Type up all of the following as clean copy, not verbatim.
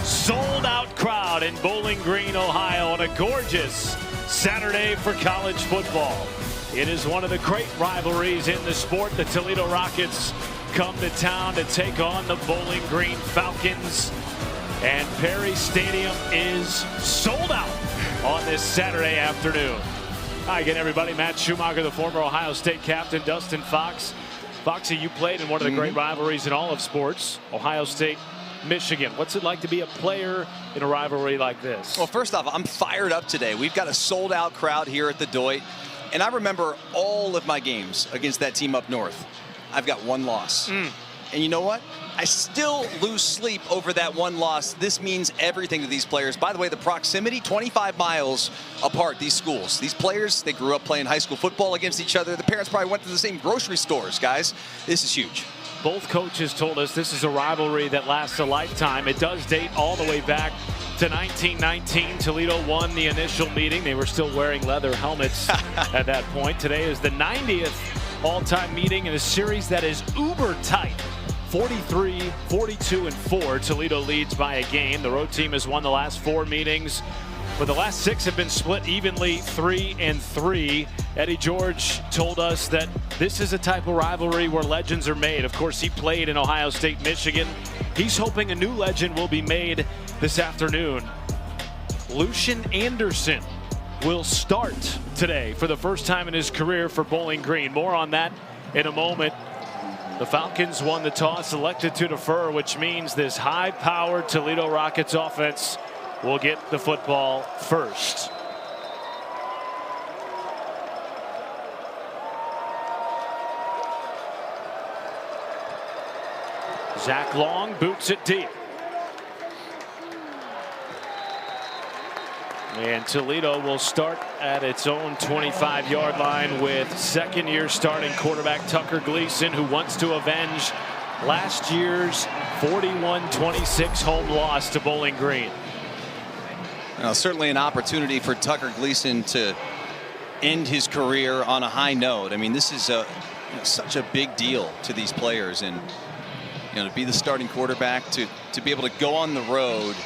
sold-out crowd in Bowling Green, Ohio on a gorgeous Saturday for college football. It is one of the great rivalries in the sport. The Toledo Rockets come to town to take on the Bowling Green Falcons. And Perry Stadium is sold out on this Saturday afternoon. Hi again, everybody. Matt Schumacher, the former Ohio State captain, Dustin Fox. Foxy, you played in one of the great rivalries in all of sports, Ohio State, Michigan. What's it like to be a player in a rivalry like this? Well, first off, I'm fired up today. We've got a sold-out crowd here at the Doit, and I remember all of my games against that team up north. I've got one loss. And you know what? I still lose sleep over that one loss. This means everything to these players. By the way, the proximity, 25 miles apart, these schools. These players, they grew up playing high school football against each other. The parents probably went to the same grocery stores, guys. This is huge. Both coaches told us this is a rivalry that lasts a lifetime. It does date all the way back to 1919. Toledo won the initial meeting. They were still wearing leather helmets at that point. Today is the 90th all-time meeting in a series that is uber tight. 43, 42, and 4. Toledo leads by a game. The road team has won the last 4 meetings, but the last 6 have been split evenly, 3-3. Eddie George told us that this is a type of rivalry where legends are made. Of course, he played in Ohio State, Michigan. He's hoping a new legend will be made this afternoon. Lucian Anderson will start today for the first time in his career for Bowling Green. More on that in a moment. The Falcons won the toss, elected to defer, which means this high-powered Toledo Rockets offense will get the football first. Zach Long boots it deep. And Toledo will start at its own 25-yard line with second-year starting quarterback Tucker Gleason, who wants to avenge last year's 41-26 home loss to Bowling Green. Now, certainly an opportunity for Tucker Gleason to end his career on a high note. I mean, this is such a big deal to these players, and to be the starting quarterback, to be able to go on the road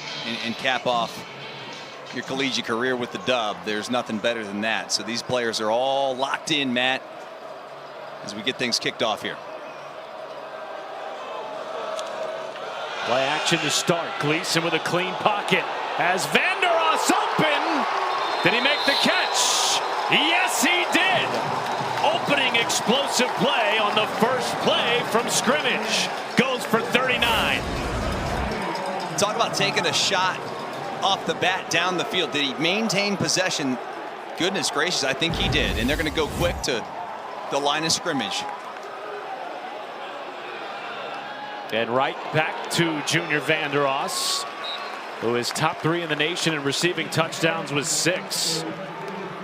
and cap off your collegiate career with the dub. There's nothing better than that. So these players are all locked in, Matt, as we get things kicked off here. Play action to start. Gleason with a clean pocket. Has Vandeross open. Did he make the catch? Yes, he did. Opening explosive play on the first play from scrimmage. Goes for 39. Talk about taking a shot off the bat down the field. Did he maintain possession? Goodness gracious, I think he did. And they're going to go quick to the line of scrimmage. And right back to Junior Vandeross, who is top 3 in the nation in receiving touchdowns with 6.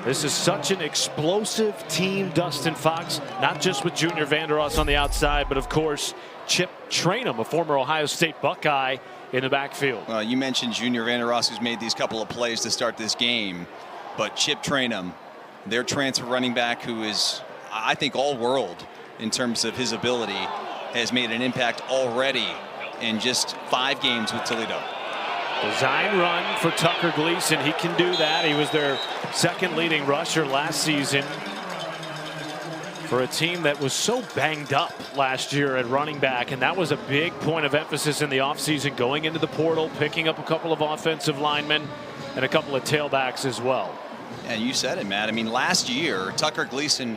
This is such an explosive team, Dustin Fox, not just with Junior Vandeross on the outside, but of course Chip Trainum, a former Ohio State Buckeye, in the backfield. Well, you mentioned Junior Vandeross, who's made these couple of plays to start this game, but Chip Trainum, their transfer running back, who is, I think, all world in terms of his ability, has made an impact already in just 5 games with Toledo. Design run for Tucker Gleason. He can do that. He was their second leading rusher last season for a team that was so banged up last year at running back, and that was a big point of emphasis in the offseason, going into the portal, picking up a couple of offensive linemen and a couple of tailbacks as well. And you said it, Matt. I mean, last year Tucker Gleason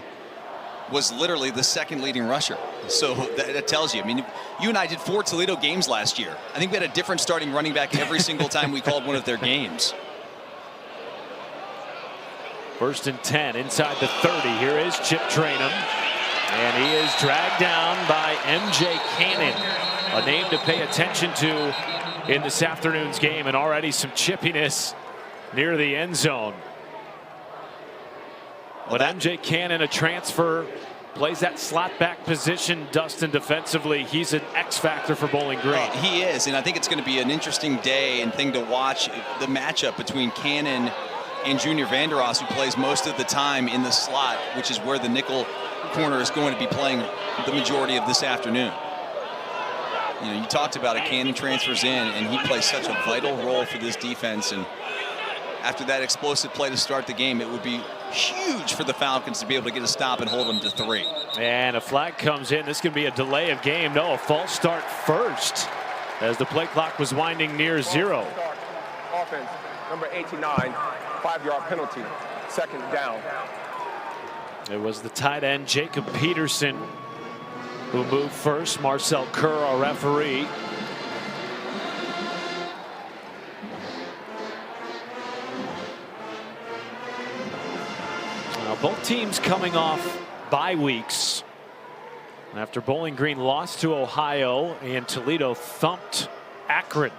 was literally the second leading rusher. So that tells you. I mean, you and I did 4 Toledo games last year. I think we had a different starting running back every single time we called one of their games. 1st and 10 inside the 30. Here is Chip Trainum, and he is dragged down by MJ Cannon, a name to pay attention to in this afternoon's game, and already some chippiness near the end zone. But MJ Cannon, a transfer, plays that slot back position. Dustin, defensively, he's an X factor for Bowling Green. He is, and I think it's going to be an interesting day and thing to watch, the matchup between Cannon and Junior Vandeross, who plays most of the time in the slot, which is where the nickel corner is going to be playing the majority of this afternoon. You know, you talked about it. Cannon transfers in, and he plays such a vital role for this defense. And after that explosive play to start the game, it would be huge for the Falcons to be able to get a stop and hold them to 3. And a flag comes in. This could be a delay of game. No, a false start first as the play clock was winding near 0. Offense, number 89, 5-yard penalty, 2nd down. It was the tight end, Jacob Peterson, who moved first. Marcel Kerr, our referee. Now, both teams coming off bye weeks. After Bowling Green lost to Ohio and Toledo thumped Akron.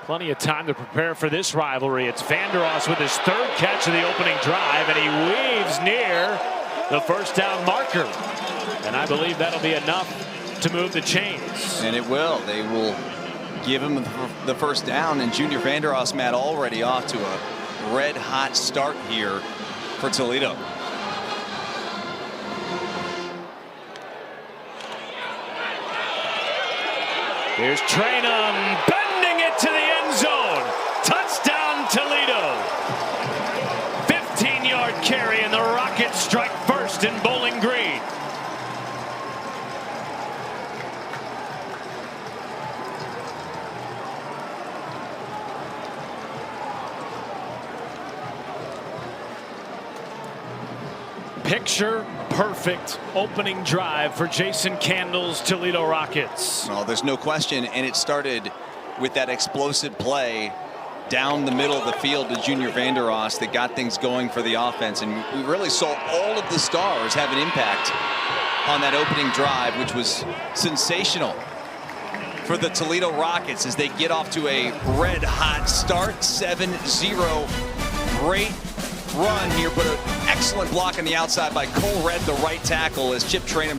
Plenty of time to prepare for this rivalry. It's Vanderos with his 3rd catch of the opening drive, and he weaves near the first down marker. And I believe that'll be enough to move the chains. And it will. They will give him the first down, and Junior Vanderos, Matt, already off to a red-hot start here for Toledo. Here's Trainum, bending it to the end zone. Touchdown, Toledo. 15-yard carry, and the Rockets strike first in Bowling Green. Picture perfect opening drive for Jason Candle's Toledo Rockets. Well, there's no question, and it started with that explosive play down the middle of the field to Junior Vanderos that got things going for the offense, and we really saw all of the stars have an impact on that opening drive, which was sensational for the Toledo Rockets as they get off to a red-hot start, 7-0. Great run here, but an excellent block on the outside by Cole Red, the right tackle, as Chip Trainum.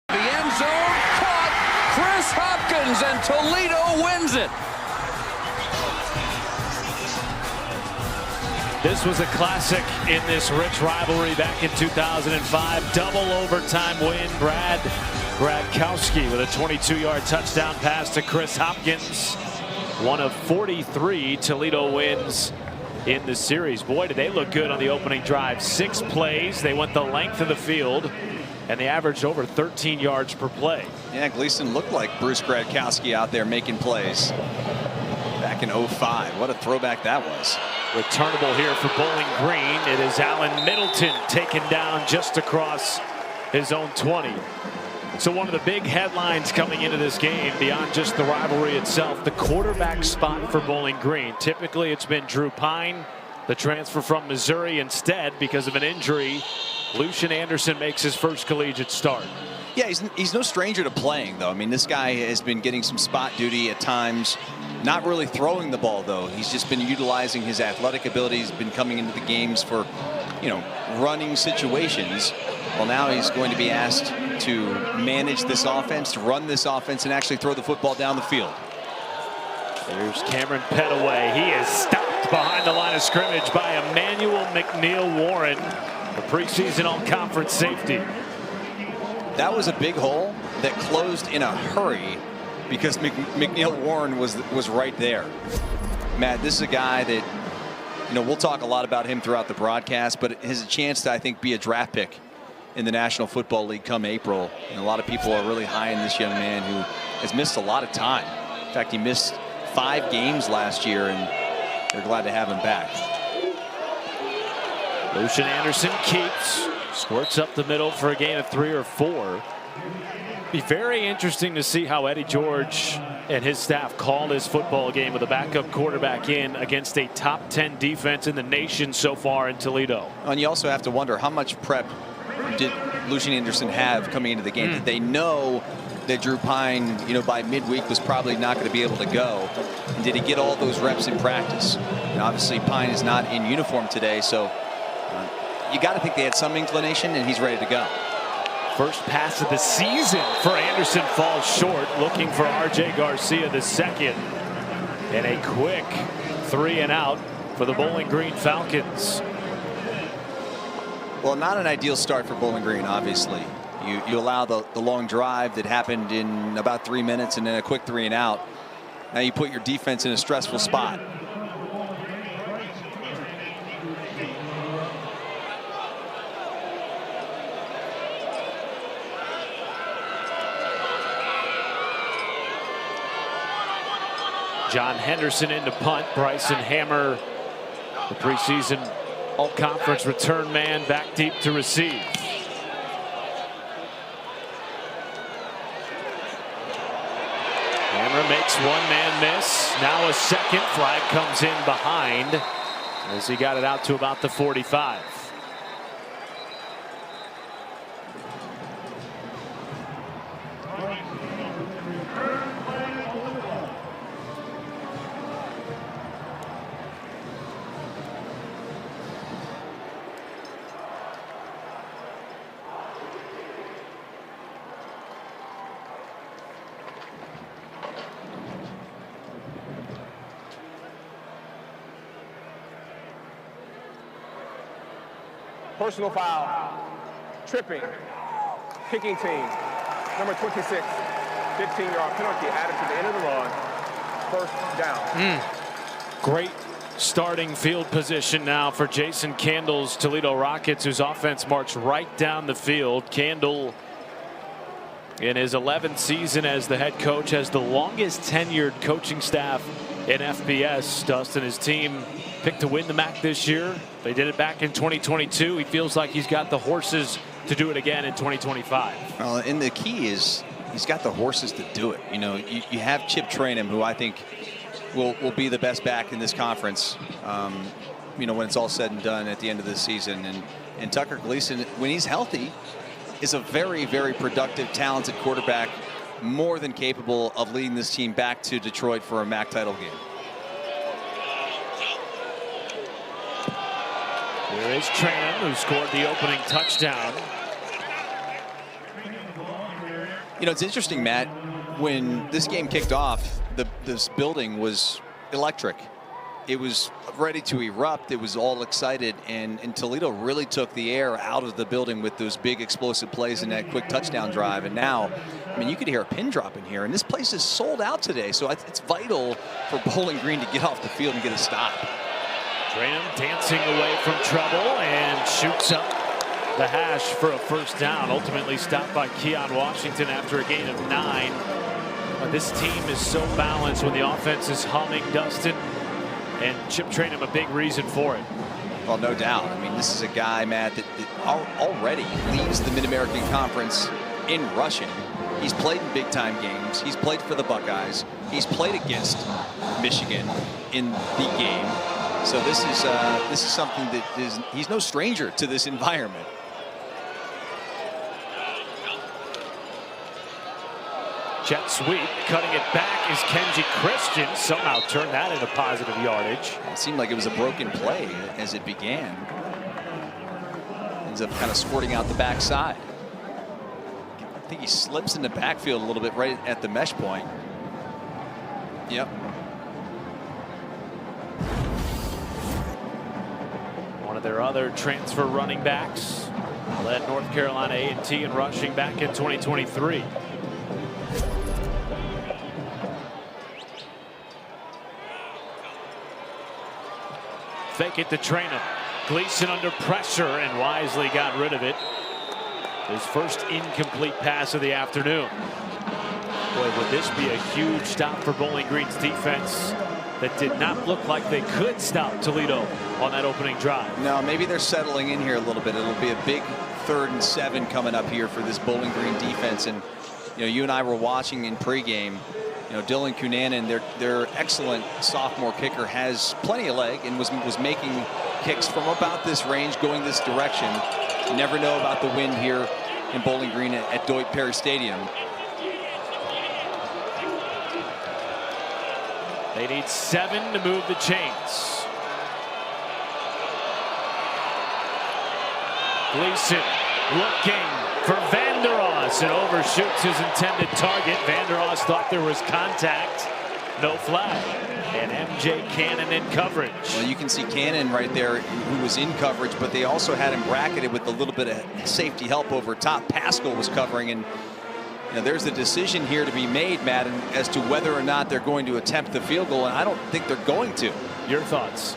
The end zone caught. Chris Hopkins, and Toledo wins it. This was a classic in this rich rivalry back in 2005. Double overtime win. Brad Gradkowski with a 22-yard touchdown pass to Chris Hopkins. One of 43 Toledo wins in the series. Boy, did they look good on the opening drive. 6 plays. They went the length of the field, and they averaged over 13 yards per play. Yeah, Gleason looked like Bruce Gradkowski out there making plays back in 05. What a throwback that was. Returnable here for Bowling Green. It is Allen Middleton taken down just across his own 20. So one of the big headlines coming into this game, beyond just the rivalry itself, the quarterback spot for Bowling Green. Typically it's been Drew Pine, the transfer from Missouri. Instead, because of an injury, Lucian Anderson makes his first collegiate start. Yeah, he's no stranger to playing, though. I mean, this guy has been getting some spot duty at times, not really throwing the ball, though. He's just been utilizing his athletic abilities, been coming into the games for, you know, running situations. Well, now he's going to be asked to manage this offense, to run this offense, and actually throw the football down the field. There's Cameron Petaway. He is stopped behind the line of scrimmage by Emmanuel McNeil-Warren, the preseason all-conference safety. That was a big hole that closed in a hurry because McNeil-Warren was right there. Matt, this is a guy that, you know, we'll talk a lot about him throughout the broadcast, but has a chance to, I think, be a draft pick in the National Football League come April. And a lot of people are really high in this young man who has missed a lot of time. In fact, he missed 5 games last year, and they're glad to have him back. Lucian Anderson keeps, squirts up the middle for a gain of 3 or 4. Be very interesting to see how Eddie George and his staff call this football game with a backup quarterback in against a top 10 defense in the nation so far in Toledo. And you also have to wonder, how much prep did Lucian Anderson have coming into the game? Did they know that Drew Pine, you know, by midweek was probably not going to be able to go? And did he get all those reps in practice? And obviously Pine is not in uniform today, so you got to think they had some inclination, and he's ready to go. First pass of the season for Anderson falls short, looking for R.J. Garcia the second. And a quick 3 and out for the Bowling Green Falcons. Well, not an ideal start for Bowling Green, obviously. You allow the long drive that happened in about 3 minutes and then a quick 3 and out. Now you put your defense in a stressful spot. John Henderson into punt. Bryson Hammer, the preseason all-conference return man, back deep to receive. Hammer makes one-man miss. Now a second. Flag comes in behind as he got it out to about the 45. Personal foul, tripping, kicking team, number 26, 15-yard penalty added to the end of the run, first down. Great starting field position now for Jason Candle's Toledo Rockets, whose offense marched right down the field. Candle, in his 11th season as the head coach, has the longest tenured coaching staff in FBS. Dustin, his team picked to win the MAC this year. They did it back in 2022. He feels like he's got the horses to do it again in 2025. Well, and the key is he's got the horses to do it. You know, you have Chip Traynham, who I think will be the best back in this conference, you know, when it's all said and done at the end of the season. And Tucker Gleason, when he's healthy, is a very, very productive, talented quarterback, more than capable of leading this team back to Detroit for a MAC title game. Here is Traynham, who scored the opening touchdown. You know, it's interesting, Matt, when this game kicked off, this building was electric. It was ready to erupt. It was all excited, and Toledo really took the air out of the building with those big explosive plays and that quick touchdown drive. And now, I mean, you could hear a pin drop in here, and this place is sold out today. So it's vital for Bowling Green to get off the field and get a stop. Traynham dancing away from trouble and shoots up the hash for a first down. Ultimately stopped by Keon Washington after a gain of 9. But this team is so balanced when the offense is humming, Dustin, and Chip Traynham a big reason for it. Well, no doubt. I mean, this is a guy, Matt, that already leads the Mid-American Conference in rushing. He's played in big-time games. He's played for the Buckeyes. He's played against Michigan in the game. So this is something that he's no stranger to this environment. Jet sweep, cutting it back is Kenji Christian. Somehow turned that into positive yardage. It seemed like it was a broken play as it began. Ends up kind of squirting out the backside. I think he slips in the backfield a little bit right at the mesh point. Yep. One of their other transfer running backs led North Carolina A&T in rushing back in 2023. Fake it to Traynham. Gleason under pressure and wisely got rid of it. His first incomplete pass of the afternoon. Boy, would this be a huge stop for Bowling Green's defense that did not look like they could stop Toledo on that opening drive. No, maybe they're settling in here a little bit. It'll be a big 3rd and 7 coming up here for this Bowling Green defense. And you know, you and I were watching in pregame. You know, Dylan Cunanan, their excellent sophomore kicker, has plenty of leg and was making kicks from about this range going this direction. You never know about the wind here in Bowling Green at Deutsch Perry Stadium. They need 7 to move the chains. Gleason looking for Vanderos and overshoots his intended target. Vanderos thought there was contact No flag. And MJ Cannon in coverage. Well, you can see Cannon right there, who was in coverage, but they also had him bracketed with a little bit of safety help over top. Pascal was covering, and there's the decision here to be made, Matt, as to whether or not they're going to attempt the field goal, and I don't think they're going to. Your thoughts?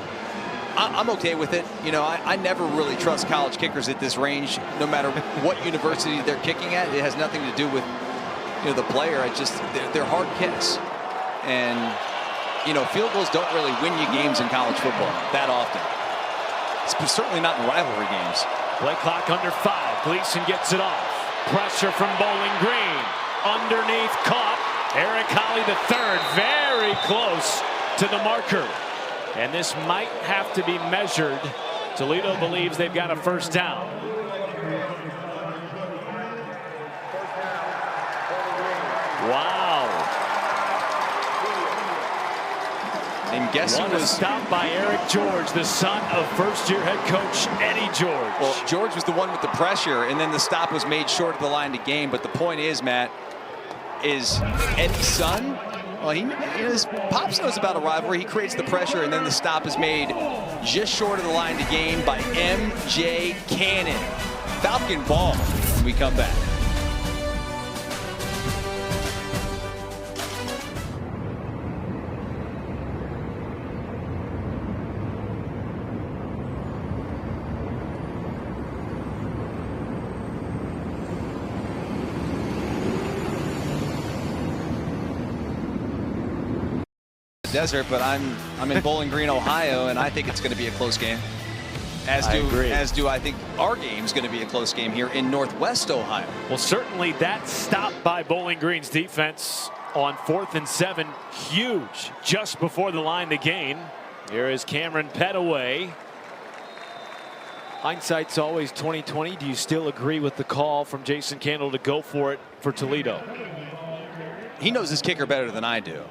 I'm okay with it. I never really trust college kickers at this range, no matter what university they're kicking at. It has nothing to do with the player. They're hard kicks, and field goals don't really win you games in college football that often. It's certainly not in rivalry games. Play clock under 5. Gleason gets it off. Pressure from Bowling Green. Underneath, caught. Eric Holly III, very close to the marker. And this might have to be measured. Toledo believes they've got a first down. Wow. And guess what who was a stop by Eric George, the son of first-year head coach Eddie George. Well, George was the one with the pressure, and then the stop was made short of the line to gain. But the point is, Matt, is Eddie's son, well, his pops knows about a rivalry. He creates the pressure, and then the stop is made just short of the line to gain by MJ Cannon. Falcon ball when we come back. Desert, but I'm in Bowling Green, Ohio, and I think it's going to be a close game. As do I think our game's going to be a close game here in Northwest Ohio. Well, certainly that stop by Bowling Green's defense on 4th and 7, huge, just before the line to gain. Here is Cameron Petaway. Hindsight's always 20/20. Do you still agree with the call from Jason Candle to go for it for Toledo? He knows his kicker better than I do.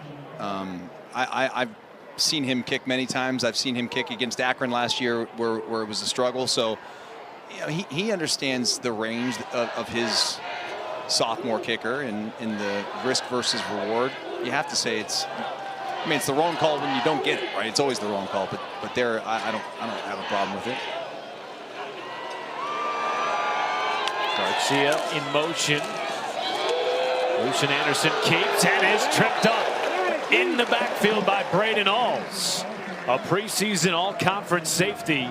I've seen him kick many times. I've seen him kick against Akron last year where it was a struggle. So he understands the range of his sophomore kicker and in the risk versus reward. You have to say it's the wrong call when you don't get it, right? It's always the wrong call, but there I don't have a problem with it. Garcia in motion. Lucian Anderson keeps and is tripped up in the backfield by Braden Alls, a preseason all-conference safety,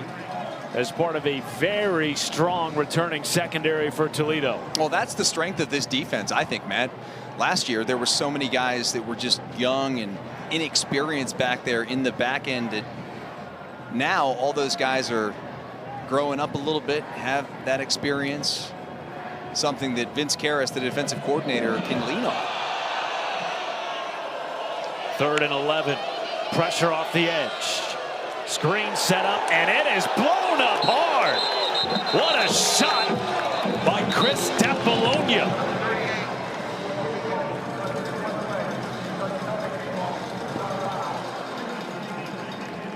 as part of a very strong returning secondary for Toledo. Well, that's the strength of this defense, I think, Matt. Last year, there were so many guys that were just young and inexperienced back there in the back end. That now all those guys are growing up a little bit, have that experience, something that Vince Karras, the defensive coordinator, can lean on. 3rd and 11. Pressure off the edge. Screen set up, and it is blown up hard. What a shot by Chris Tapolonia.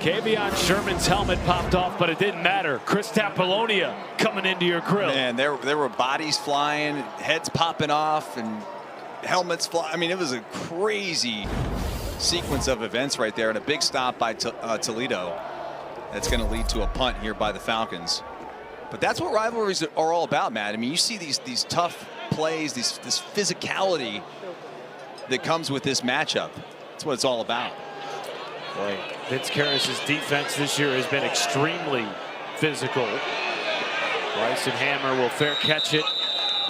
Kavion Sherman's helmet popped off, but it didn't matter. Chris Tapolonia coming into your grill. Man, there were bodies flying, heads popping off, and helmets flying. I mean, it was a crazy sequence of events right there, and a big stop by Toledo that's going to lead to a punt here by the Falcons. But that's what rivalries are all about, Matt. I mean, you see these tough plays, this physicality that comes with this matchup. That's what it's all about. Boy, Vince Karras' defense this year has been extremely physical. Bryson Hammer will fair catch it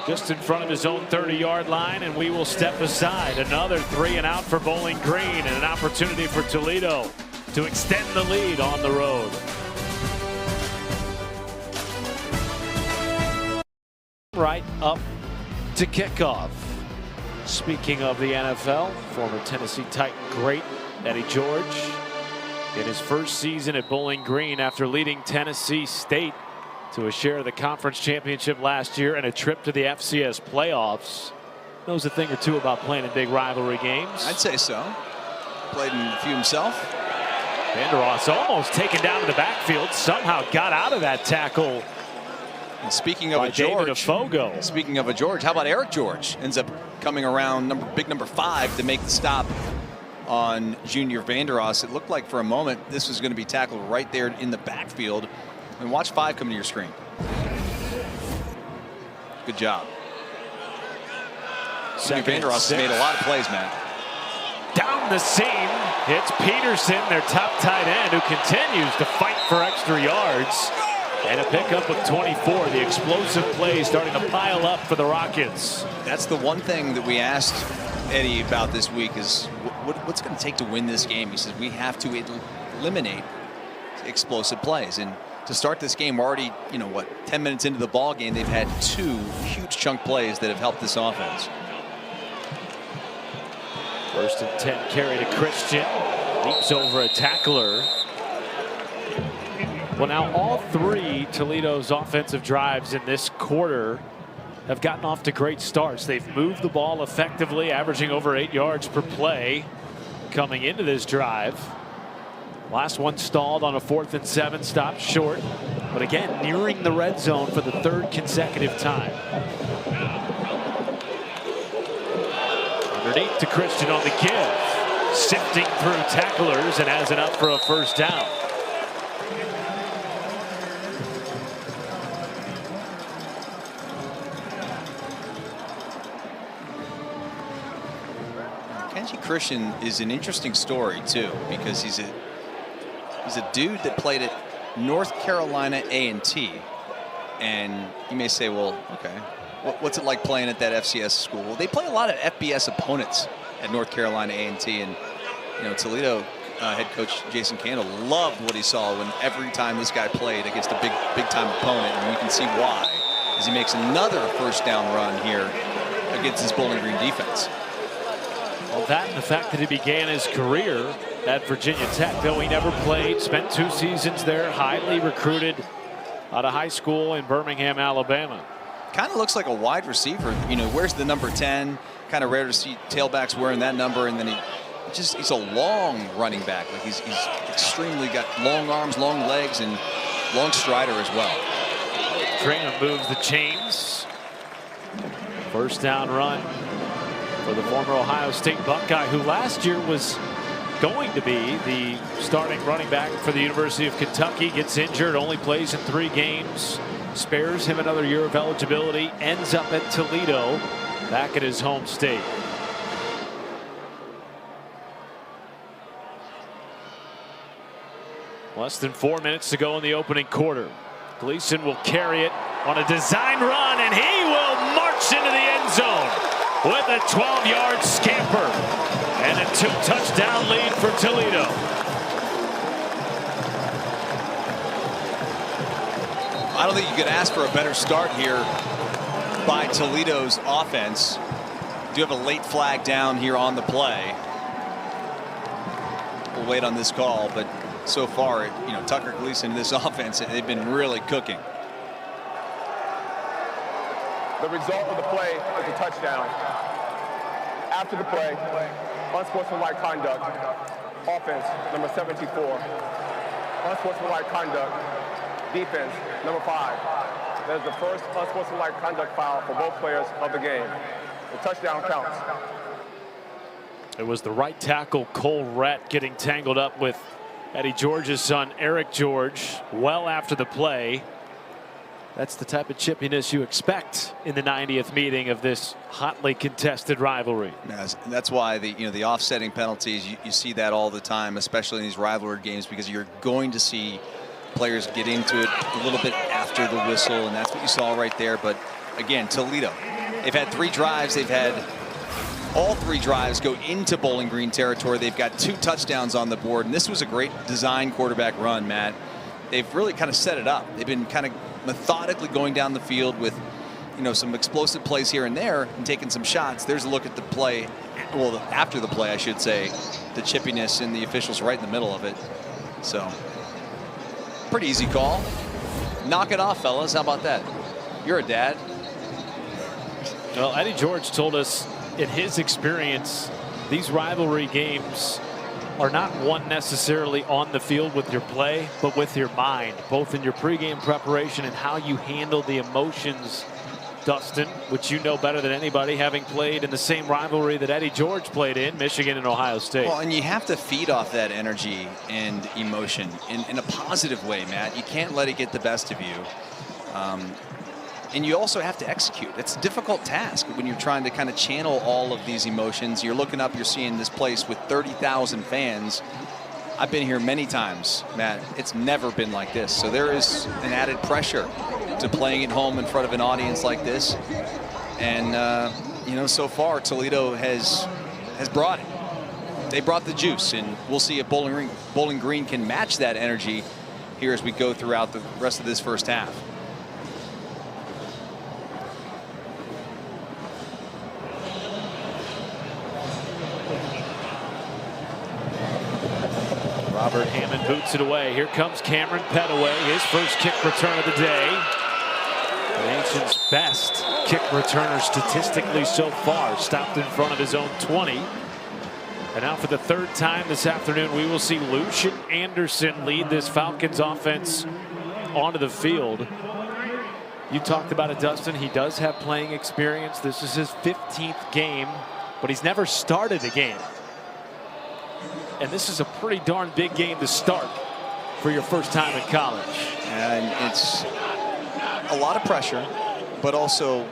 just in front of his own 30-yard line, and we will step aside. Another 3 and out for Bowling Green, and an opportunity for Toledo to extend the lead on the road. Right up to kickoff. Speaking of the NFL, former Tennessee Titan great Eddie George in his first season at Bowling Green after leading Tennessee State to a share of the conference championship last year and a trip to the FCS playoffs. Knows a thing or two about playing in big rivalry games. I'd say so. Played in a few himself. Vandeross almost taken down in the backfield, somehow got out of that tackle. And speaking of a George, speaking of a George, how about Eric George? Ends up coming around big number 5 to make the stop on Junior Vanderos. It looked like for a moment this was going to be tackled right there in the backfield. And watch 5 come to your screen. Good job. Junior Vanderos has made a lot of plays, man. Down the seam, it's Peterson, their top tight end, who continues to fight for extra yards. And a pickup of 24. The explosive play starting to pile up for the Rockets. That's the one thing that we asked Eddie about this week is what's going to take to win this game. He says we have to eliminate explosive plays. And to start this game, we're already, 10 minutes into the ball game, they've had 2 huge chunk plays that have helped this offense. First and 10 carry to Christian. Leaps over a tackler. Well, now all 3 Toledo's offensive drives in this quarter have gotten off to great starts. They've moved the ball effectively, averaging over 8 yards per play coming into this drive. Last one stalled on a 4th and 7, stopped short. But again, nearing the red zone for the 3rd consecutive time. Underneath to Christian on the give. Sifting through tacklers and has it up for a first down. Christian is an interesting story too, because he's a dude that played at North Carolina A&T, and you may say, well, okay, what's it like playing at that FCS school? Well, they play a lot of FBS opponents at North Carolina A&T, and Toledo head coach Jason Candle loved what he saw when every time this guy played against a big time opponent, and you can see why as he makes another first down run here against this Bowling Green defense. Well, that and the fact that he began his career at Virginia Tech, though he never played, spent 2 seasons there, highly recruited out of high school in Birmingham, Alabama. Kind of looks like a wide receiver. Where's the number 10? Kind of rare to see tailbacks wearing that number, and then he's a long running back. Like he's extremely got long arms, long legs, and long strider as well. Trainer moves the chains. First down run for the former Ohio State Buckeye, who last year was going to be the starting running back for the University of Kentucky. Gets injured, only plays in 3 games, spares him another year of eligibility, ends up at Toledo, back at his home state. Less than 4 minutes to go in the opening quarter. Gleason will carry it on a design run, and he will march into the end zone with a 12-yard scamper and a 2-touchdown lead for Toledo. I don't think you could ask for a better start here by Toledo's offense. Do have a late flag down here on the play. We'll wait on this call, but so far, Tucker Gleason, this offense, they've been really cooking. The result of the play is a touchdown. After the play, unsportsmanlike conduct, offense, number 74. Unsportsmanlike conduct, defense, number 5. That is the first unsportsmanlike conduct foul for both players of the game. The touchdown counts. It was the right tackle, Cole Rett, getting tangled up with Eddie George's son, Eric George, well after the play. That's the type of chippiness you expect in the 90th meeting of this hotly contested rivalry. Yes, and that's why the offsetting penalties, you see that all the time, especially in these rivalry games, because you're going to see players get into it a little bit after the whistle, and that's what you saw right there. But again, Toledo, they've had 3 drives. They've had all 3 drives go into Bowling Green territory. They've got 2 touchdowns on the board, and this was a great design quarterback run, Matt. They've really kind of set it up. They've been kind of methodically going down the field with, some explosive plays here and there and taking some shots. There's a look at the play, well, after the play, I should say, the chippiness, and the officials right in the middle of it. So, pretty easy call. Knock it off, fellas. How about that? You're a dad. Well, Eddie George told us in his experience, these rivalry games are not won necessarily on the field with your play, but with your mind, both in your pregame preparation and how you handle the emotions Dustin, which you know better than anybody, having played in the same rivalry that Eddie George played in, Michigan and Ohio State. Well, and you have to feed off that energy and emotion in a positive way, Matt. You can't let it get the best of you. And you also have to execute. It's a difficult task when you're trying to kind of channel all of these emotions. You're looking up, you're seeing this place with 30,000 fans. I've been here many times, Matt. It's never been like this. So there is an added pressure to playing at home in front of an audience like this. And, you know, so far, Toledo has brought it. They brought the juice, and we'll see if Bowling Green can match that energy here as we go throughout the rest of this first half. Robert Hammond boots it away. Here comes Cameron Petaway, his first kick return of the day. The nation's best kick returner statistically so far, stopped in front of his own 20. And now for the third time this afternoon, we will see Lucian Anderson lead this Falcons offense onto the field. You talked about it, Dustin. He does have playing experience. This is his 15th game, but he's never started a game. And this is a pretty darn big game to start for your first time in college. And it's a lot of pressure, but also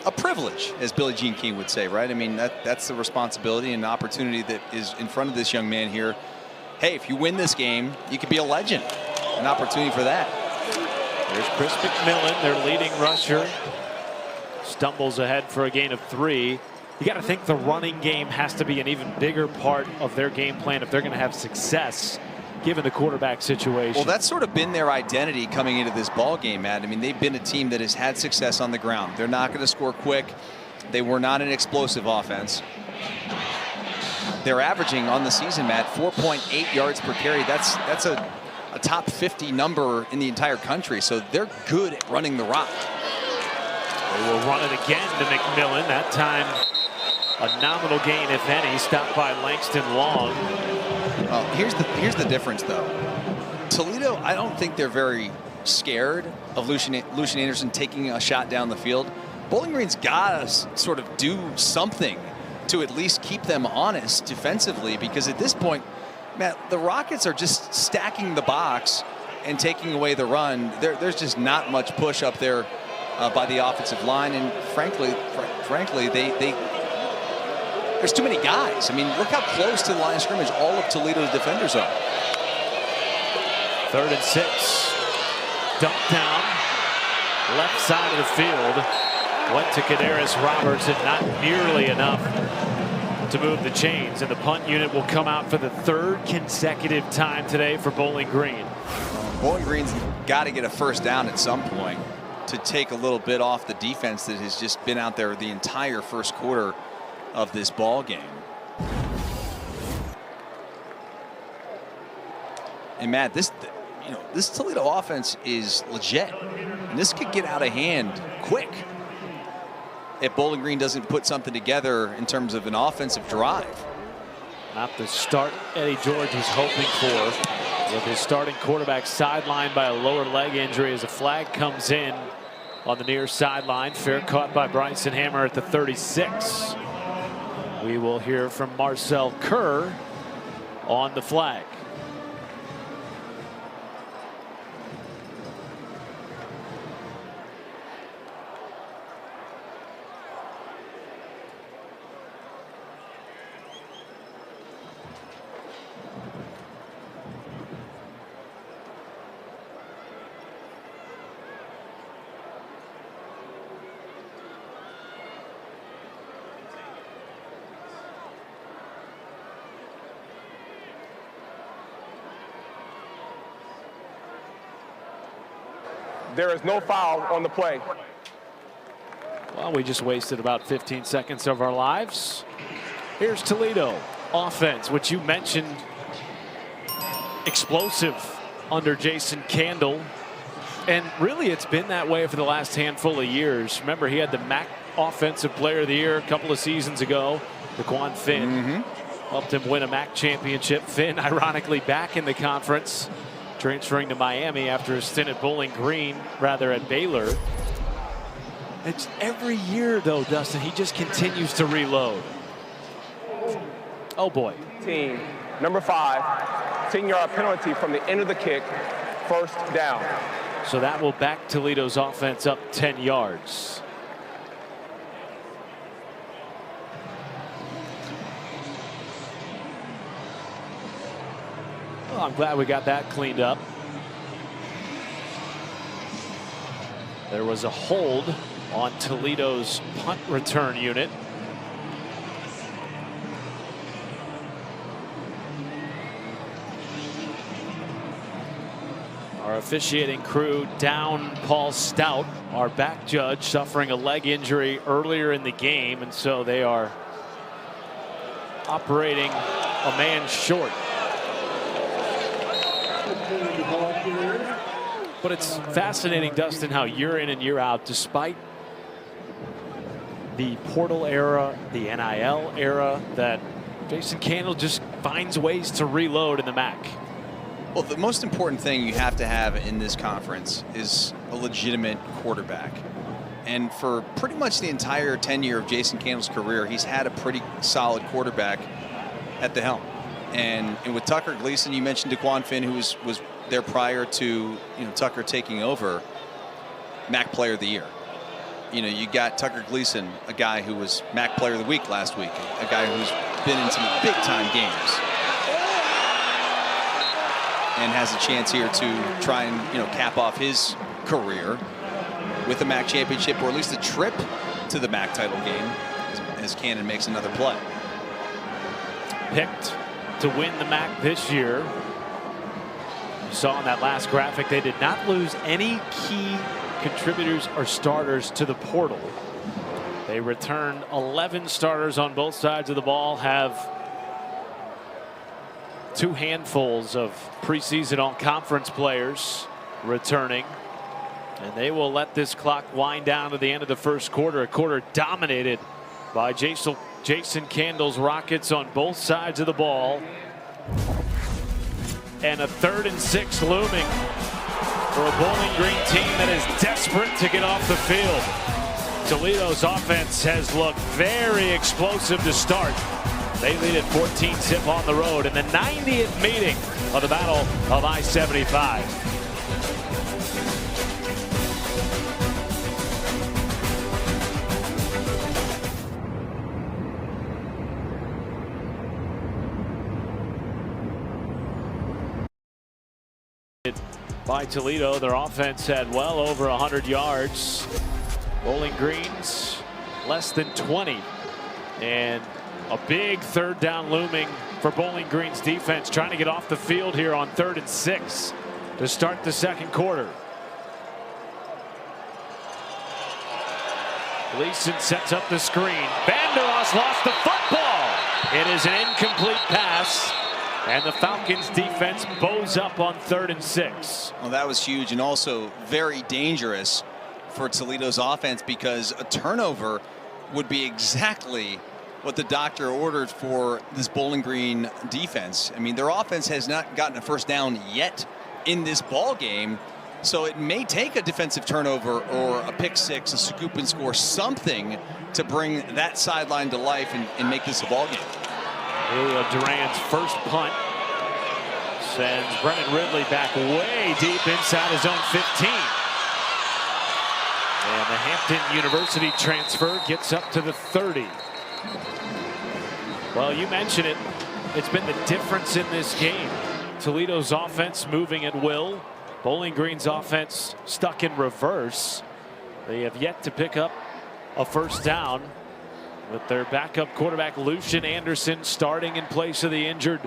a privilege, as Billie Jean King would say, right? I mean, that's the responsibility and opportunity that is in front of this young man here. Hey, if you win this game, you could be a legend. An opportunity for that. There's Chris McMillan, their leading rusher. Stumbles ahead for a gain of 3. You got to think the running game has to be an even bigger part of their game plan if they're going to have success, given the quarterback situation. Well, that's sort of been their identity coming into this ball game, Matt. I mean, they've been a team that has had success on the ground. They're not going to score quick. They were not an explosive offense. They're averaging on the season, Matt, 4.8 yards per carry. That's a top 50 number in the entire country. So they're good at running the rock. They will run it again to McMillan. That time a nominal gain, if any, stopped by Langston Long. Here's the difference, though. Toledo, I don't think they're very scared of Lucian Anderson taking a shot down the field. Bowling Green's got to sort of do something to at least keep them honest defensively, because at this point, Matt, the Rockets are just stacking the box and taking away the run. There's just not much push up there by the offensive line, and frankly, there's too many guys. I mean, look how close to the line of scrimmage all of Toledo's defenders are. 3rd and 6. Dump down. Left side of the field. Went to Kadarius Roberts, and not nearly enough to move the chains. And the punt unit will come out for the 3rd consecutive time today for Bowling Green. Bowling Green's got to get a first down at some point to take a little bit off the defense that has just been out there the entire first quarter of this ball game. And Matt, this Toledo offense is legit, and this could get out of hand quick if Bowling Green doesn't put something together in terms of an offensive drive. Not the start Eddie George was hoping for, with his starting quarterback sidelined by a lower leg injury as a flag comes in on the near sideline. Fair caught by Bryson Hammer at the 36. We will hear from Marcel Kerr on the flag. There is no foul on the play. Well, we just wasted about 15 seconds of our lives. Here's Toledo offense, which you mentioned, explosive under Jason Candle. And really, it's been that way for the last handful of years. Remember, he had the MAC Offensive Player of the Year a couple of seasons ago. Daquan Finn helped him win a MAC championship. Finn, ironically, back in the conference, transferring to Miami after a stint at Bowling Green, rather at Baylor. It's every year, though, Dustin, he just continues to reload. Oh, boy. Team, number 5, 10-yard penalty from the end of the kick, first down. So that will back Toledo's offense up 10 yards. Well, I'm glad we got that cleaned up. There was a hold on Toledo's punt return unit. Our officiating crew down Paul Stout, our back judge, suffering a leg injury earlier in the game, and so they are operating a man short. But it's fascinating, Dustin, how year in and year out, despite the portal era, the NIL era, that Jason Candle just finds ways to reload in the MAC. Well, the most important thing you have to have in this conference is a legitimate quarterback. And for pretty much the entire tenure of Jason Candle's career, he's had a pretty solid quarterback at the helm. And with Tucker Gleason, you mentioned DeQuan Finn, who was there prior to Tucker taking over, MAC Player of the Year. You got Tucker Gleason, a guy who was MAC Player of the Week last week, a guy who's been in some big-time games, and has a chance here to try and cap off his career with a MAC championship, or at least a trip to the MAC title game, as Cannon makes another play. Picked to win the MAC this year. You saw in that last graphic they did not lose any key contributors or starters to the portal. They returned 11 starters on both sides of the ball, have 2 handfuls of preseason all-conference players returning, and they will let this clock wind down to the end of the first quarter. A quarter dominated by Jason Candle's Rockets on both sides of the ball, and a 3rd and 6 looming for a Bowling Green team that is desperate to get off the field. Toledo's offense has looked very explosive to start. They lead at 14-zip on the road in the 90th meeting of the Battle of I-75. By Toledo, their offense had well over 100 yards. Bowling Green's less than 20, and a big 3rd down looming for Bowling Green's defense, trying to get off the field here on 3rd and 6 to start the second quarter. Gleason sets up the screen. Vanderos lost the football. It is an incomplete pass, and the Falcons defense bows up on 3rd and 6. Well, that was huge, and also very dangerous for Toledo's offense, because a turnover would be exactly what the doctor ordered for this Bowling Green defense. I mean, their offense has not gotten a first down yet in this ball game, so it may take a defensive turnover or a pick six, a scoop and score, something to bring that sideline to life and make this a ball game. Julio Duran's first punt sends Brennan Ridley back way deep inside his own 15. And the Hampton University transfer gets up to the 30. Well, you mentioned it. It's been the difference in this game. Toledo's offense moving at will. Bowling Green's offense stuck in reverse. They have yet to pick up a first down, with their backup quarterback Lucian Anderson starting in place of the injured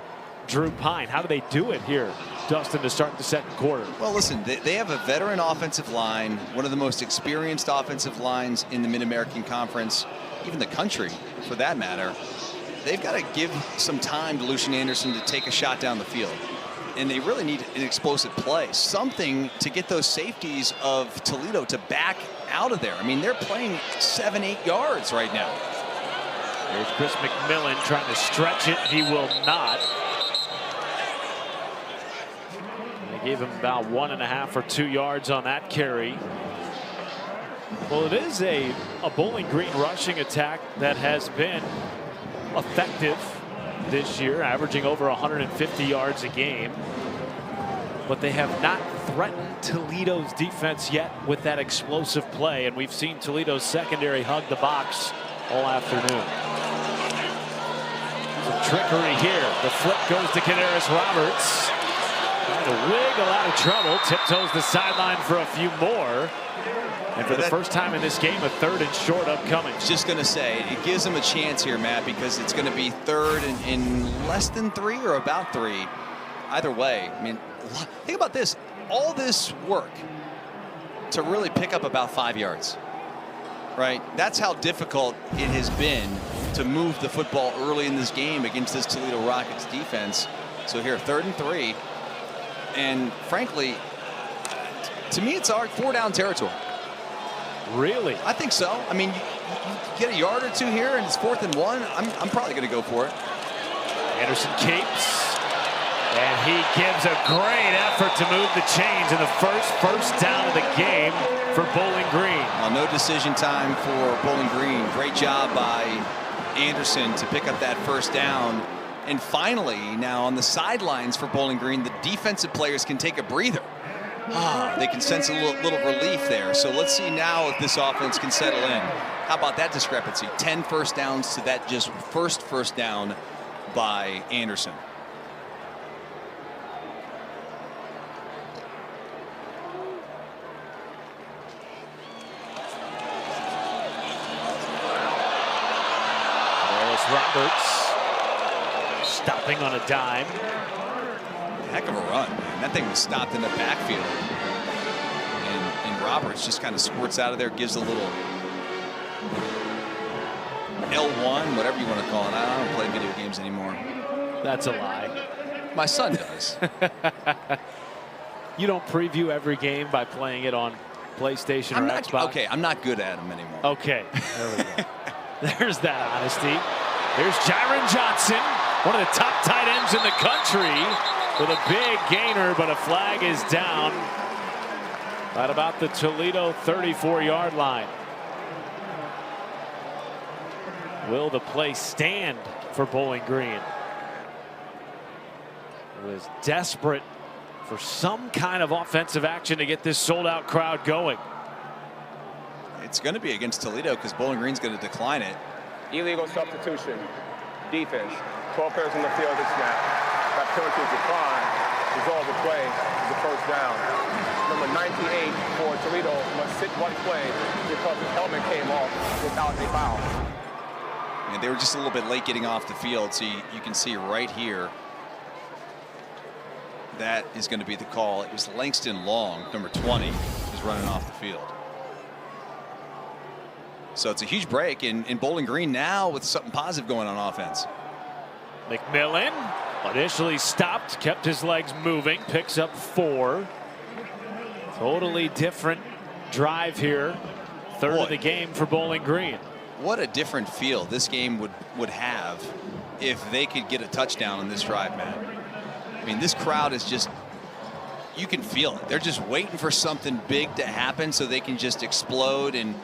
Drew Pine. How do they do it here, Dustin, to start the second quarter? Well, listen, they have a veteran offensive line, one of the most experienced offensive lines in the Mid-American Conference, even the country for that matter. They've got to give some time to Lucian Anderson to take a shot down the field. And they really need an explosive play, something to get those safeties of Toledo to back out of there. I mean, they're playing 7-8 yards right now. Here's Chris McMillan trying to stretch it. He will not. They gave him about 1.5 or 2 yards on that carry. Well, it is a Bowling Green rushing attack that has been effective this year, averaging over 150 yards a game. But they have not threatened Toledo's defense yet with that explosive play, and we've seen Toledo's secondary hug the box all afternoon. Some trickery here. The flip goes to Cadaris Roberts. Trying to wiggle out of trouble. Tiptoes the sideline for a few more. And for the first time in this game, a 3rd and short upcoming. I was just going to say, it gives them a chance here, Matt, because it's going to be 3rd in less than 3 or about 3. Either way, I mean, think about this. All this work to really pick up about 5 yards, right? That's how difficult it has been to move the football early in this game against this Toledo Rockets defense. So here, 3rd and 3. And frankly, to me, it's our 4-down territory. Really? I think so. I mean, you get a yard or 2 here, and it's 4th and 1. I'm probably going to go for it. Anderson capes, and he gives a great effort to move the chains in the first down of the game for Bowling Green. Well, no decision time for Bowling Green. Great job by Anderson to pick up that 1st down. And finally, now on the sidelines for Bowling Green, the defensive players can take a breather. They can sense a little relief there. So let's see now if this offense can settle in. How about that discrepancy? 10 first downs to that just first down by Anderson. Roberts stopping on a dime. Heck of a run, man. That thing was stopped in the backfield. And Roberts just kind of squirts out of there, gives a little L1, whatever you want to call it. I don't play video games anymore. That's a lie. My son does. You don't preview every game by playing it on PlayStation or Xbox? Okay, I'm not good at them anymore. Okay, there we go. There's that honesty. There's Jaron Johnson, one of the top tight ends in the country, with a big gainer, but a flag is down at about the Toledo 34-yard line. Will the play stand for Bowling Green? It was desperate for some kind of offensive action to get this sold-out crowd going. It's going to be against Toledo because Bowling Green's going to decline it. Illegal substitution. Defense. 12 players on the field at snap. That penalty is declined. Resolve the play is the 1st down. Number 98 for Toledo must sit one play because his helmet came off without a foul. And they were just a little bit late getting off the field, so you can see right here. That is going to be the call. It was Langston Long, number 20, is running off the field. So it's a huge break in Bowling Green now with something positive going on offense. McMillan initially stopped, kept his legs moving, picks up 4. Totally different drive here. 3rd of the game for Bowling Green. What a different feel this game would have if they could get a touchdown on this drive, man. I mean, this crowd is just, you can feel it. They're just waiting for something big to happen so they can just explode. And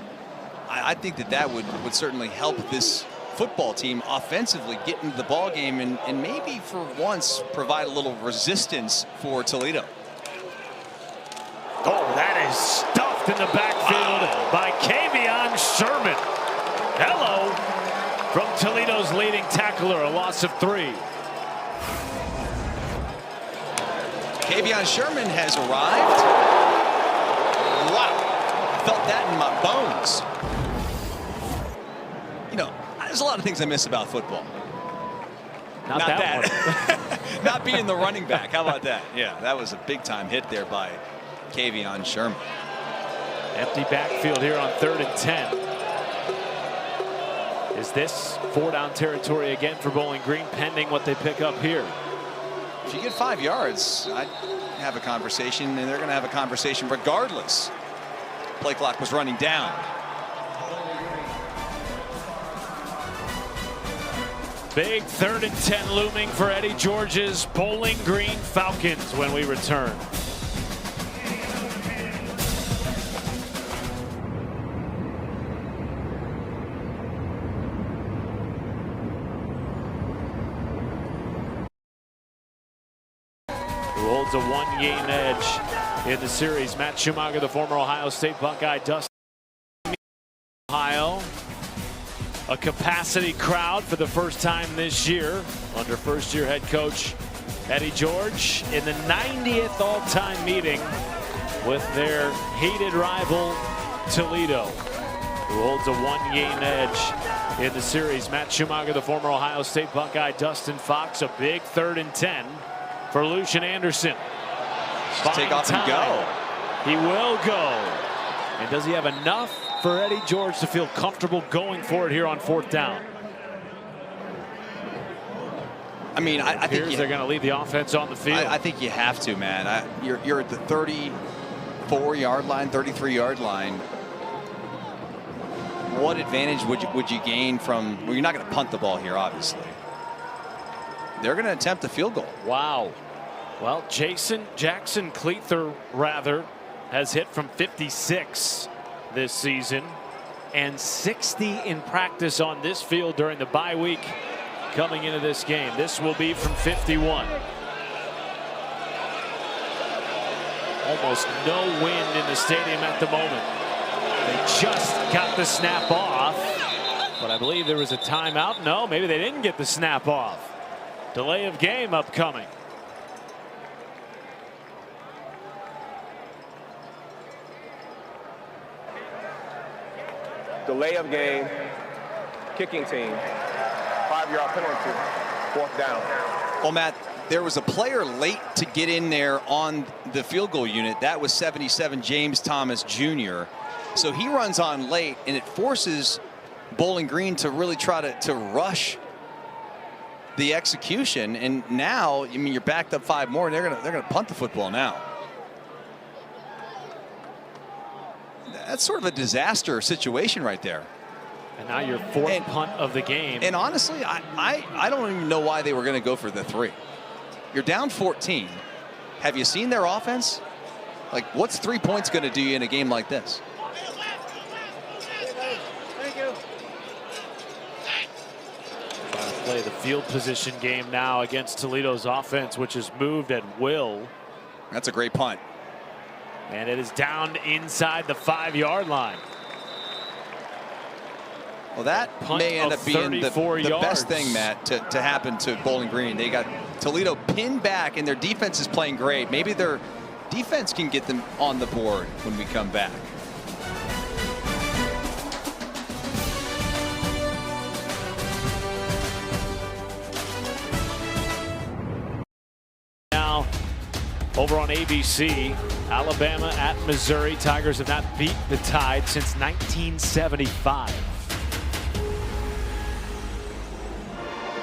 I think that would certainly help this football team offensively get into the ball game and maybe for once provide a little resistance for Toledo. Oh, that is stuffed in the backfield by Kavion Sherman. Hello from Toledo's leading tackler, a loss of 3. Kavion Sherman has arrived. Wow, felt that in my bones. You know, there's a lot of things I miss about football. Not that one. Not being the running back. How about that? Yeah, that was a big time hit there by Kavion Sherman. Empty backfield here on 3rd and 10. Is this 4-down territory again for Bowling Green, pending what they pick up here? If you get 5 yards, I'd have a conversation, and they're going to have a conversation regardless. Play clock was running down. Big 3rd and 10 looming for Eddie George's Bowling Green Falcons when we return. who holds a one-game edge in the series. Matt Schumacher, the former Ohio State Buckeye, Dustin Ohio. A capacity crowd for the first time this year under first-year head coach Eddie George in the 90th all-time meeting with their hated rival Toledo, who holds a one-game edge in the series. Matt Schumacher, the former Ohio State Buckeye, Dustin Fox, a big 3rd and 10 for Lucian Anderson. Just take off and go. He will go. And does he have enough for Eddie George to feel comfortable going for it here on 4th down? I mean, I think they're going to leave the offense on the field. I think you have to, man. You're at the 34-yard line, 33-yard line. What advantage would you gain from? Well, you're not going to punt the ball here, obviously. They're going to attempt a field goal. Wow. Well, Jackson Cleather, rather, has hit from 56 this season and 60 in practice on this field during the bye week coming into this game. This will be from 51. Almost no wind in the stadium at the moment. They just got the snap off, but I believe there was a timeout. No, maybe they didn't get the snap off. Delay of game upcoming. Delay of game, kicking team, 5-yard penalty, 4th down. Well, Matt, there was a player late to get in there on the field goal unit. That was 77 James Thomas Jr. So he runs on late, and it forces Bowling Green to really try to rush the execution. And now, I mean, you're backed up 5 more, and they're gonna punt the football now. That's sort of a disaster situation right there. And now your 4th punt of the game. And honestly, I don't even know why they were going to go for the 3. You're down 14. Have you seen their offense? Like, what's 3 points going to do you in a game like this? Thank you. Trying to play the field position game now against Toledo's offense, which is moved at will. That's a great punt. And it is down inside the 5-yard line. Well, that Punt may end of up being the 34 best yards. thing, Matt, to happen to Bowling Green. They got Toledo pinned back, and their defense is playing great. Maybe their defense can get them on the board when we come back. Now, over on ABC, Alabama at Missouri. Tigers have not beat the Tide since 1975.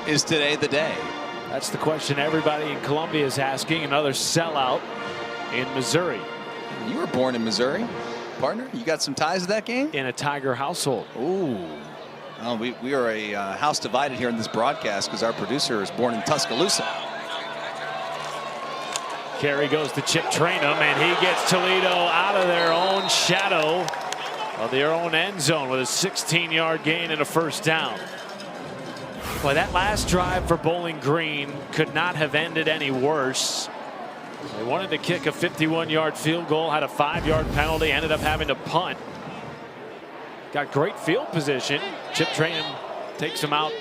Is today the day? That's the question everybody in Columbia is asking. Another sellout in Missouri. You were born in Missouri, partner. You got some ties to that game? In a Tiger household. Ooh. Oh, we are a house divided here in this broadcast because our producer is born in Tuscaloosa. Carry goes to Chip Trainum, and he gets Toledo out of their own shadow of their own end zone with a 16-yard gain and a 1st down. Boy, that last drive for Bowling Green could not have ended any worse. They wanted to kick a 51-yard field goal, had a 5-yard penalty, ended up having to punt. Got great field position. Chip Trainum takes him out.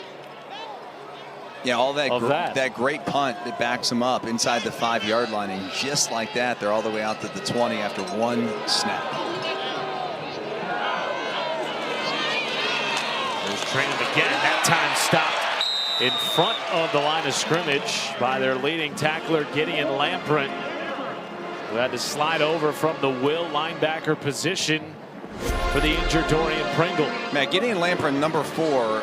Yeah, all that great punt that backs them up inside the 5-yard line, and just like that, they're all the way out to the 20 after 1 snap. There's Trainum again. That time stopped in front of the line of scrimmage by their leading tackler, Gideon Lamprin, who had to slide over from the will linebacker position for the injured Dorian Pringle. Matt, Gideon Lamprin, number 4,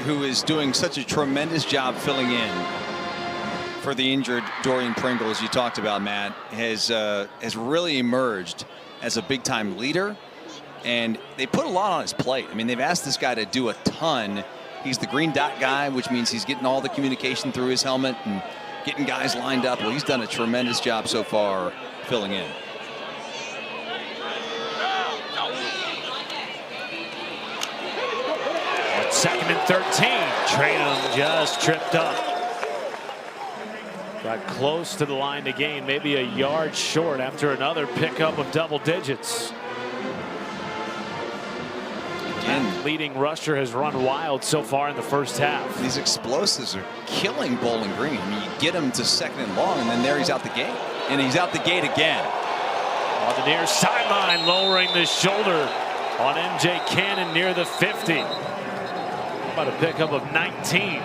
who is doing such a tremendous job filling in for the injured Dorian Pringle, as you talked about, Matt, has really emerged as a big-time leader, and they put a lot on his plate. I mean, they've asked this guy to do a ton. He's the green dot guy, which means he's getting all the communication through his helmet and getting guys lined up. Well, he's done a tremendous job so far filling in. On 2nd and 13, Trainum just tripped up. Got close to the line to gain, maybe a yard short after another pickup of double digits. Again, Leading rusher has run wild so far in the first half. these explosives are killing Bowling Green. I mean, you get him to 2nd and long, and then there he's out the gate. And he's out the gate again. On the near sideline, lowering the shoulder on MJ Cannon near the 50. How about a pickup of 19?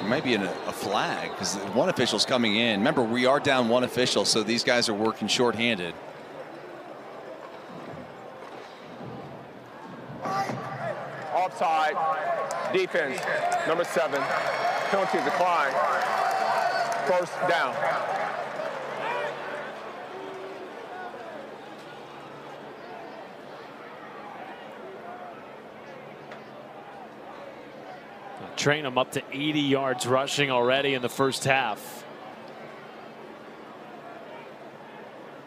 Maybe a flag because one official's coming in. Remember, we are down one official, so these guys are working shorthanded. Offside. Defense. Number 7. Penalty decline. First down. Train him up to 80 yards rushing already in the first half.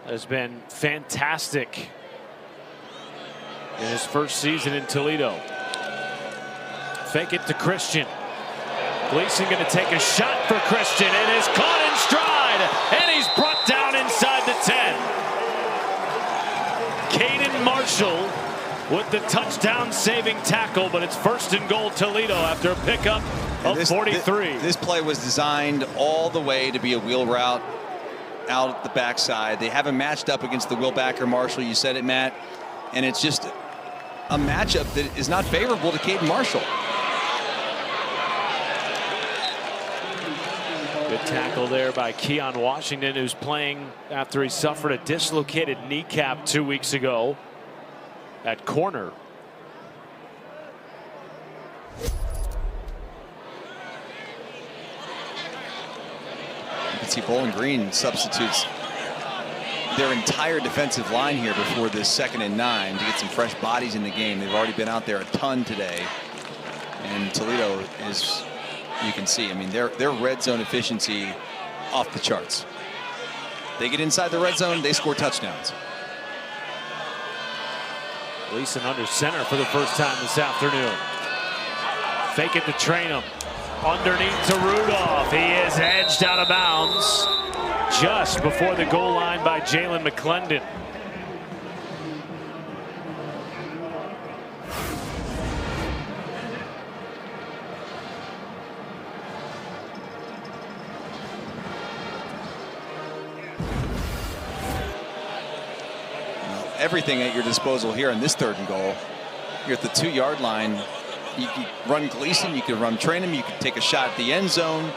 Has been fantastic in his first season in Toledo. Fake it to Christian. Gleason going to take a shot for Christian. It is caught in stride, and he's brought down inside the 10. Caden Marshall with the touchdown-saving tackle, but it's 1st and goal Toledo after a pickup of 43. This play was designed all the way to be a wheel route out at the backside. They haven't matched up against the wheel backer Marshall. You said it, Matt, and it's just a matchup that is not favorable to Caden Marshall. Good tackle there by Keon Washington, who's playing after he suffered a dislocated kneecap 2 weeks ago at corner. You can see Bowling Green substitutes their entire defensive line here before this 2nd and 9 to get some fresh bodies in the game. They've already been out there a ton today, and Toledo is, you can see, I mean, their red zone efficiency off the charts. They get inside the red zone, they score touchdowns. Gleason under center for the first time this afternoon. Fake it to Trainum. Underneath to Rudolph. He is edged out of bounds just before the goal line by Jalen McClendon. Everything at your disposal here in this 3rd and goal. You're at the 2-yard line. You can run Gleason, you can run Trainum, you can take a shot at the end zone.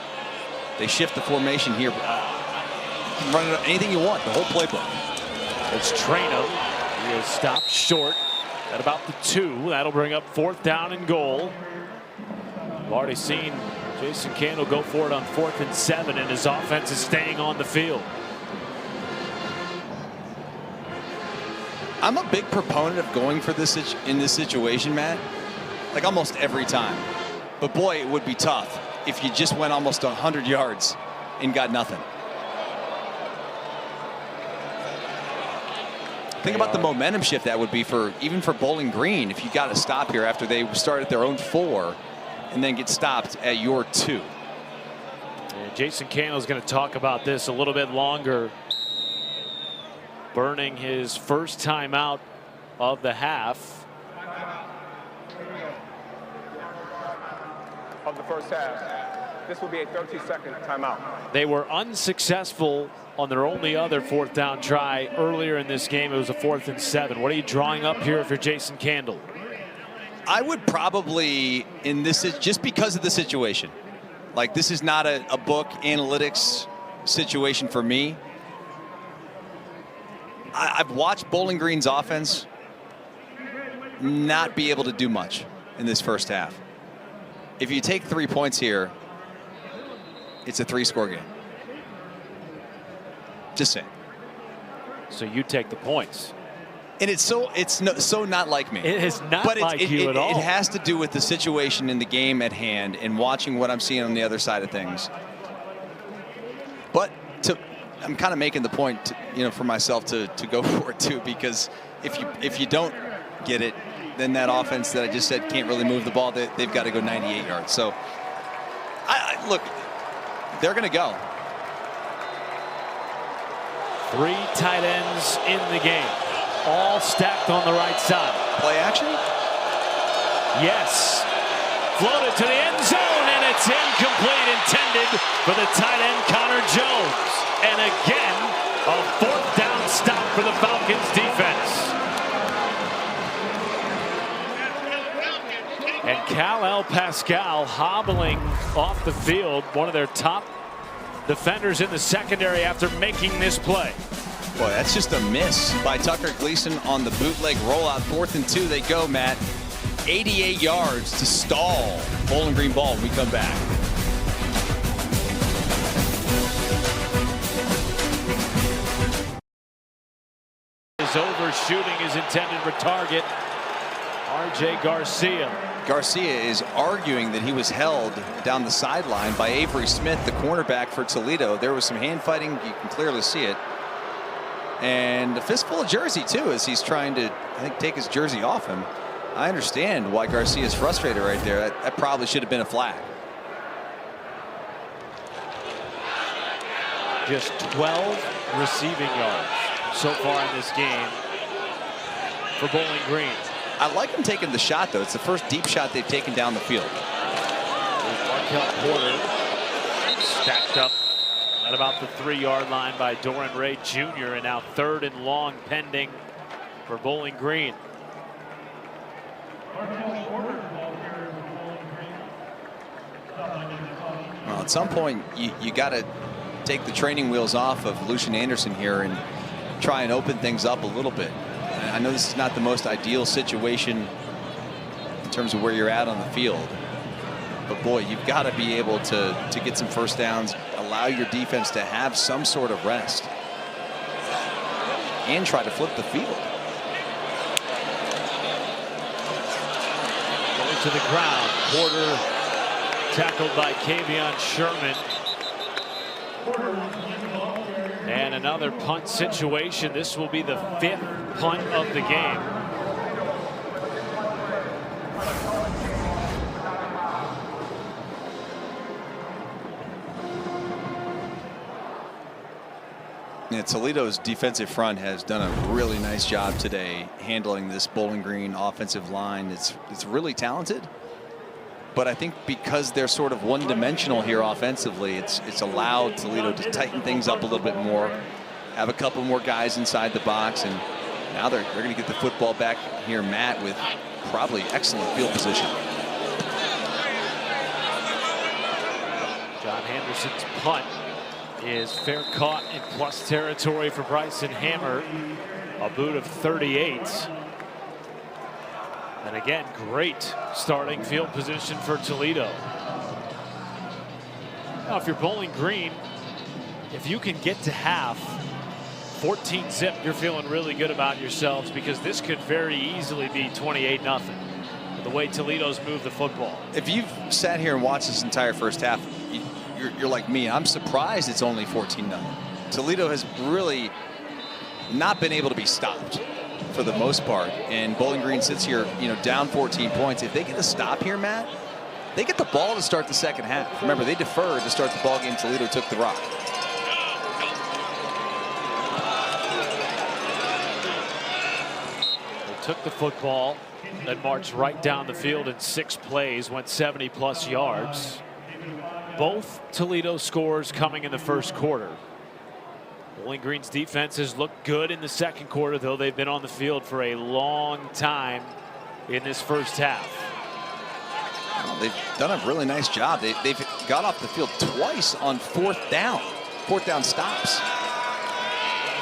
They shift the formation here. You can run anything you want, the whole playbook. It's Trainum. He is stopped short at about the 2. That'll bring up 4th down and goal. We've already seen Jason Candle go for it on 4th and 7, and his offense is staying on the field. I'm a big proponent of going for this in this situation, Matt, like almost every time. But boy, it would be tough if you just went almost 100 yards and got nothing. Think about the momentum shift that would be for even for Bowling Green if you got to stop here after they start at their own 4 and then get stopped at your 2. And Jason Candle is going to talk about this a little bit longer. Burning his first time out of the half. Of the first half. This will be a 30-second timeout. They were unsuccessful on their only other 4th down try earlier in this game. It was a 4th and 7. What are you drawing up here for Jason Candle? I would probably, in this, just because of the situation, like this is not a book analytics situation for me. I've watched Bowling Green's offense not be able to do much in this first half. If you take 3 points here, it's a 3-score game. Just saying. So you take the points. And it's so not like me. It is not like you at all. It has to do with the situation in the game at hand and watching what I'm seeing on the other side of things. But I'm kind of making the point, for myself to go for it too, because if you don't get it, then that offense that I just said can't really move the ball. They've got to go 98 yards. So, look, they're going to go. 3 tight ends in the game, all stacked on the right side. Play action? Yes. Floated to the end zone, and it's incomplete, intended for the tight end Connor Jones. And again, a 4th down stop for the Falcons defense. And Kal-El Pascal hobbling off the field, one of their top defenders in the secondary after making this play. Boy, that's just a miss by Tucker Gleason on the bootleg rollout. 4th and 2, they go, Matt. 88 yards to stall Bowling Green ball when we come back. His overshooting is intended for target R.J. Garcia. Garcia is arguing that he was held down the sideline by Avery Smith, the cornerback for Toledo. There was some hand fighting. You can clearly see it. And a fistful of jersey, too, as he's trying to, I think, take his jersey off him. I understand why Garcia is frustrated right there. That probably should have been a flag. Just 12 receiving yards so far in this game for Bowling Green. I like him taking the shot, though. It's the first deep shot they've taken down the field. Markel Porter stacked up at about the 3-yard line by Doran Ray Jr. and now 3rd and long pending for Bowling Green. Well, at some point, you got to take the training wheels off of Lucian Anderson here and try and open things up a little bit. I know this is not the most ideal situation in terms of where you're at on the field, but boy, you've got to be able to get some first downs, allow your defense to have some sort of rest, and try to flip the field. Going to the ground, Porter tackled by Kavion Sherman. And another punt situation. This will be the 5th punt of the game. Yeah, Toledo's defensive front has done a really nice job today handling this Bowling Green offensive line. It's really talented. But I think because they're sort of one-dimensional here offensively, it's allowed Toledo to tighten things up a little bit more, have a couple more guys inside the box, and now they're going to get the football back here, Matt, with probably excellent field position. John Henderson's punt is fair caught in plus territory for Bryson Hammer, a boot of 38. And again, great starting field position for Toledo. Now, if you're Bowling Green, if you can get to half 14 zip, you're feeling really good about yourselves, because this could very easily be 28-0. The way Toledo's moved the football. If you've sat here and watched this entire first half, you're like me. I'm surprised it's only 14-0. Toledo has really not been able to be stopped for the most part, and Bowling Green sits here, down 14 points. If they get a stop here, Matt, they get the ball to start the second half. Remember, they deferred to start the ball game. Toledo took the rock. They took the football and marched right down the field in 6 plays, went 70+ yards. Both Toledo scores coming in the first quarter. Bowling Green's defense has looked good in the second quarter, though they've been on the field for a long time in this first half. Well, they've done a really nice job. They've got off the field twice on 4th down stops.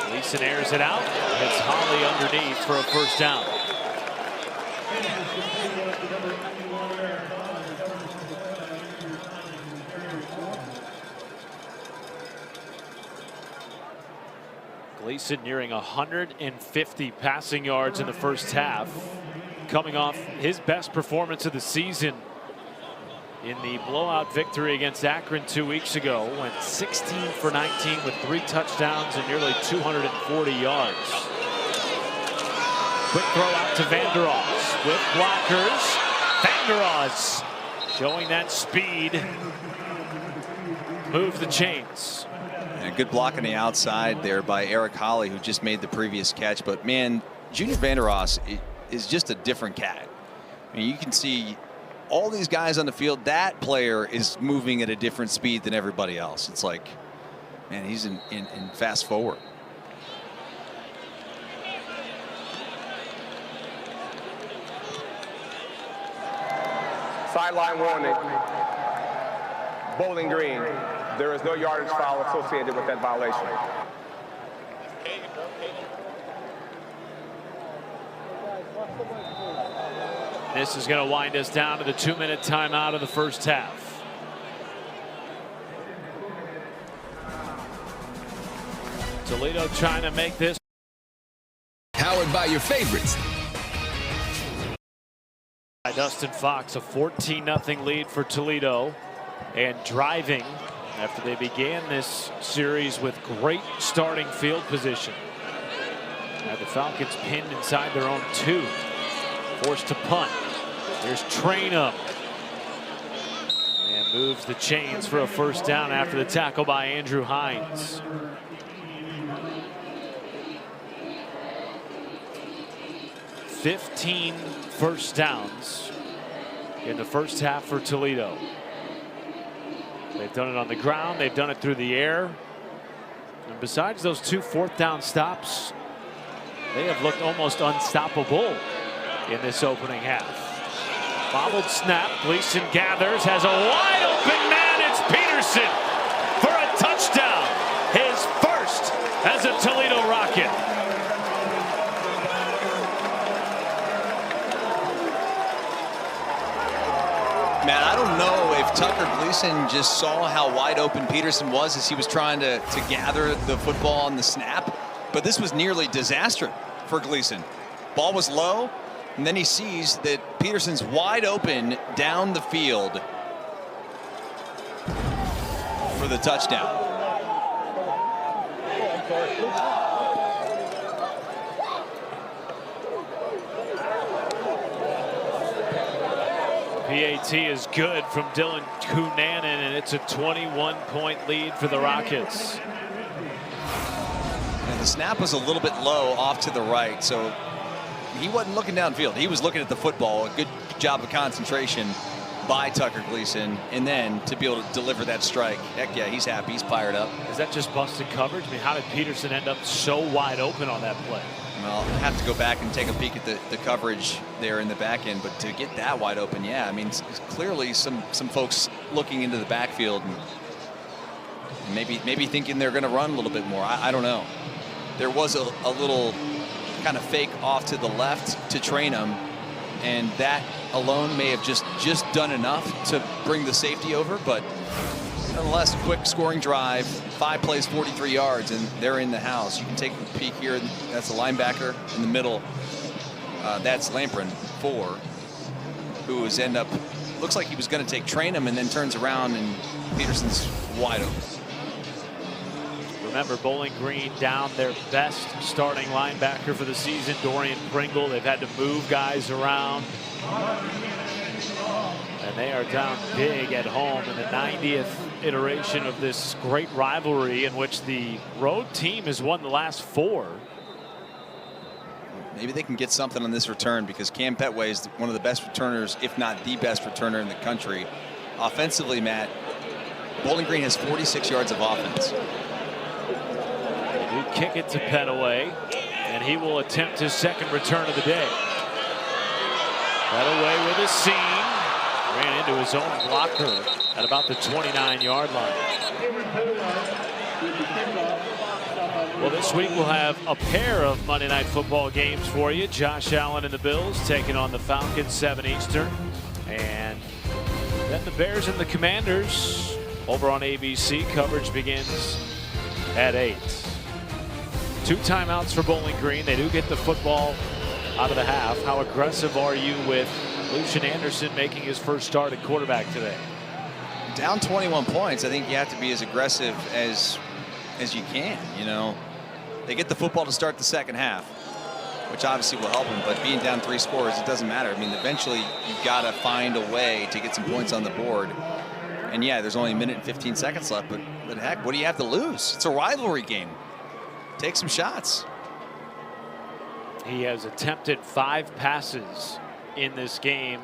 Gleason airs it out. Hits Holly underneath for a first down. Gleason nearing 150 passing yards in the first half, coming off his best performance of the season in the blowout victory against Akron 2 weeks ago. Went 16 for 19 with 3 touchdowns and nearly 240 yards. Quick throw out to Vandeross. with blockers. Vanderos showing that speed. Move the chains. And a good block on the outside there by Eric Holly, who just made the previous catch. But man, Junior Vanderos is just a different cat. I mean, you can see all these guys on the field. That player is moving at a different speed than everybody else. It's like, man, he's in fast forward. Sideline warning. Bowling Green. There is no yardage foul associated with that violation. This is going to wind us down to the 2-minute timeout of the first half. Toledo trying to make this. Powered by your favorites. By Dustin Fox, a 14-0 lead for Toledo, and driving after they began this series with great starting field position. Now the Falcons pinned inside their own 2, forced to punt. There's Trainum, and moves the chains for a first down after the tackle by Andrew Hines. "15 first downs in the first half for Toledo. They've done it on the ground. They've done it through the air. And besides those 2 fourth-down stops, they have looked almost unstoppable in this opening half. Bobbled snap. Gleason gathers, has a wide-open man. It's Peterson for a touchdown. His first as a Toledo Rocket. Man, I don't know if Tucker Gleason just saw how wide open Peterson was as he was trying to gather the football on the snap, but this was nearly disaster for Gleason. Ball was low, and then he sees that Peterson's wide open down the field for the touchdown. PAT is good from Dylan Cunanan, and it's a 21-point lead for the Rockets. And the snap was a little bit low off to the right, so he wasn't looking downfield. He was looking at the football. A good job of concentration by Tucker Gleason, and then to be able to deliver that strike. Heck yeah, he's happy. He's fired up. Is that just busted coverage? I mean, how did Peterson end up so wide open on that play? Well, I have to go back and take a peek at the coverage there in the back end, but to get that wide open, yeah, I mean, it's clearly some folks looking into the backfield and maybe thinking they're going to run a little bit more. I don't know. There was a little kind of fake off to the left to Trainum, and that alone may have just done enough to bring the safety over, but nonetheless, a quick scoring drive, 5 plays, 43 yards, and they're in the house. You can take a peek here. That's a linebacker in the middle. That's Lamprin, 4, who is looks like he was going to take Trainum and then turns around and Peterson's wide open. Remember, Bowling Green down their best starting linebacker for the season, Dorian Pringle. They've had to move guys around. And they are down big at home in the 90th iteration of this great rivalry in which the road team has won the last 4. Maybe they can get something on this return, because Cam Petway is one of the best returners, if not the best returner in the country. Offensively, Matt, Bowling Green has 46 yards of offense. They do kick it to Petway, and he will attempt his second return of the day. Petway with a seam. Ran into his own blocker at about the 29-yard line. Well, this week we'll have a pair of Monday Night Football games for you. Josh Allen and the Bills taking on the Falcons, 7 Eastern. And then the Bears and the Commanders over on ABC. Coverage begins at 8. 2 timeouts for Bowling Green. They do get the football out of the half. How aggressive are you with Lucian Anderson making his first start at quarterback today? Down 21 points, I think you have to be as aggressive as you can. You know, they get the football to start the second half. which obviously will help him. But being down 3 scores, it doesn't matter. I mean, eventually you've got to find a way to get some points on the board. And yeah, there's only a minute and 15 seconds left, but heck, what do you have to lose? It's a rivalry game. Take some shots. He has attempted 5 passes in this game.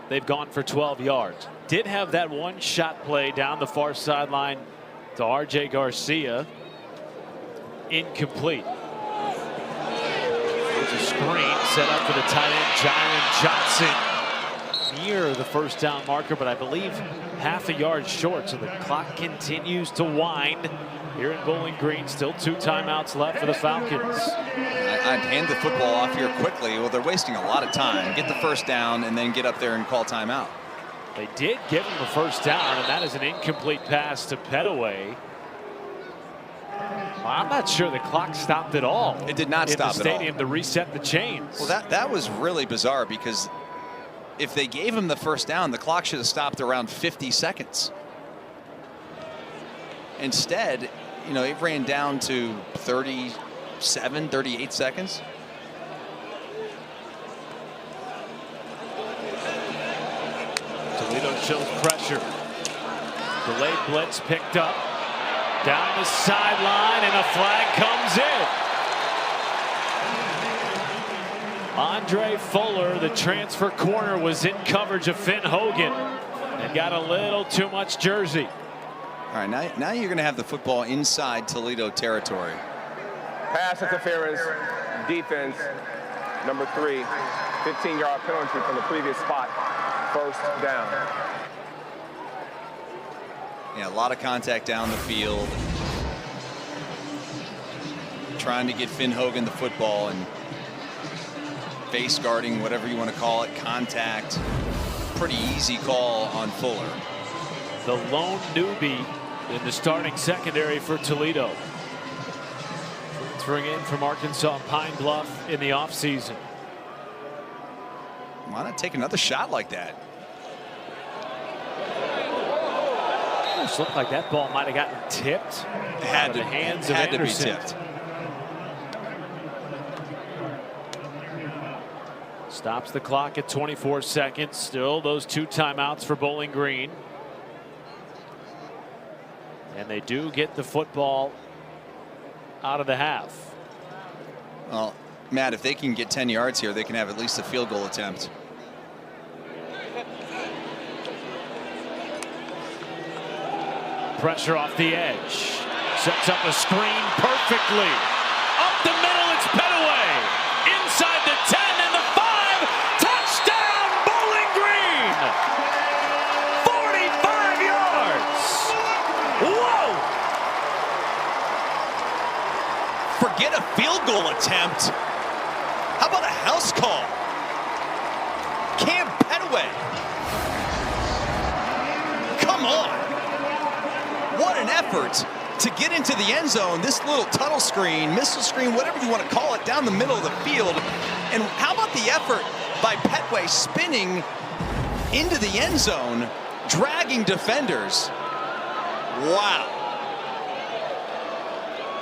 They've gone for 12 yards. Did have that one shot play down the far sideline to R.J. Garcia. Incomplete. There's a screen set up for the tight end, Jalen Johnson. Near the first down marker, but I believe half a yard short. So the clock continues to wind here in Bowling Green. Still 2 timeouts left for the Falcons. I'd hand the football off here quickly. Well, they're wasting a lot of time. Get the first down and then get up there and call timeout. They did give him a first down, and that is an incomplete pass to Petaway. Well, I'm not sure the clock stopped at all. It did not stop in the at all. stadium to reset the chains. Well, that was really bizarre, because if they gave him the first down, the clock should have stopped around 50 seconds. Instead, you know, it ran down to 37, 38 seconds. Toledo shows pressure. Delayed blitz picked up. Down the sideline, and a flag comes in. Andre Fuller, the transfer corner, was in coverage of Finn Hogan and got a little too much jersey. All right, now you're going to have the football inside Toledo territory. Pass interference, defense, number 3, 15-yard penalty from the previous spot, first down. Yeah, a lot of contact down the field. Trying to get Finn Hogan the football and face guarding, whatever you want to call it, contact. Pretty easy call on Fuller. The lone newbie in the starting secondary for Toledo. Transferring in from Arkansas Pine Bluff in the offseason. Why not take another shot like that? Almost looked like that ball might have gotten tipped. It had the hands of had to be Anderson. tipped. Stops the clock at 24 seconds. Still those 2 timeouts for Bowling Green. And they do get the football out of the half. Well, Matt, if they can get 10 yards here, they can have at least a field goal attempt. Pressure off the edge. Sets up a screen perfectly. Up the middle, it's Petaway. Inside the 10 and the 5. Touchdown, Bowling Green. 45 yards. Whoa. Forget a field goal attempt. How about a house call? Cam Petaway. Come on. What an effort to get into the end zone. This little tunnel screen, missile screen, whatever you want to call it, down the middle of the field. And how about the effort by Petaway spinning into the end zone, dragging defenders? Wow.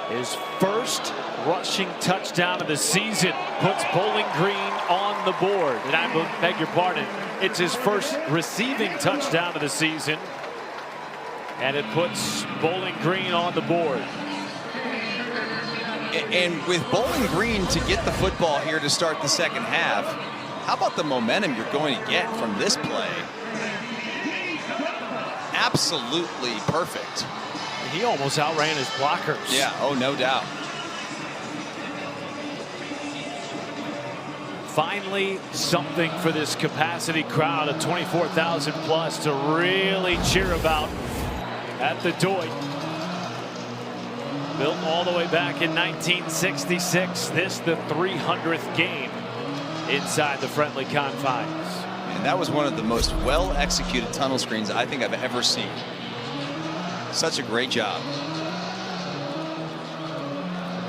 His first rushing touchdown of the season puts Bowling Green on the board. And I beg your pardon, it's his first receiving touchdown of the season. And it puts Bowling Green on the board. And with Bowling Green to get the football here to start the second half, how about the momentum you're going to get from this play? Absolutely perfect. He almost outran his blockers. Yeah, oh, no doubt. Finally, something for this capacity crowd of 24,000 plus to really cheer about at the Doit. Built all the way back in 1966. This the 300th game inside the friendly confines. And that was one of the most well-executed tunnel screens I think I've ever seen. Such a great job.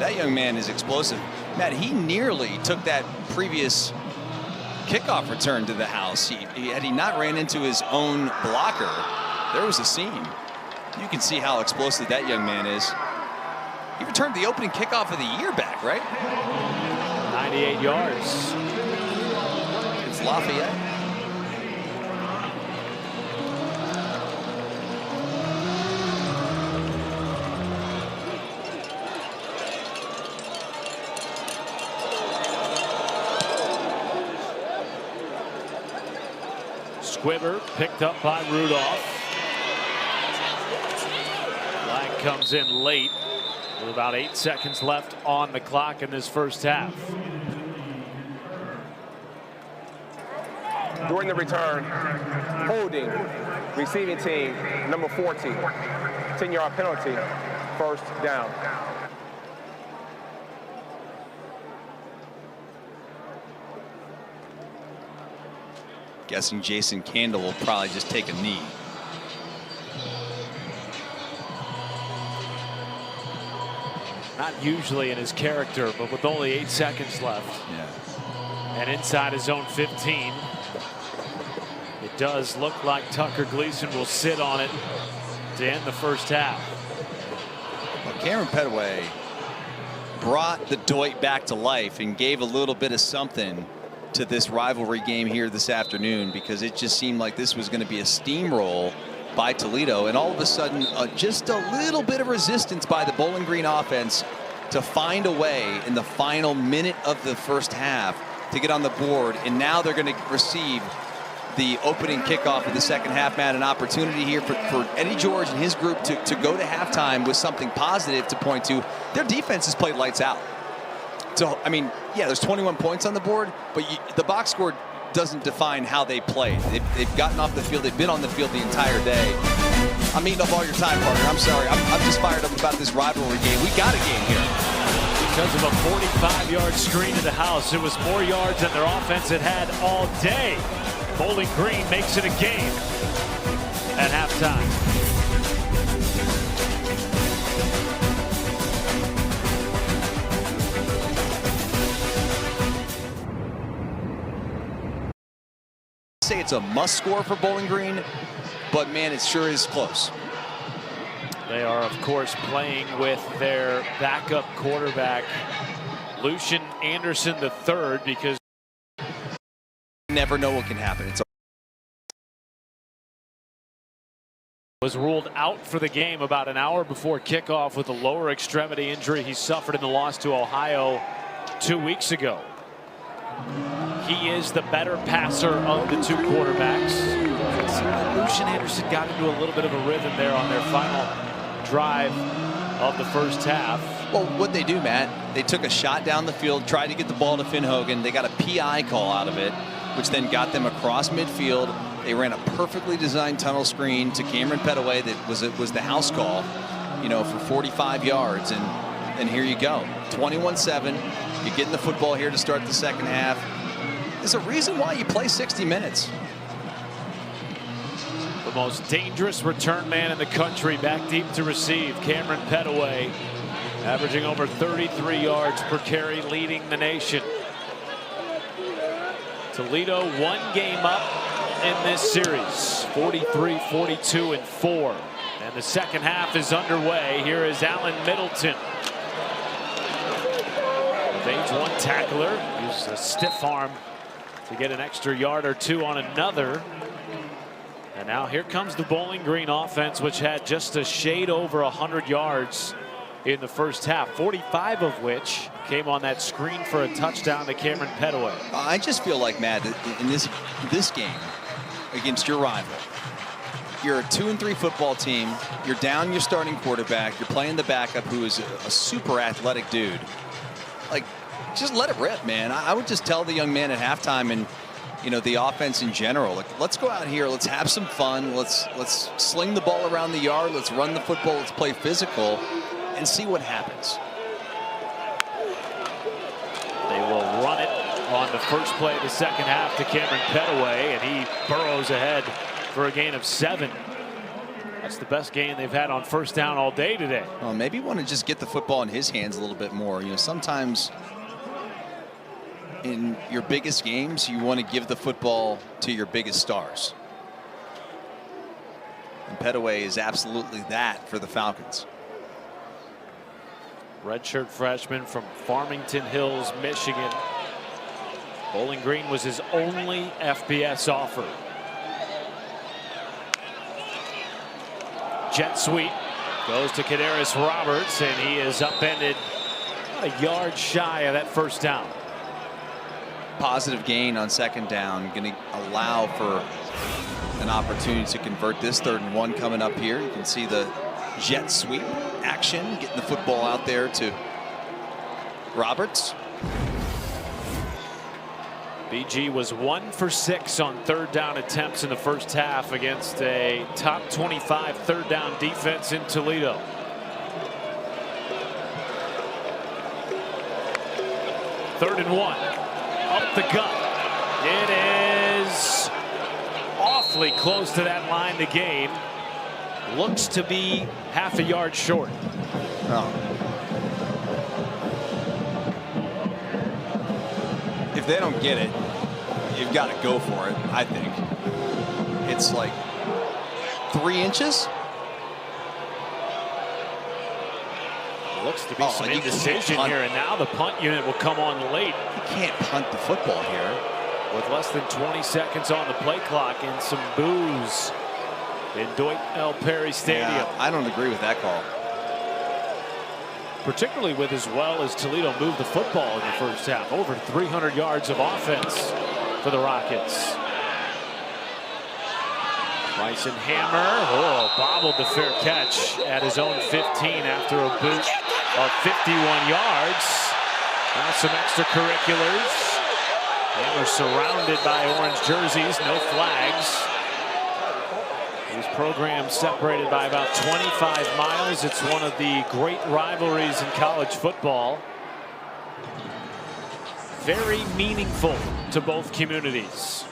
That young man is explosive. Matt, he nearly took that previous kickoff return to the house. Had he not ran into his own blocker, there was a scene. You can see how explosive that young man is. He returned the opening kickoff of the year back, right? 98 yards. It's Lafayette. Squibber picked up by Rudolph. Flag comes in late with about 8 seconds left on the clock in this first half. During the return, holding, receiving team, number 14, 10-yard penalty, first down. Guessing Jason Candle will probably just take a knee. Not usually in his character, but with only 8 seconds left. Yeah. And inside his own 15. It does look like Tucker Gleason will sit on it to end the first half. Well, Cameron Petaway brought the Doit back to life and gave a little bit of something to this rivalry game here this afternoon, because it just seemed like this was going to be a steamroll by Toledo, and all of a sudden just a little bit of resistance by the Bowling Green offense to find a way in the final minute of the first half to get on the board. And now they're going to receive the opening kickoff of the second half. Matt, an opportunity here for Eddie George and his group to go to halftime with something positive to point to. Their defense has played lights out. So, I mean, yeah, there's 21 points on the board, but the box score doesn't define how they played. They've gotten off the field. They've been on the field the entire day. I'm eating up all your time, partner. I'm sorry. I'm just fired up about this rivalry game. We got a game here. Because of a 45-yard screen to the house, it was more yards than their offense had had all day. Bowling Green makes it a game at halftime. Say it's a must score for Bowling Green, but man, it sure is close. They are, of course, playing with their backup quarterback, Lucian Anderson III, because You never know what can happen. It's was ruled out for the game about an hour before kickoff with a lower extremity injury he suffered in the loss to Ohio 2 weeks ago. He is the better passer of the two quarterbacks. Lucian Anderson got into a little bit of a rhythm there on their final drive of the first half. Well, what they do, Matt, they took a shot down the field, tried to get the ball to Finn Hogan. They got a PI call out of it, which then got them across midfield. They ran a perfectly designed tunnel screen to Cameron Petaway that was the house call, you know, for 45 yards. And here you go, 21-7. You're getting the football here to start the second half. There's a reason why you play 60 minutes. The most dangerous return man in the country back deep to receive, Cameron Petaway, averaging over 33 yards per carry, leading the nation. Toledo one game up in this series, 43-42-4. And the second half is underway. Here is Allen Middleton. The Page one tackler uses a stiff arm to get an extra yard or two on another. And now here comes the Bowling Green offense, which had just a shade over 100 yards in the first half, 45 of which came on that screen for a touchdown to Cameron Petaway. I just feel like, Matt, in this game against your rival, you're a 2-3 football team. You're down your starting quarterback. You're playing the backup, who is a super athletic dude. Like, just let it rip, man. I would just tell the young man at halftime, and you know, the offense in general, like, let's go out here, let's have some fun, let's sling the ball around the yard, let's run the football, let's play physical, and see what happens. They will run it on the first play of the second half to Cameron Petaway, and he burrows ahead for a gain of 7. That's the best gain they've had on first down all day today. Well, maybe want to just get the football in his hands a little bit more. You know, sometimes in your biggest games, you want to give the football to your biggest stars. And Petaway is absolutely that for the Falcons. Redshirt freshman from Farmington Hills, Michigan. Bowling Green was his only FBS offer. Jet sweep goes to Kadarius Roberts, and he is upended a yard shy of that first down. Positive gain on second down, going to allow for an opportunity to convert this 3rd and 1 coming up here. You can see the jet sweep action, getting the football out there to Roberts. BG was 1 for 6 on 3rd down attempts in the first half against a top 25 3rd down defense in Toledo. Third and 1, up the gut. It is awfully close to that line to gain. Looks to be half a yard short. Oh. If they don't get it, you've got to go for it, I think. It's like 3 inches. Looks to be some indecision here, and now the punt unit will come on late. You can't punt the football here. With less than 20 seconds on the play clock and some boos in Dwight L. Perry Stadium. Yeah, I don't agree with that call. Particularly with as well as Toledo moved the football in the first half. Over 300 yards of offense for the Rockets. Bryson Hammer, bobbled the fair catch at his own 15 after a boot of 51 yards. Now some extracurriculars. Hammer surrounded by orange jerseys, no flags. These programs separated by about 25 miles. It's one of the great rivalries in college football. Very meaningful to both communities.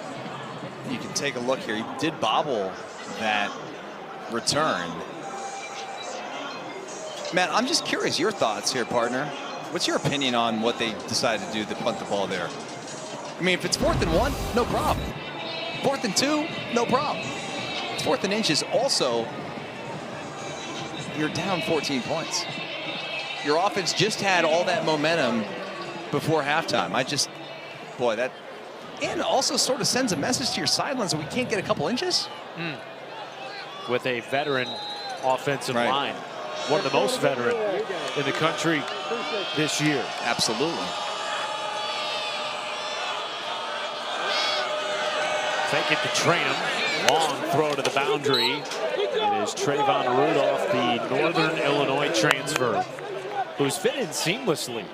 You can take a look here. He did bobble that return. Matt, I'm just curious your thoughts here, partner. What's your opinion on what they decided to do to punt the ball there? I mean, if it's 4th and 1, no problem. 4th and 2, no problem. 4th and inches, also, you're down 14 points. Your offense just had all that momentum before halftime. Boy, that, and also sort of sends a message to your sidelines that we can't get a couple inches. With a veteran offensive line. One of the most veteran in the country this year. Absolutely. Fake it to Trainum. Long throw to the boundary. It is Trayvon Rudolph, the Northern Illinois transfer, who's fit in seamlessly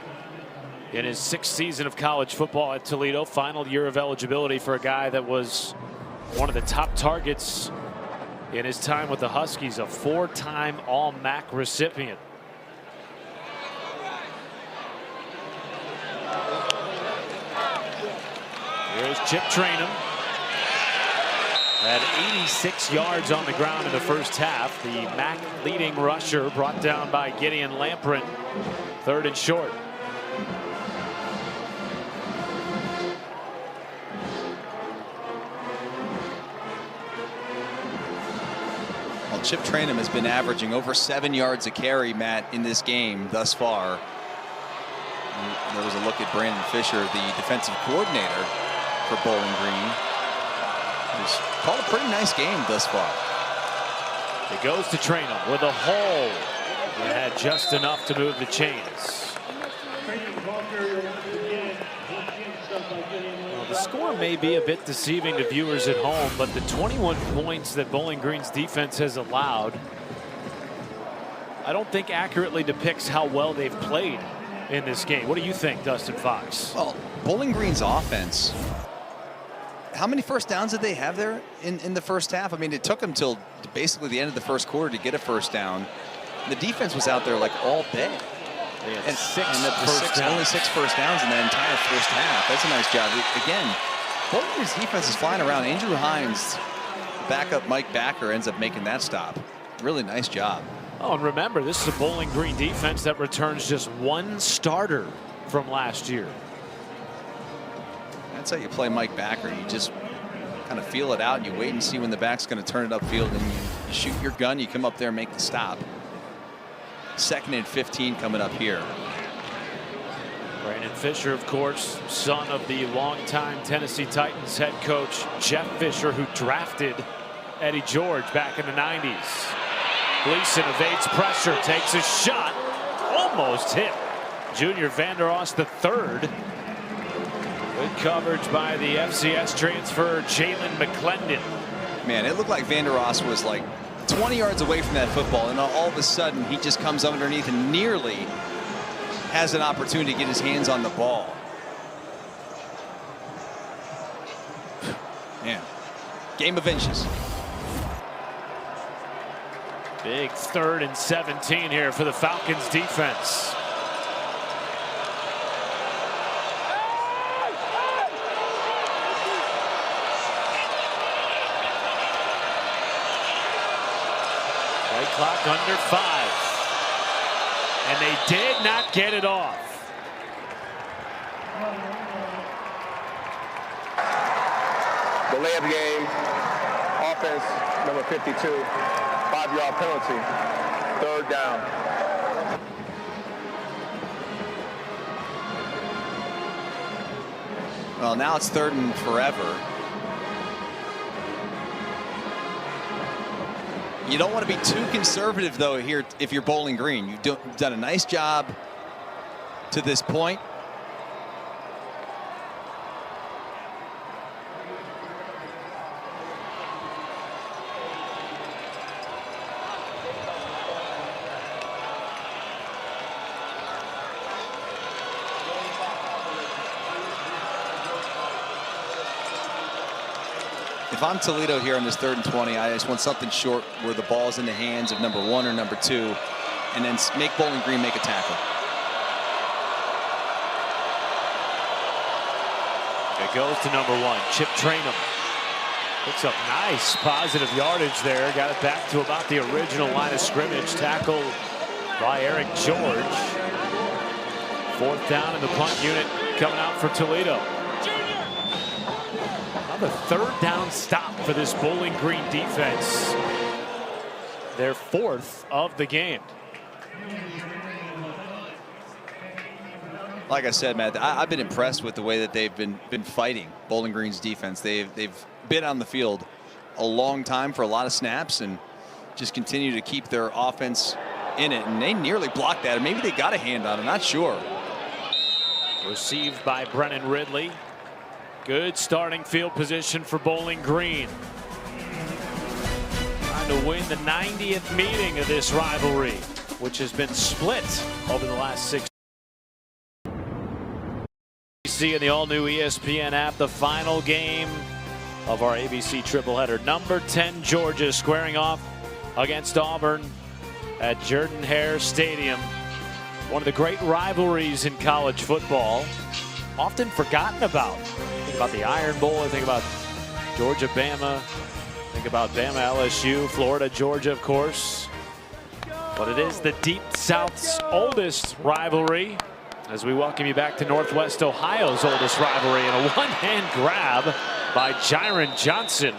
in his 6th season of college football at Toledo. Final year of eligibility for a guy that was one of the top targets in his time with the Huskies, a 4-time All-MAC recipient. Here's Chip Trainum. At 86 yards on the ground in the first half. The MAC leading rusher brought down by Gideon Lamprint. 3rd and short. Well, Chip Trainum has been averaging over 7 yards a carry, Matt, in this game thus far. And there was a look at Brandon Fisher, the defensive coordinator for Bowling Green. He's called a pretty nice game thus far. It goes to Trainum with a hole. It had just enough to move the chains. Well, the score may be a bit deceiving to viewers at home, but the 21 points that Bowling Green's defense has allowed, I don't think accurately depicts how well they've played in this game. What do you think, Dustin Fox? Well, Bowling Green's offense, how many first downs did they have there in the first half? I mean, it took them till basically the end of the first quarter to get a first down. The defense was out there like all day. They had only 6 first downs in that entire first half. That's a nice job. Again, Bowling Green's defense is flying around. Andrew Hines, backup Mike Backer, ends up making that stop. Really nice job. Oh, and remember, this is a Bowling Green defense that returns just 1 starter from last year. That's how you play Mike Backer. You just kind of feel it out and you wait and see when the back's going to turn it upfield, and you shoot your gun, you come up there and make the stop. 2nd and 15 coming up here. Brandon Fisher, of course, son of the longtime Tennessee Titans head coach Jeff Fisher, who drafted Eddie George back in the 90s. Gleason evades pressure, takes a shot, almost hit Junior Vandeross III. Good coverage by the FCS transfer Jalen McClendon. Man, it looked like Vandeross was like 20 yards away from that football, and all of a sudden he just comes underneath and nearly has an opportunity to get his hands on the ball. Man, game of inches. Big 3rd and 17 here for the Falcons defense. Play clock under 5. And they did not get it off. Delay of the game. Offense, number 52. 5-yard penalty. 3rd down. Well, now it's 3rd and forever. You don't want to be too conservative, though, here if you're Bowling Green. You've done a nice job to this point. If I'm Toledo here on this 3rd and 20, I just want something short where the ball's in the hands of number 1 or number 2, and then make Bowling Green make a tackle. It goes to number 1, Chip Trainum. Picks up nice positive yardage there. Got it back to about the original line of scrimmage. Tackled by Eric George. 4th down in the punt unit coming out for Toledo. Another 3rd down stop for this Bowling Green defense. Their 4th of the game. Like I said, Matt, I've been impressed with the way that they've been fighting Bowling Green's defense. They've been on the field a long time for a lot of snaps and just continue to keep their offense in it. And they nearly blocked that. Maybe they got a hand on it. Not sure. Received by Brennan Ridley. Good starting field position for Bowling Green. Trying to win the 90th meeting of this rivalry, which has been split over the last 6. See in the all-new ESPN app, the final game of our ABC tripleheader. Number 10 Georgia squaring off against Auburn at Jordan-Hare Stadium. One of the great rivalries in college football, often forgotten about. Think about the Iron Bowl, I think about Georgia-Bama, think about Bama-LSU, Florida-Georgia, of course. But it is the Deep South's oldest rivalry, as we welcome you back to Northwest Ohio's oldest rivalry. And a one-hand grab by Jiron Johnson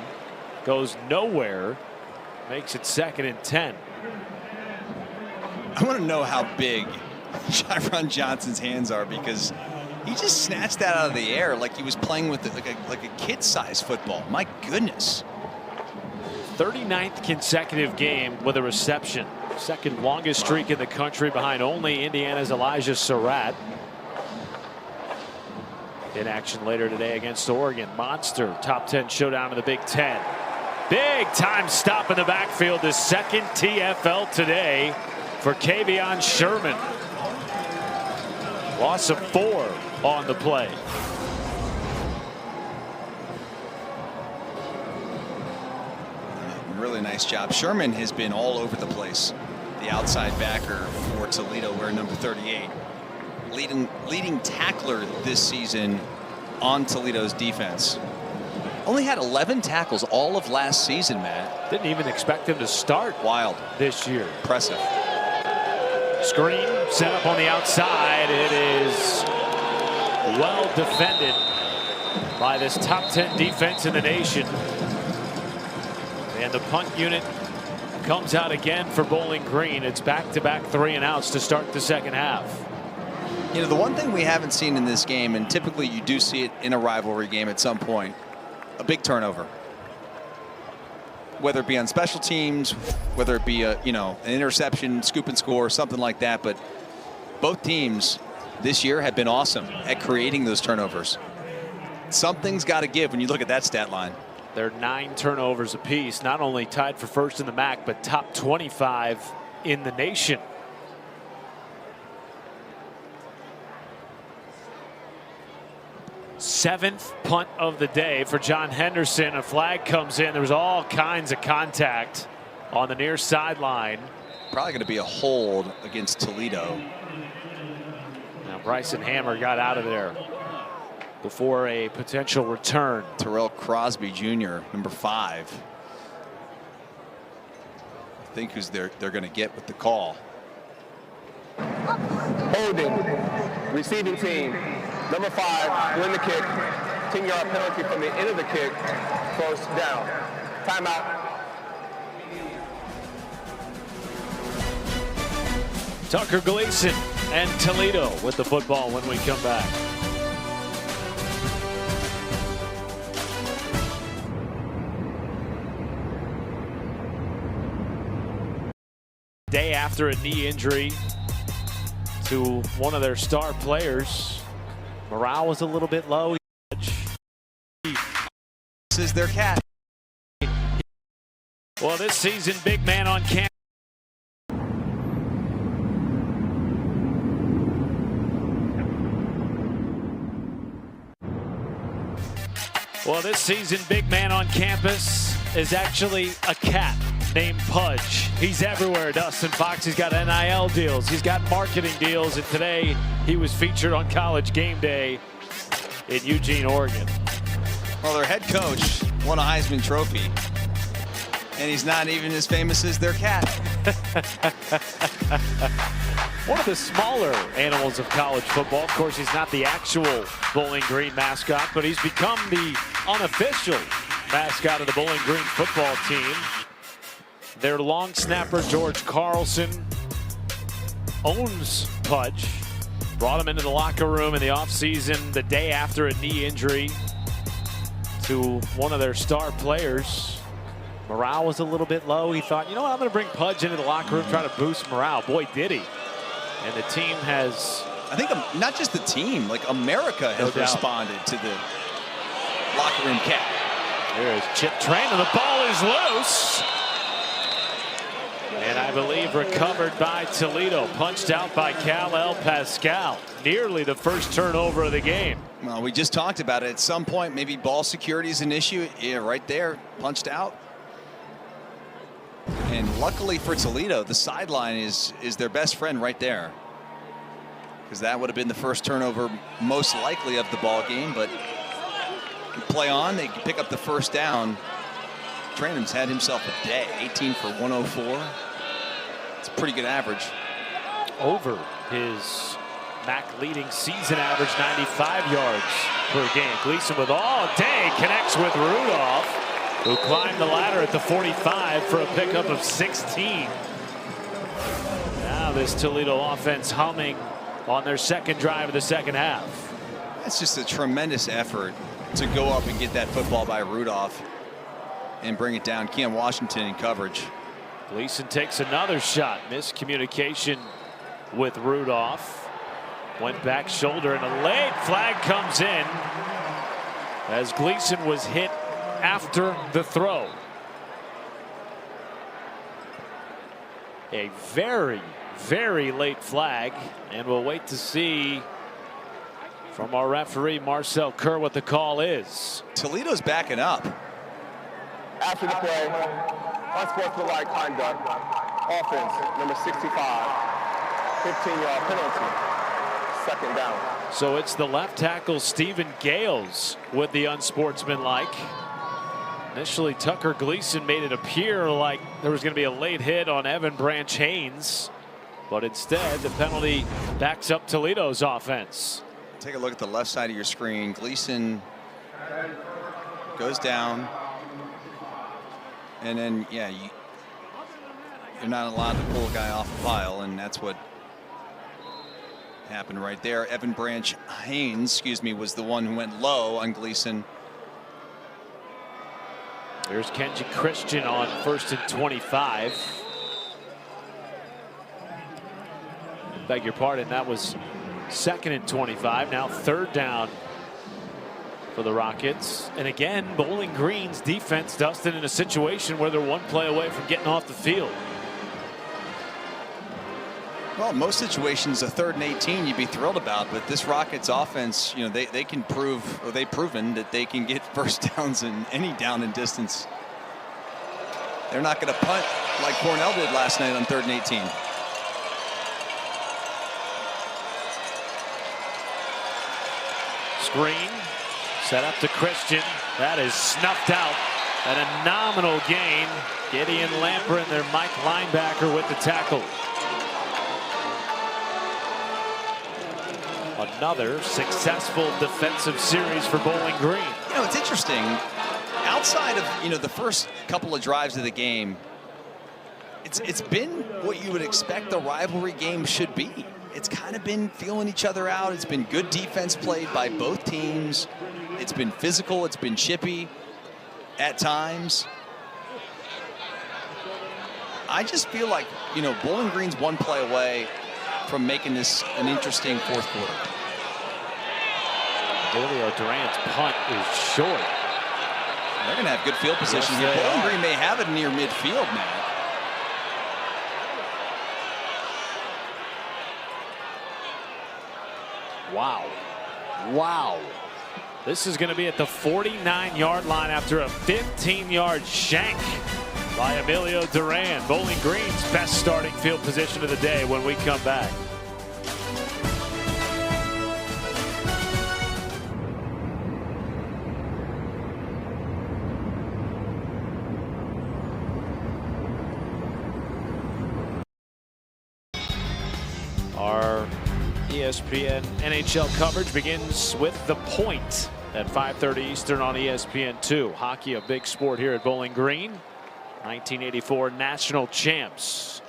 goes nowhere, makes it 2nd and 10. I want to know how big Jiron Johnson's hands are, because he just snatched that out of the air like he was playing with like a kid-sized football. My goodness. 39th consecutive game with a reception. 2nd longest streak in the country, behind only Indiana's Elijah Surratt. In action later today against Oregon. Monster top 10 showdown in the Big Ten. Big time stop in the backfield. The 2nd TFL today for Kavion Sherman. Loss of 4 on the play. Really nice job. Sherman has been all over the place. The outside backer for Toledo, wearing number 38. Leading tackler this season on Toledo's defense. Only had 11 tackles all of last season, Matt. Didn't even expect him to start wild this year. Impressive. Screen set up on the outside. It is well defended by this top 10 defense in the nation. And the punt unit comes out again for Bowling Green. It's back-to-back 3 and outs to start the 2nd half. You know, the one thing we haven't seen in this game, and typically you do see it in a rivalry game at some point, a big turnover. Whether it be on special teams, whether it be an interception, scoop and score, something like that. But both teams this year have been awesome at creating those turnovers. Something's got to give when you look at that stat line. They're 9 turnovers apiece, not only tied for first in the MAC, but top 25 in the nation. Seventh punt of the day for John Henderson. A flag comes in. There was all kinds of contact on the near sideline. Probably going to be a hold against Toledo. Now Bryson Hammer got out of there before a potential return. Terrell Crosby Jr., number 5. I think who's they're going to get with the call. Holding, receiving team, number 5, win the kick, 10-yard penalty from the end of the kick, first down. Timeout. Tucker Gleason and Toledo with the football when we come back. Day after a knee injury to one of their star players. Morale was a little bit low. This is their cat. Well, this season, big man on campus. Well, this season, big man on campus is actually a cat named Pudge. He's everywhere, Dustin Fox. He's got NIL deals. He's got marketing deals. And today he was featured on College Game Day in Eugene, Oregon. Well, their head coach won a Heisman Trophy, and he's not even as famous as their cat. One of the smaller animals of college football. Of course, he's not the actual Bowling Green mascot, but he's become the unofficial mascot of the Bowling Green football team. Their long snapper, George Carlson, owns Pudge. Brought him into the locker room in the offseason the day after a knee injury to one of their star players. Morale was a little bit low. He thought, you know what, I'm going to bring Pudge into the locker room, try to boost morale. Boy, did he. And the team has... I think not just the team, like America has responded to the locker room cat. There's Chip Train, and the ball is loose. And I believe recovered by Toledo. Punched out by Kal-El Pascal. Nearly the first turnover of the game. Well, we just talked about it. At some point, maybe ball security is an issue. Yeah, right there, punched out. And luckily for Toledo, the sideline is their best friend right there. Because that would have been the first turnover most likely of the ball game. But play on, they can pick up the first down. Tranum's had himself a day, 18 for 104. It's a pretty good average. Over his MAC leading season average, 95 yards per game. Gleason with all day connects with Rudolph, who climbed the ladder at the 45 for a pickup of 16. Now this Toledo offense humming on their second drive of the second half. That's just a tremendous effort to go up and get that football by Rudolph and bring it down. Cam Washington in coverage. Gleason takes another shot. Miscommunication with Rudolph. Went back shoulder, and a late flag comes in as Gleason was hit after the throw. A very, very late flag, and we'll wait to see from our referee Marcel Kerr what the call is. Toledo's backing up. After the play, unsportsmanlike conduct, offense, number 65, 15-yard penalty, second down. So it's the left tackle Stephen Gales with the unsportsmanlike. Initially, Tucker Gleason made it appear like there was going to be a late hit on Evan Branch Haynes, but instead the penalty backs up Toledo's offense. Take a look at the left side of your screen. Gleason goes down. And then, yeah, you're not allowed to pull a guy off a pile, and that's what happened right there. Evan Branch Haynes, was the one who went low on Gleason. There's Kenji Christian on 1st and 25. Beg your pardon, that was 2nd and 25. Now 3rd down for the Rockets. And again, Bowling Green's defense, Dustin, in a situation where they're one play away from getting off the field. Well, in most situations, a 3rd and 18 you'd be thrilled about, but this Rockets offense, they can prove, or they've proven that they can get first downs in any down and distance. They're not going to punt like Cornell did last night on 3rd and 18. Screen set up to Christian. That is snuffed out at a nominal gain. Gideon Lamper and their Mike linebacker with the tackle. Another successful defensive series for Bowling Green. It's interesting. Outside of the first couple of drives of the game, it's been what you would expect the rivalry game should be. It's kind of been feeling each other out. It's been good defense played by both teams. It's been physical. It's been chippy at times. I just feel like, Bowling Green's one play away from making this an interesting 4th quarter. Emilio Durant's punt is short. They're going to have good field position here. Bowling Green may have it near midfield, Matt. Wow. Wow. This is going to be at the 49-yard line after a 15-yard shank by Emilio Durant. Bowling Green's best starting field position of the day when we come back. Our ESPN NHL coverage begins with The Point at 5:30 Eastern on ESPN2. Hockey, a big sport here at Bowling Green. 1984 national champs.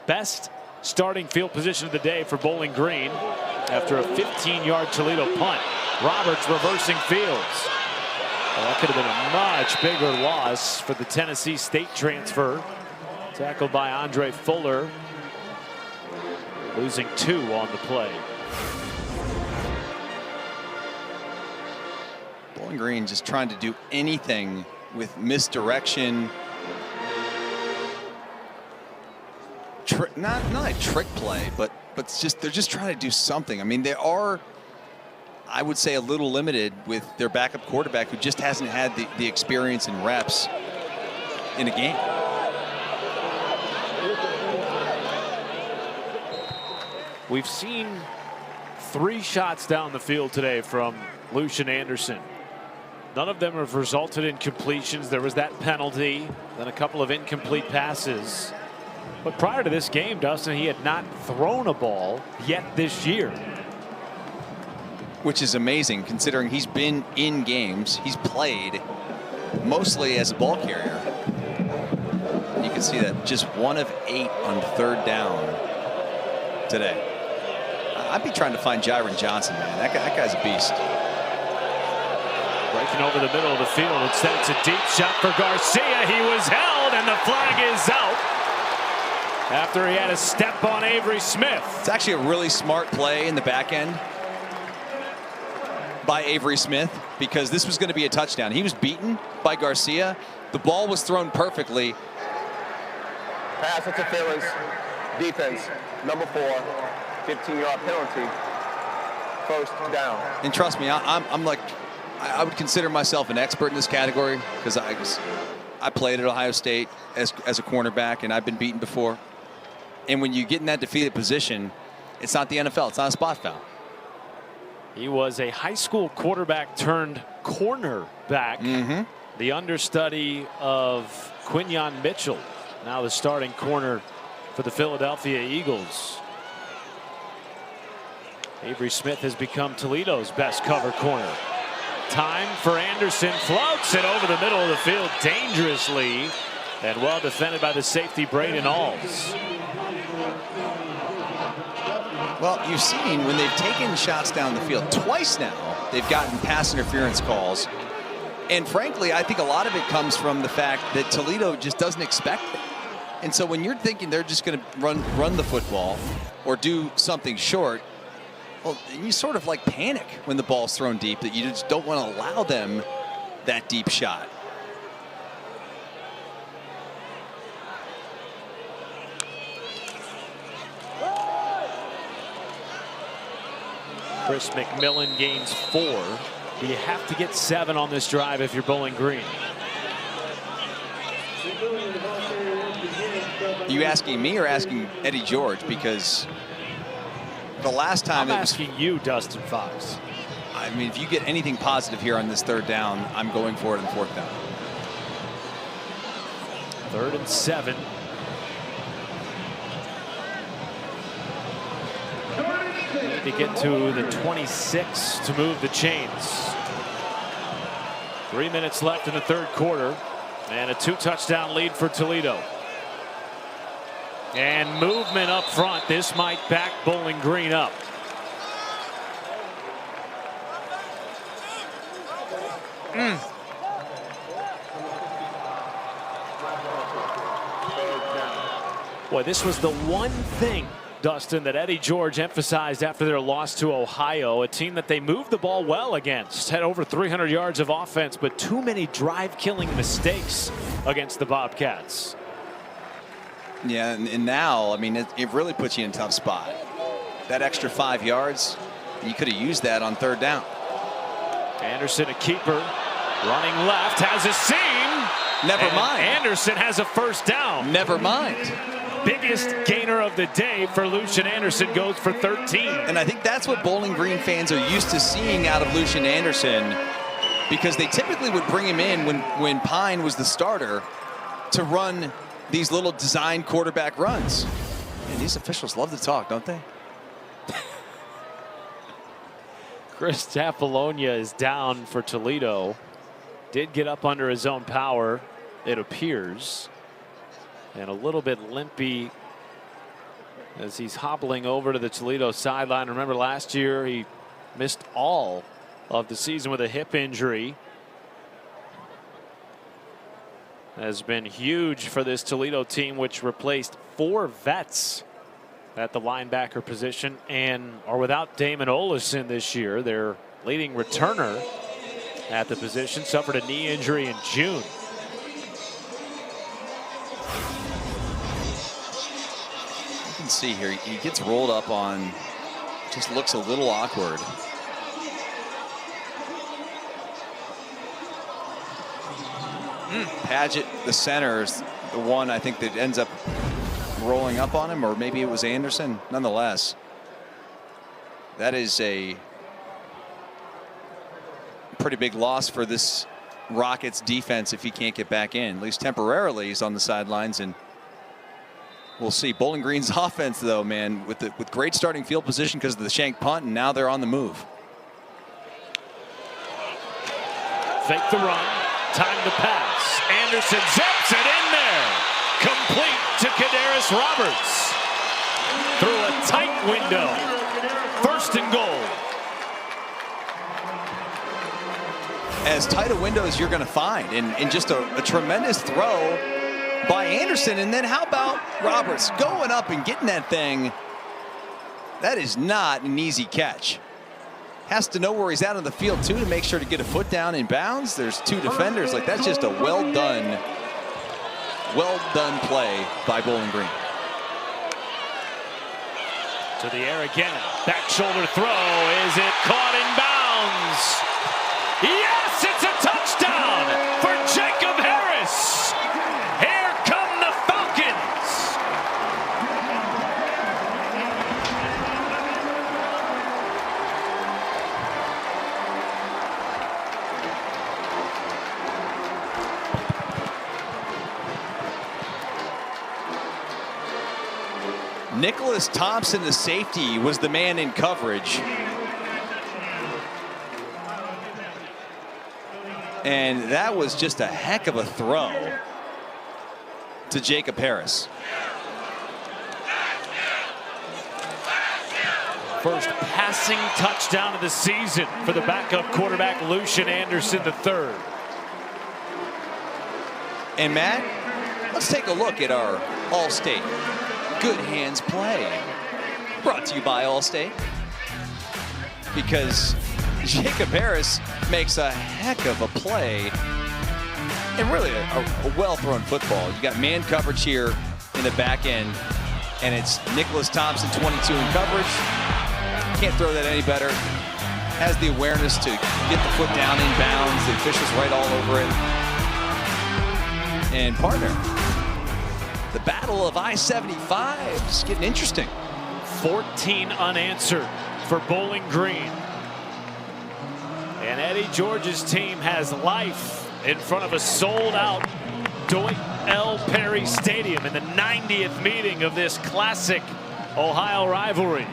Best starting field position of the day for Bowling Green after a 15-yard Toledo punt. Roberts reversing fields. Well, that could have been a much bigger loss for the Tennessee State transfer. Tackled by Andre Fuller. Losing 2 on the play. Bowling Green just trying to do anything with misdirection. Not a trick play, but they're just trying to do something. I mean, they are, I would say, a little limited with their backup quarterback who just hasn't had the experience and reps in a game. We've seen 3 shots down the field today from Lucian Anderson. None of them have resulted in completions. There was that penalty, then a couple of incomplete passes. But prior to this game, Dustin, he had not thrown a ball yet this year. Which is amazing considering he's been in games. He's played mostly as a ball carrier. And you can see that just 1 of 8 on 3rd down today. I'd be trying to find Jyron Johnson, man. That guy's a beast. Breaking over the middle of the field. Instead, it's a deep shot for Garcia. He was held, and the flag is out after he had a step on Avery Smith. It's actually a really smart play in the back end by Avery Smith because this was going to be a touchdown. He was beaten by Garcia. The ball was thrown perfectly. Pass interference, defense, number 4, 15-yard penalty, 1st down. And trust me, I'm like, I would consider myself an expert in this category because I played at Ohio State as a cornerback, and I've been beaten before. And when you get in that defeated position, it's not the NFL. It's not a spot foul. He was a high school quarterback turned cornerback. The understudy of Quinyon Mitchell, now the starting corner for the Philadelphia Eagles. Avery Smith has become Toledo's best cover corner. Time for Anderson, floats it over the middle of the field dangerously, and well defended by the safety Braden Alls. Well, you've seen when they've taken shots down the field twice now, they've gotten pass interference calls. And frankly, I think a lot of it comes from the fact that Toledo just doesn't expect it. And so when you're thinking they're just going to run the football or do something short, well, you sort of like panic when the ball's thrown deep, that you just don't want to allow them that deep shot. Chris McMillan gains 4. You have to get 7 on this drive if you're Bowling Green. Are you asking me or asking Eddie George? Because the last time I'm asking you, Dustin Fox. I mean, if you get anything positive here on this 3rd down, I'm going for it in 4th down. 3rd and 7. Need to get to the 26 to move the chains. 3 minutes left in the 3rd quarter, and a 2-touchdown lead for Toledo. And movement up front. This might back Bowling Green up. Boy, this was the one thing, Dustin, that Eddie George emphasized after their loss to Ohio, a team that they moved the ball well against, had over 300 yards of offense, but too many drive-killing mistakes against the Bobcats. Yeah, and now, I mean, it really puts you in a tough spot. That extra 5 yards, you could have used that on 3rd down. Anderson, a keeper, running left, has a seam. Never mind. Anderson has a 1st down. Never mind. Biggest gainer of the day for Lucian Anderson, goes for 13. And I think that's what Bowling Green fans are used to seeing out of Lucian Anderson, because they typically would bring him in when Pine was the starter to run these little design quarterback runs. And these officials love to talk, don't they? Chris Apollonia is down for Toledo. Did get up under his own power, it appears. And a little bit limpy as he's hobbling over to the Toledo sideline. Remember last year he missed all of the season with a hip injury. Has been huge for this Toledo team, which replaced 4 vets at the linebacker position and are without Damon Olesen this year. Their leading returner at the position suffered a knee injury in June. You can see here, he gets rolled up on, just looks a little awkward. Paget, the center, is the one I think that ends up rolling up on him, or maybe it was Anderson. Nonetheless, that is a pretty big loss for this Rockets defense if he can't get back in. At least temporarily, he's on the sidelines, and we'll see. Bowling Green's offense, though, man, with great starting field position because of the shank punt, and now they're on the move. Fake the run, time to pass. Anderson zips it in there. Complete to Kadarius Roberts. Through a tight window. 1st and goal. As tight a window as you're going to find, and just a tremendous throw by Anderson. And then how about Roberts going up and getting that thing? That is not an easy catch. Has to know where he's at on the field too to make sure to get a foot down in bounds. There's 2 defenders. Like, that's just a well done play by Bowling Green. To the air again. Back shoulder throw. Is it caught in bounds? Yes, it's a touchdown for Jacob Harris. Here come the Falcons. Nicholas Thompson, the safety, was the man in coverage. And that was just a heck of a throw to Jacob Harris. First passing touchdown of the season for the backup quarterback, Lucian Anderson III. And Matt, let's take a look at our All-State Good Hands play. Brought to you by All-State. Because Jacob Harris makes a heck of a play. And really a well-thrown football. You got man coverage here in the back end. And it's Nicholas Thompson, 22 in coverage. Can't throw that any better. Has the awareness to get the foot down in bounds. The official's right all over it. And partner, the battle of I-75 is getting interesting. 14 unanswered for Bowling Green. And Eddie George's team has life in front of a sold-out Dwight L. Perry Stadium in the 90th meeting of this classic Ohio rivalry.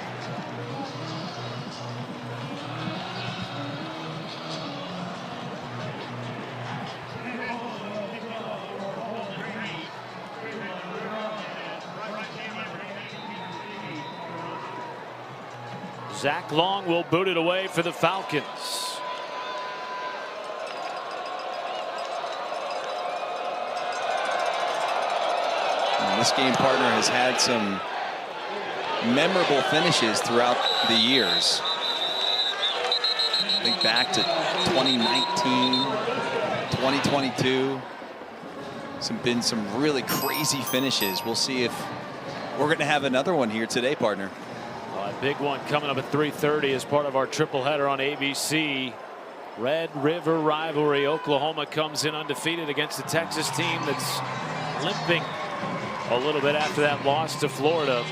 Zach Long will boot it away for the Falcons. And this game partner has had some memorable finishes throughout the years. Think back to 2019, 2022. Been some really crazy finishes. We'll see if we're going to have another one here today, partner. A big one coming up at 3:30 as part of our triple header on ABC. Red River rivalry. Oklahoma comes in undefeated against the Texas team that's limping a little bit after that loss to Florida.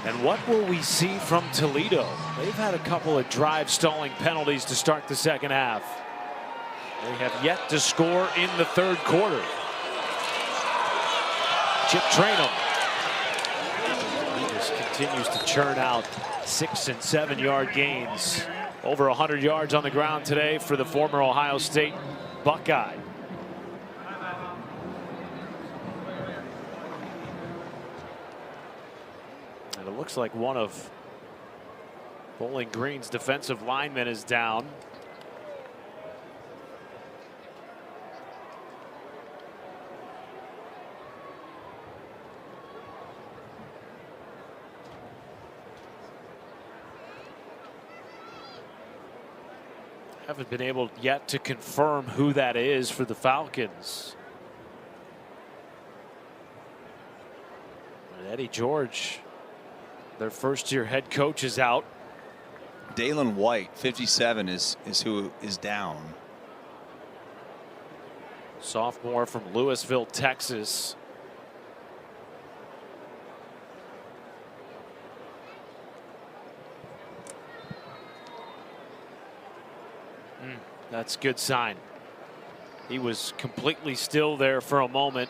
And what will we see from Toledo? They've had a couple of drive stalling penalties to start the second half. They have yet to score in the third quarter. Chip Traynham continues to churn out 6- and 7-yard gains. Over 100 yards on the ground today for the former Ohio State Buckeye. And it looks like one of Bowling Green's defensive linemen is down. Haven't been able yet to confirm who that is for the Falcons. And Eddie George, their first-year head coach, is out. Dalen White, 57, is who is down. Sophomore from Louisville, Texas. That's a good sign. He was completely still there for a moment.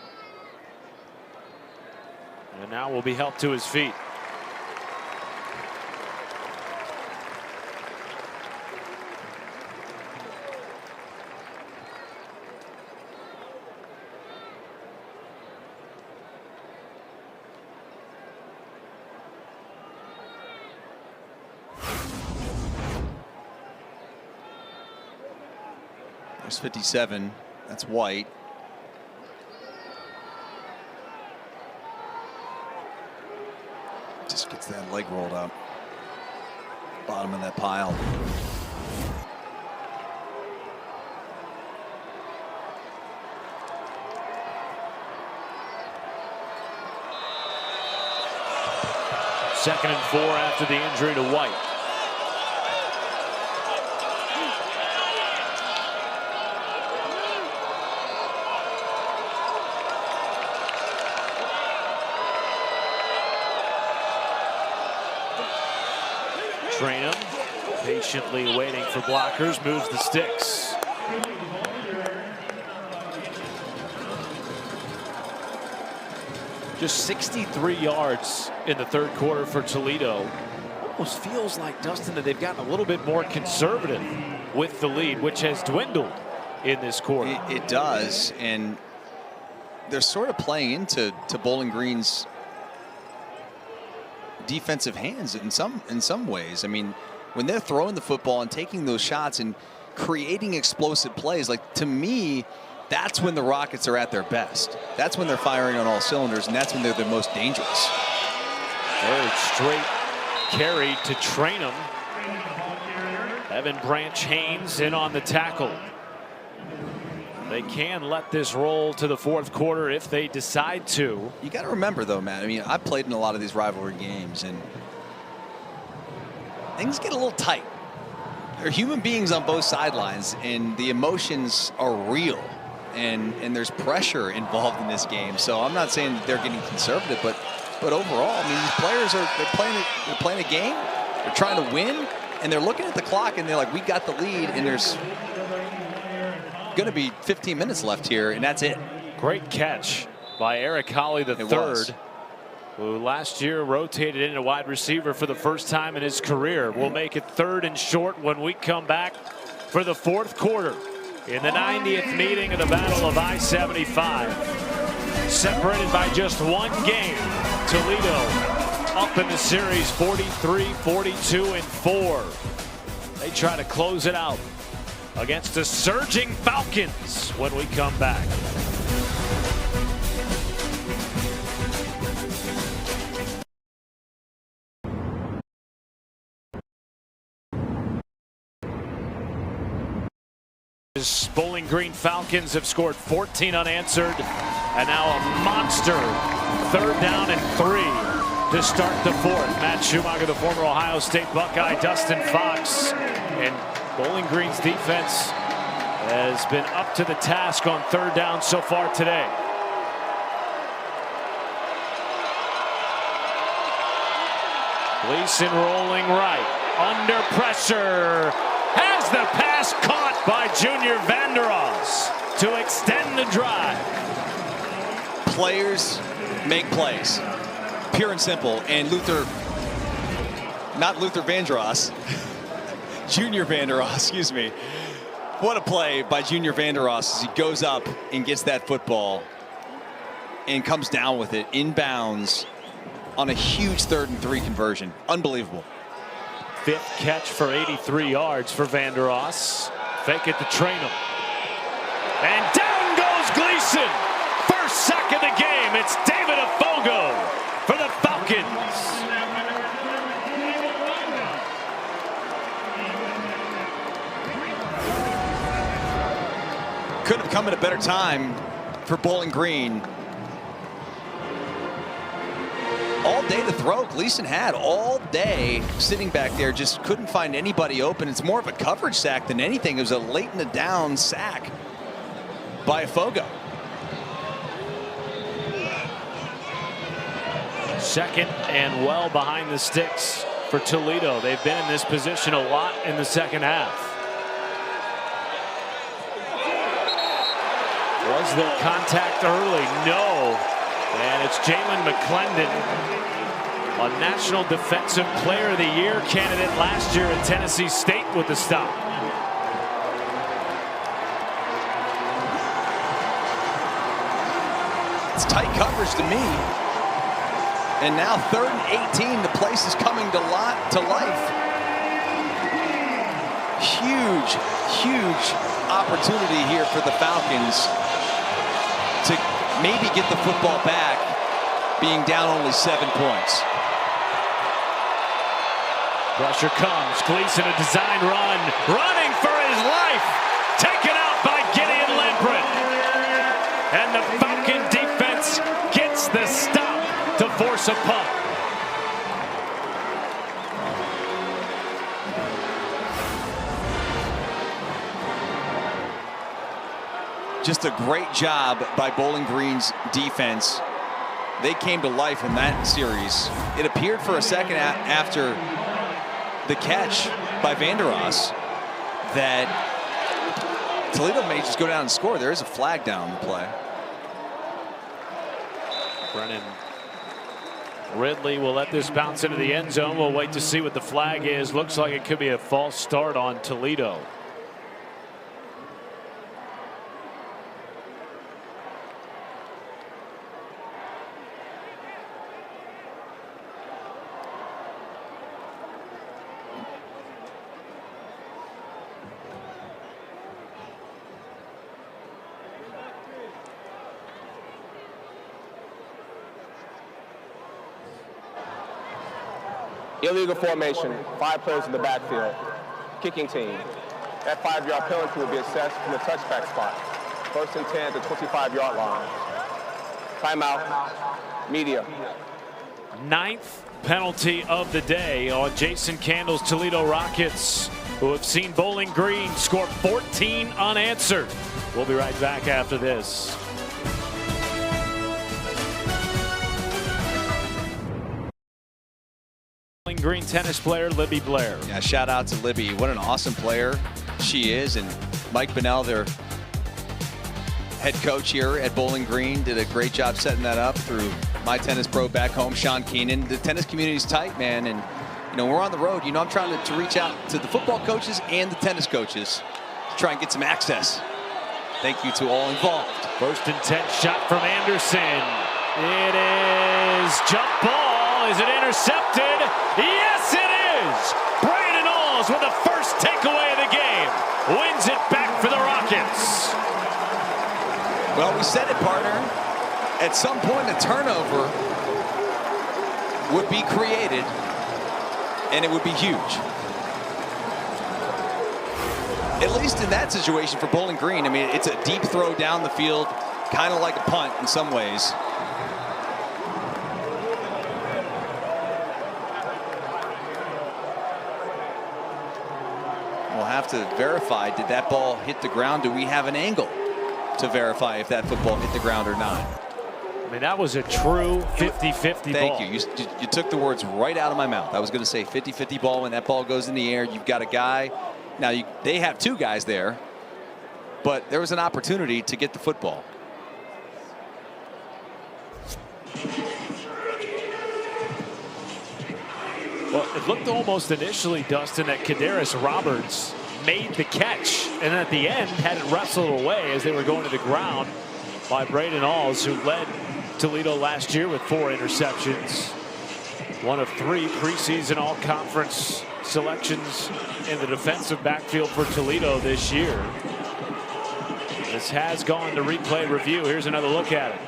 And now will be helped to his feet. There's 57. That's White. Just gets that leg rolled up. Bottom of that pile. Second and 4 after the injury to White. Traynham patiently waiting for blockers, moves the sticks. Just 63 yards in the third quarter for Toledo. Almost feels like, Dustin, that they've gotten a little bit more conservative with the lead, which has dwindled in this quarter. It does, and they're sort of playing into Bowling Green's defensive hands in some ways. I mean, when they're throwing the football and taking those shots and creating explosive plays, like, to me, that's when the Rockets are at their best. That's when they're firing on all cylinders, and that's when they're the most dangerous. Third straight carry to train them. Evan Branch Haynes in on the tackle. They can let this roll to the fourth quarter if they decide to. You got to remember, though, Matt, I mean, I've played in a lot of these rivalry games, and things get a little tight. There are human beings on both sidelines, and the emotions are real, and there's pressure involved in this game. So I'm not saying that they're getting conservative, but overall, I mean, these players they're playing a game, they're trying to win, and they're looking at the clock, and they're like, we got the lead, and there's going to be 15 minutes left here, and that's it. Great catch by Eric Holly III, who last year rotated into wide receiver for the first time in his career. We'll make it 3rd and short when we come back for the fourth quarter in the 90th meeting of the Battle of I-75. Separated by just one game, Toledo up in the series 43-42-4. They try to close it out against the surging Falcons when we come back. Bowling Green Falcons have scored 14 unanswered, and now a monster 3rd down and 3 to start the fourth. Matt Schumacher, the former Ohio State Buckeye, Dustin Fox, and Bowling Green's defense has been up to the task on 3rd down so far today. Gleason rolling right, under pressure, has the pass caught by Junior Vanderos to extend the drive. Players make plays, pure and simple. And not Luther Vanderos, Junior Vanderos, excuse me. What a play by Junior Vanderos as he goes up and gets that football and comes down with it inbounds on a huge 3rd and 3 conversion. Unbelievable. 5th catch for 83 yards for Vanderos. Fake it to train him. And down goes Gleason. First sack of the game. It's David Afogo for the Falcons. Could have come at a better time for Bowling Green. All day to throw. Gleason had all day sitting back there, just couldn't find anybody open. It's more of a coverage sack than anything. It was a late in the down sack by Afogo. 2nd and well behind the sticks for Toledo. They've been in this position a lot in the second half. Was there contact early? No. And it's Jalen McClendon, a National Defensive Player of the Year candidate last year at Tennessee State, with the stop. It's tight coverage to me. And now 3rd and 18, the place is coming to life. Huge opportunity here for the Falcons to maybe get the football back, being down only 7 points. Pressure comes. Gleason, a design run, running for his life, taken out by Gideon Lamprey. And the Falcon defense gets the stop to force a punt. Just a great job by Bowling Green's defense. They came to life in that series. It appeared for a second after the catch by Vanderos that Toledo may just go down and score. There is a flag down the play. Brennan Ridley will let this bounce into the end zone. We'll wait to see what the flag is. Looks like it could be a false start on Toledo. Illegal formation, 5 players in the backfield. Kicking team. That 5-yard penalty will be assessed from the touchback spot. 1st and 10 at the 25-yard line. Timeout. Media. 9th penalty of the day on Jason Candle's Toledo Rockets, who have seen Bowling Green score 14 unanswered. We'll be right back after this. Bowling Green tennis player Libby Blair. Yeah, shout out to Libby. What an awesome player she is. And Mike Bunnell, their head coach here at Bowling Green, did a great job setting that up through My Tennis Pro back home, Sean Keenan. The tennis community's tight, man. And, you know, we're on the road. You know, I'm trying to reach out to the football coaches and the tennis coaches to try and get some access. Thank you to all involved. 1st and 10 shot from Anderson. It is jump ball. Is it intercepted? Yes, it is. Brandon Alls with the first takeaway of the game. Wins it back for the Rockets. Well, we said it, partner. At some point, a turnover would be created, and it would be huge. At least in that situation for Bowling Green. I mean, it's a deep throw down the field, kind of like a punt in some ways. We'll have to verify, did that ball hit the ground? Do we have an angle to verify if that football hit the ground or not? I mean, that was a true 50-50 ball. Thank you. You took the words right out of my mouth. I was going to say 50-50 ball. When that ball goes in the air, you've got a guy. Now, they have 2 guys there, but there was an opportunity to get the football. Well, it looked almost initially, Dustin, that Kadarius Roberts made the catch, and at the end had it wrestled away as they were going to the ground by Brandon Alls, who led Toledo last year with 4 interceptions. One of 3 preseason all-conference selections in the defensive backfield for Toledo this year. This has gone to replay review. Here's another look at it.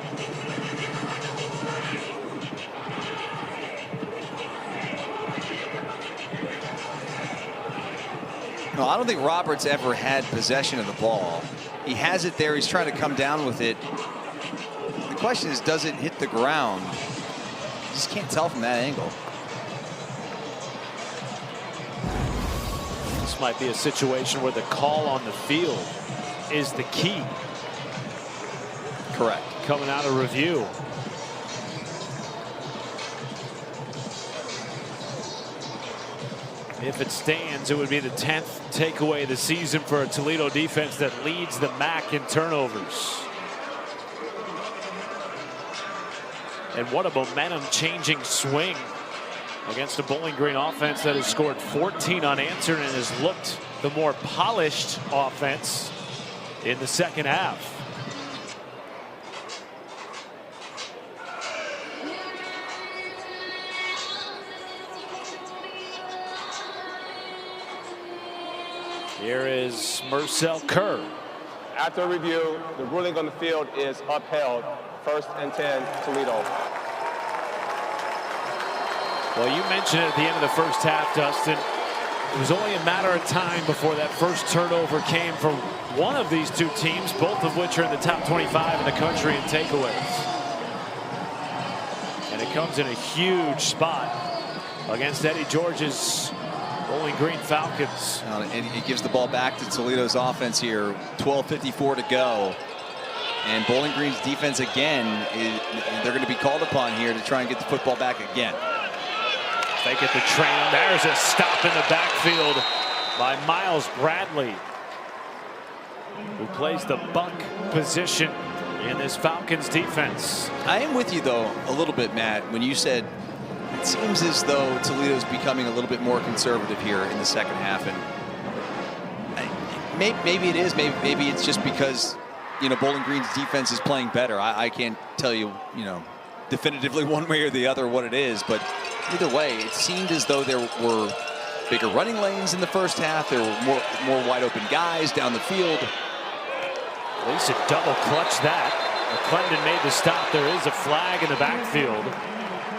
No, I don't think Roberts ever had possession of the ball. He has it there. He's trying to come down with it. The question is, does it hit the ground? You just can't tell from that angle. This might be a situation where the call on the field is the key. Correct. Coming out of review. If it stands, it would be the 10th takeaway of the season for a Toledo defense that leads the MAC in turnovers. And what a momentum-changing swing against a Bowling Green offense that has scored 14 unanswered and has looked the more polished offense in the second half. Here is Marcel Kerr. After review, the ruling on the field is upheld. 1st and 10, Toledo. Well, you mentioned it at the end of the first half, Dustin. It was only a matter of time before that first turnover came from one of these 2 teams, both of which are in the top 25 in the country in takeaways. And it comes in a huge spot against Eddie George's Bowling Green Falcons. And he gives the ball back to Toledo's offense here. 12:54 to go. And Bowling Green's defense again, they're going to be called upon here to try and get the football back again. They get the train. There's a stop in the backfield by Miles Bradley, who plays the buck position in this Falcons defense. I am with you, though, a little bit, Matt, when you said it seems as though Toledo's becoming a little bit more conservative here in the second half. And maybe it is. Maybe it's just because, you know, Bowling Green's defense is playing better. I can't tell you, definitively one way or the other what it is. But either way, it seemed as though there were bigger running lanes in the first half. There were more wide open guys down the field. At least it double clutched that. McClendon made the stop. There is a flag in the backfield.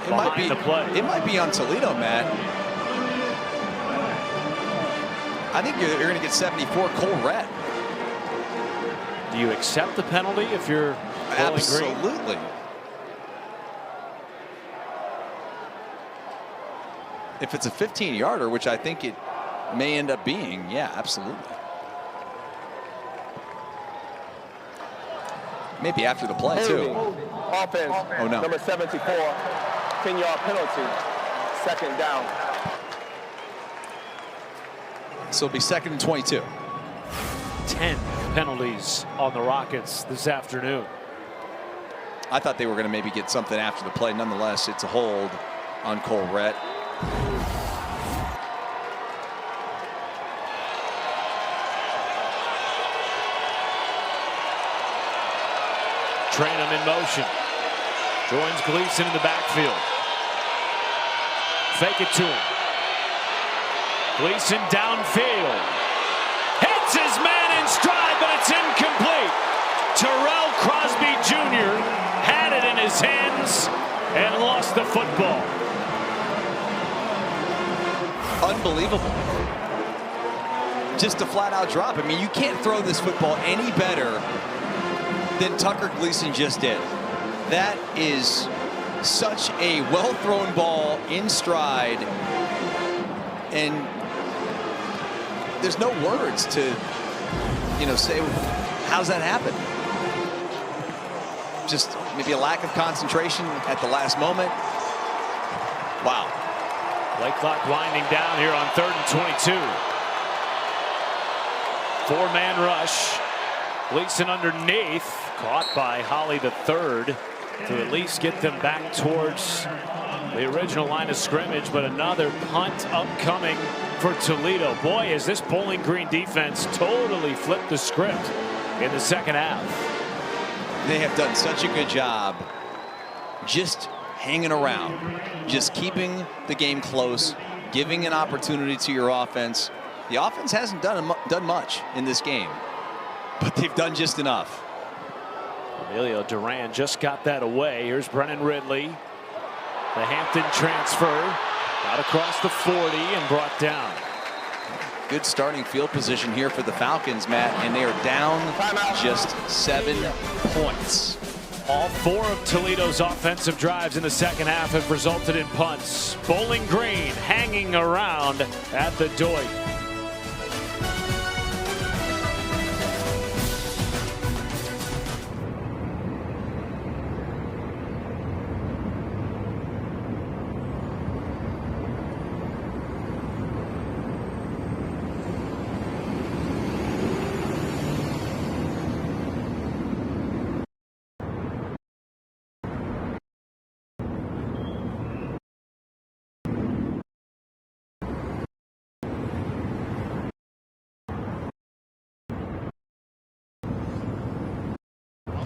It might be on Toledo, Matt. I think you're going to get 74 Cole Rett. Do you accept the penalty if you're Bowling Green? Absolutely. If it's a 15-yarder, which I think it may end up being, yeah, absolutely. Maybe after the play, too. Offense, Oh, no. number 74, 10-yard penalty, second down. So it'll be 2nd and 22. 10 penalties on the Rockets this afternoon. I thought they were going to maybe get something after the play. Nonetheless, it's a hold on Cole Rett. Trainum in motion. Joins Gleason in the backfield. Fake it to him. Gleason downfield. Hits his man in stride, but it's incomplete. Terrell Crosby Jr. had it in his hands and lost the football. Unbelievable. Just a flat-out drop. I mean, you can't throw this football any better than Tucker Gleason just did. That is such a well-thrown ball in stride, and there's no words to, say how's that happen. Just maybe a lack of concentration at the last moment. Wow. Play clock winding down here on 3rd and 22. 4-man rush. Gleason underneath, caught by Holly III to at least get them back towards the original line of scrimmage, but another punt upcoming for Toledo. Boy, has this Bowling Green defense totally flipped the script in the second half. They have done such a good job just hanging around, just keeping the game close, giving an opportunity to your offense. The offense hasn't done much in this game, but they've done just enough. Emilio Duran just got that away. Here's Brennan Ridley. The Hampton transfer out across the 40 and brought down. Good starting field position here for the Falcons, Matt, and they are down just 7 points. All 4 of Toledo's offensive drives in the second half have resulted in punts. Bowling Green hanging around at the Doig.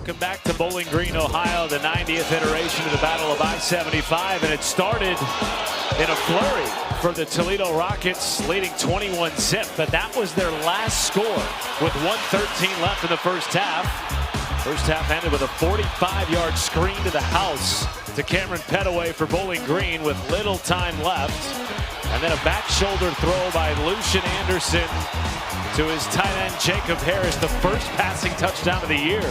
Welcome back to Bowling Green, Ohio, the 90th iteration of the Battle of I-75, and it started in a flurry for the Toledo Rockets, leading 21-zip, but that was their last score with 1:13 left in the first half. First half ended with a 45-yard screen to the house to Cameron Petaway for Bowling Green with little time left, and then a back shoulder throw by Lucian Anderson to his tight end Jacob Harris, the first passing touchdown of the year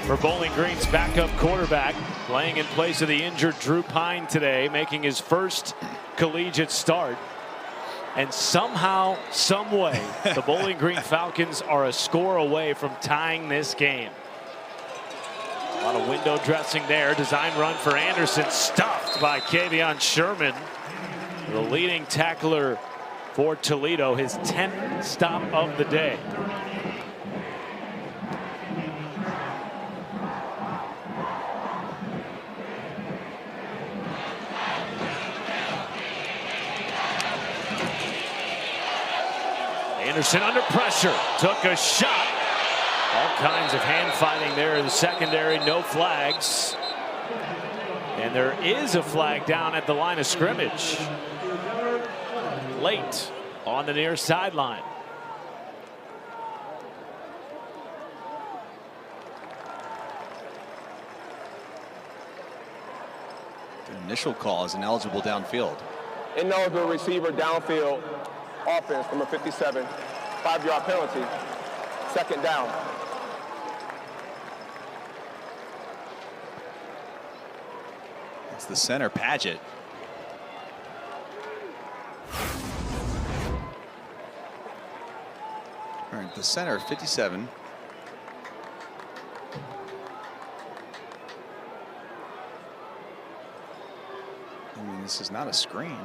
for Bowling Green's backup quarterback, playing in place of the injured Drew Pine today, making his first collegiate start. And somehow, some way, the Bowling Green Falcons are a score away from tying this game. A lot of window dressing there. Design run for Anderson, stuffed by Kavion Sherman, the leading tackler for Toledo, his 10th stop of the day. Anderson under pressure, took a shot. All kinds of hand fighting there in the secondary, no flags. And there is a flag down at the line of scrimmage. Late on the near sideline. The initial call is ineligible downfield. Ineligible receiver downfield. Offense, number 57, 5-yard penalty, 2nd down. It's the center, Paget. All right, the center, 57. I mean, this is not a screen.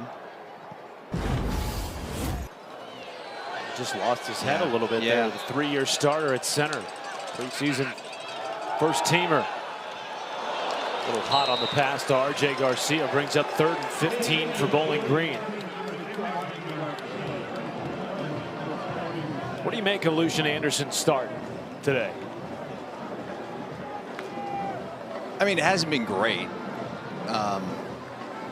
Just lost his head a little bit there. The 3-year starter at center. Preseason first teamer. A little hot on the pass to R.J. Garcia. Brings up 3rd and 15 for Bowling Green. What do you make of Lucian Anderson's start today? I mean, it hasn't been great.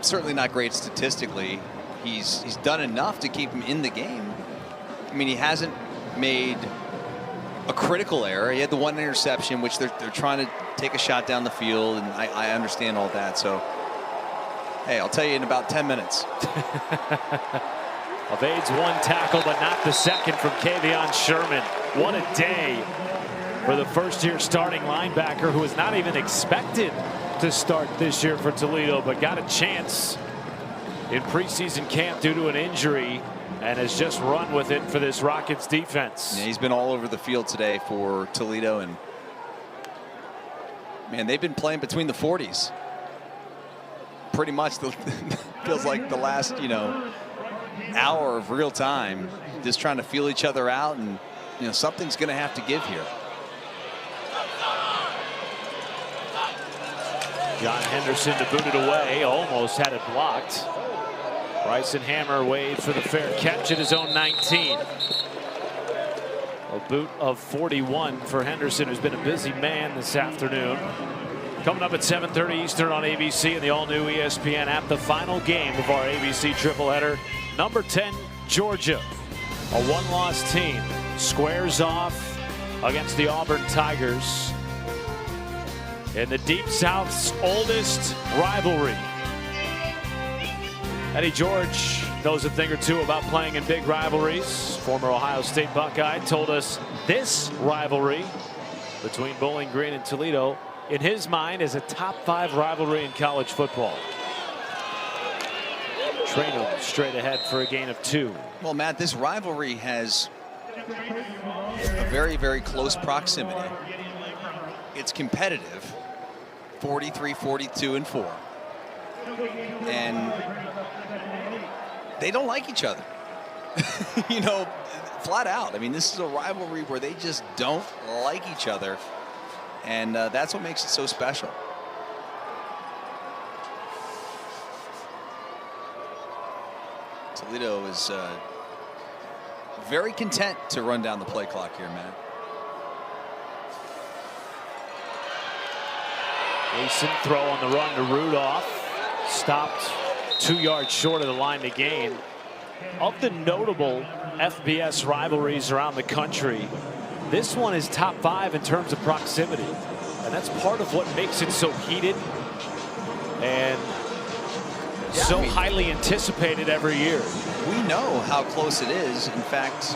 Certainly not great statistically. He's done enough to keep him in the game. I mean, he hasn't made a critical error. He had the 1 interception, which they're trying to take a shot down the field, and I understand all that. So, hey, I'll tell you in about 10 minutes. Evades 1 tackle, but not the second from Kavion Sherman. What a day for the first-year starting linebacker, who was not even expected to start this year for Toledo, but got a chance in preseason camp due to an injury, and has just run with it for this Rockets defense. Yeah, he's been all over the field today for Toledo, and man, they've been playing between the 40s. Pretty much feels like the last, hour of real time, just trying to feel each other out, and something's going to have to give here. John Henderson to boot it away, almost had it blocked. Bryson Hammer waits for the fair catch at his own 19. A boot of 41 for Henderson, who's been a busy man this afternoon. Coming up at 7:30 Eastern on ABC and the all-new ESPN app, the final game of our ABC tripleheader. Number 10, Georgia, a 1-loss team, squares off against the Auburn Tigers in the Deep South's oldest rivalry. Eddie George knows a thing or two about playing in big rivalries. Former Ohio State Buckeye told us this rivalry between Bowling Green and Toledo, in his mind, is a top 5 rivalry in college football. Traynham straight ahead for a gain of 2. Well, Matt, this rivalry has a very, very close proximity. It's competitive, 43, 42, and 4. And they don't like each other. Flat out. I mean, this is a rivalry where they just don't like each other. And that's what makes it so special. Toledo is very content to run down the play clock here, Matt. Mason throw on the run to Rudolph. Stopped 2 yards short of the line to gain. Of the notable FBS rivalries around the country, this one is top 5 in terms of proximity. And that's part of what makes it so heated and highly anticipated every year. We know how close it is. In fact,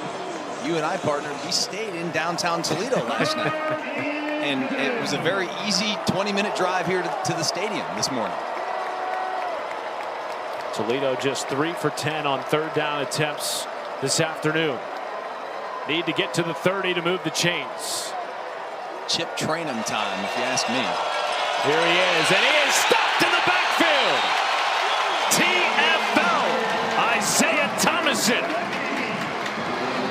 you and I partnered. We stayed in downtown Toledo last night. And it was a very easy 20-minute drive here to the stadium this morning. Toledo just 3 for 10 on 3rd down attempts this afternoon. Need to get to the 30 to move the chains. Chip Traynham time, if you ask me. Here he is, and he is stopped in the backfield. TFL, Isaiah Thomason.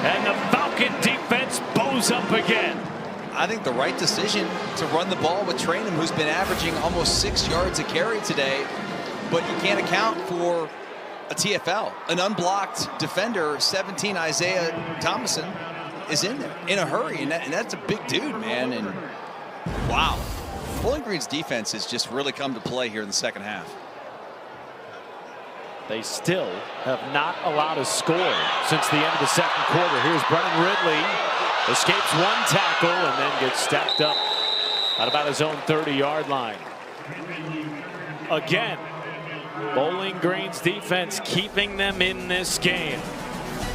And the Falcon defense bows up again. I think the right decision to run the ball with Traynham, who's been averaging almost 6 yards a carry today. But you can't account for a TFL. An unblocked defender, 17, Isaiah Thomason, is in there in a hurry. And that's a big dude, man. And wow. Bowling Green's defense has just really come to play here in the second half. They still have not allowed a score since the end of the second quarter. Here's Brennan Ridley. Escapes 1 tackle and then gets stacked up at about his own 30-yard line. Again, Bowling Green's defense keeping them in this game.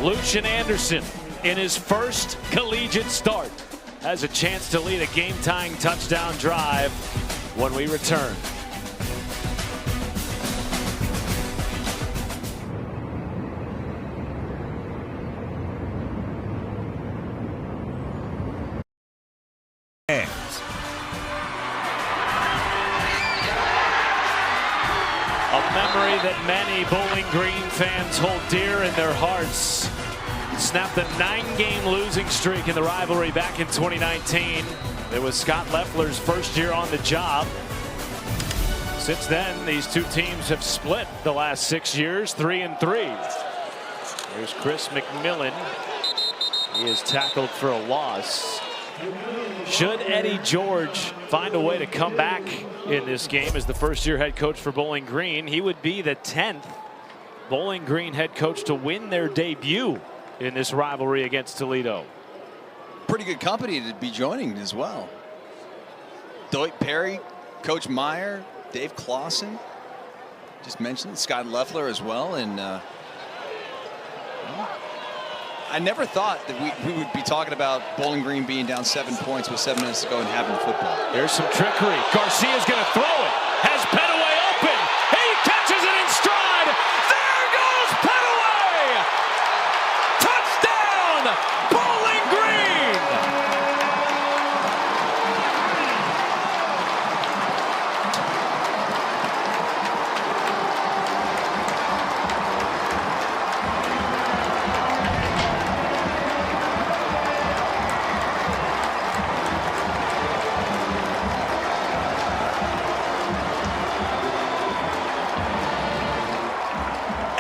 Lucian Anderson, in his first collegiate start, has a chance to lead a game-tying touchdown drive when we return. A memory that many Bowling Green fans hold dear in their hearts. Snapped a 9-game losing streak in the rivalry back in 2019. It was Scott Loeffler's first year on the job. Since then, these two teams have split the last 6 years, 3-3. Here's Chris McMillan. He is tackled for a loss. Should Eddie George find a way to come back in this game as the first-year head coach for Bowling Green, he would be the 10th Bowling Green head coach to win their debut in this rivalry against Toledo. Pretty good company to be joining as well. Dwight Perry, Coach Meyer, Dave Clausen. Just mentioned Scott Loeffler as well. And I never thought that we would be talking about Bowling Green being down 7 points with 7 minutes to go and having football. There's some trickery. Garcia's going to throw it. Has Petaway open. He catches it in stride. There goes Petaway. Touchdown, Bowling Green.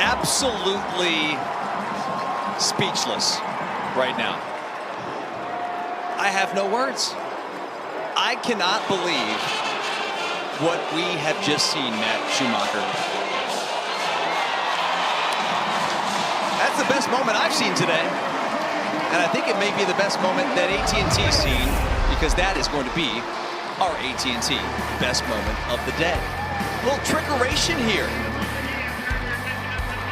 Absolutely speechless right now. I have no words. I cannot believe what we have just seen, Matt Schumacher. That's the best moment I've seen today. And I think it may be the best moment that AT&T's seen, because that is going to be our AT&T best moment of the day. A little trickeration here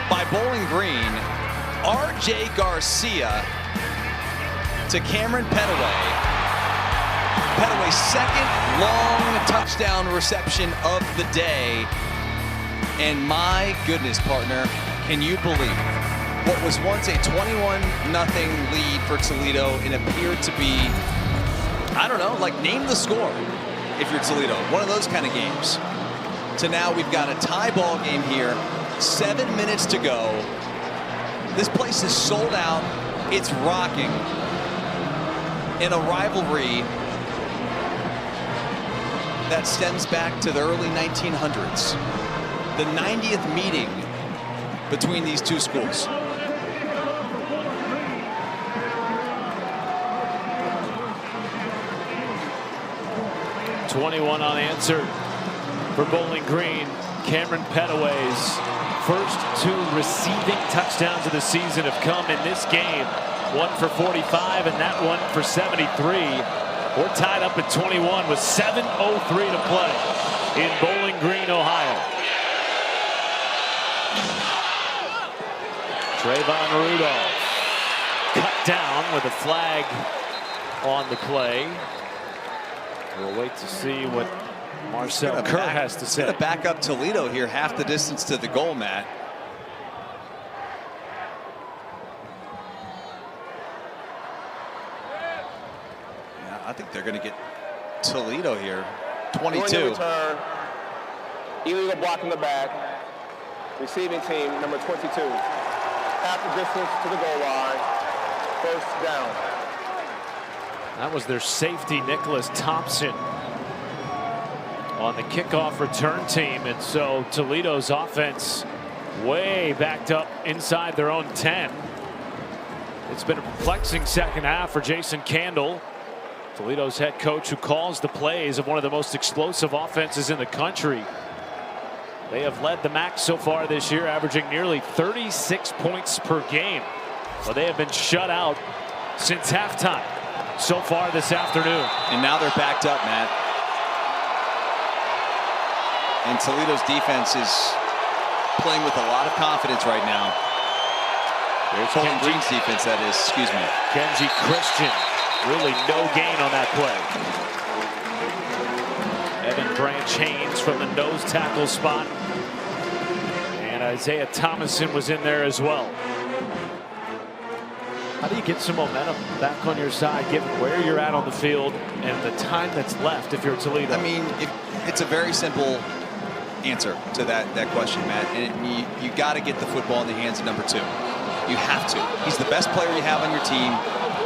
by Bowling Green. R.J. Garcia to Cameron Petaway. Petaway's second long touchdown reception of the day. And my goodness, partner, can you believe what was once a 21-0 lead for Toledo and appeared to be, I don't know, like name the score if you're Toledo. One of those kind of games. To now we've got a tie ball game here. 7 minutes to go. This place is sold out. It's rocking in a rivalry that stems back to the early 1900s. The 90th meeting between these two schools. .21 unanswered for Bowling Green. Cameron Petaway's first 2 receiving touchdowns of the season have come in this game. One for 45 and that one for 73. We're tied up at 21 with 7:03 to play in Bowling Green, Ohio. Trayvon Rudolph cut down with a flag on the play. We'll wait to see what Marcel Kerr has to say. Going to back up Toledo here half the distance to the goal, Matt. Yeah, I think they're going to get Toledo here. 22. Return, illegal block in the back. Receiving team, number 22. Half the distance to the goal line. First down. That was their safety, Nicholas Thompson, on the kickoff return team. And so Toledo's offense way backed up inside their own 10. It's been a perplexing second half for Jason Candle, Toledo's head coach, who calls the plays of one of the most explosive offenses in the country. They have led the MAC so far this year, averaging nearly 36 points per game. But they have been shut out since halftime so far this afternoon. And now they're backed up, Matt. And Toledo's defense is playing with a lot of confidence right now. There's Bowling Green's defense, that is. Excuse me. Kenji Christian, really no gain on that play. Evan Branch Haynes from the nose tackle spot. And Isaiah Thomason was in there as well. How do you get some momentum back on your side, given where you're at on the field and the time that's left if you're Toledo? I mean, it's a very simple answer to that question, Matt. And you got to get the football in the hands of number 2. You have to. He's the best player you have on your team.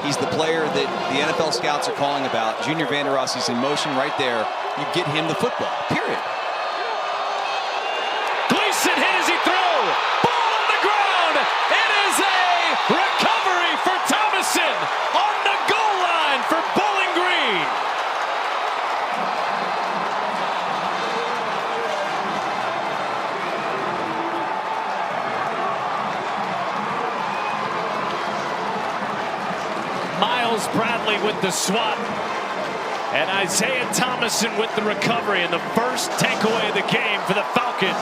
He's the player that the NFL scouts are calling about. Junior Vander Ross, he's in motion right there. You get him the football, period. Gleason hit as he threw. Ball on the ground. It is a recovery for Thomason on the goal line for Bowling Green. Miles Bradley with the swat. And Isaiah Thomason with the recovery, and the first takeaway of the game for the Falcons.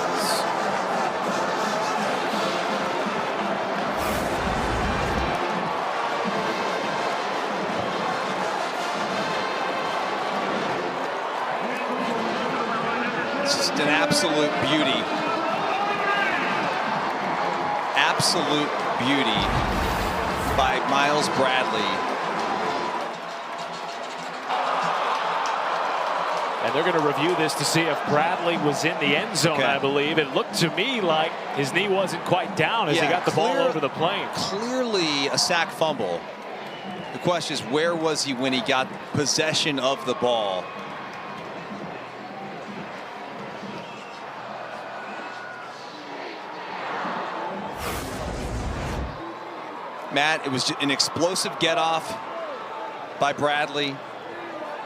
It's just an absolute beauty. Absolute beauty by Miles Bradley. And they're going to review this to see if Bradley was in the end zone, I believe. It looked to me like his knee wasn't quite down as he got the ball over the plane. Clearly a sack fumble. The question is, where was he when he got possession of the ball? Matt, it was an explosive get off by Bradley.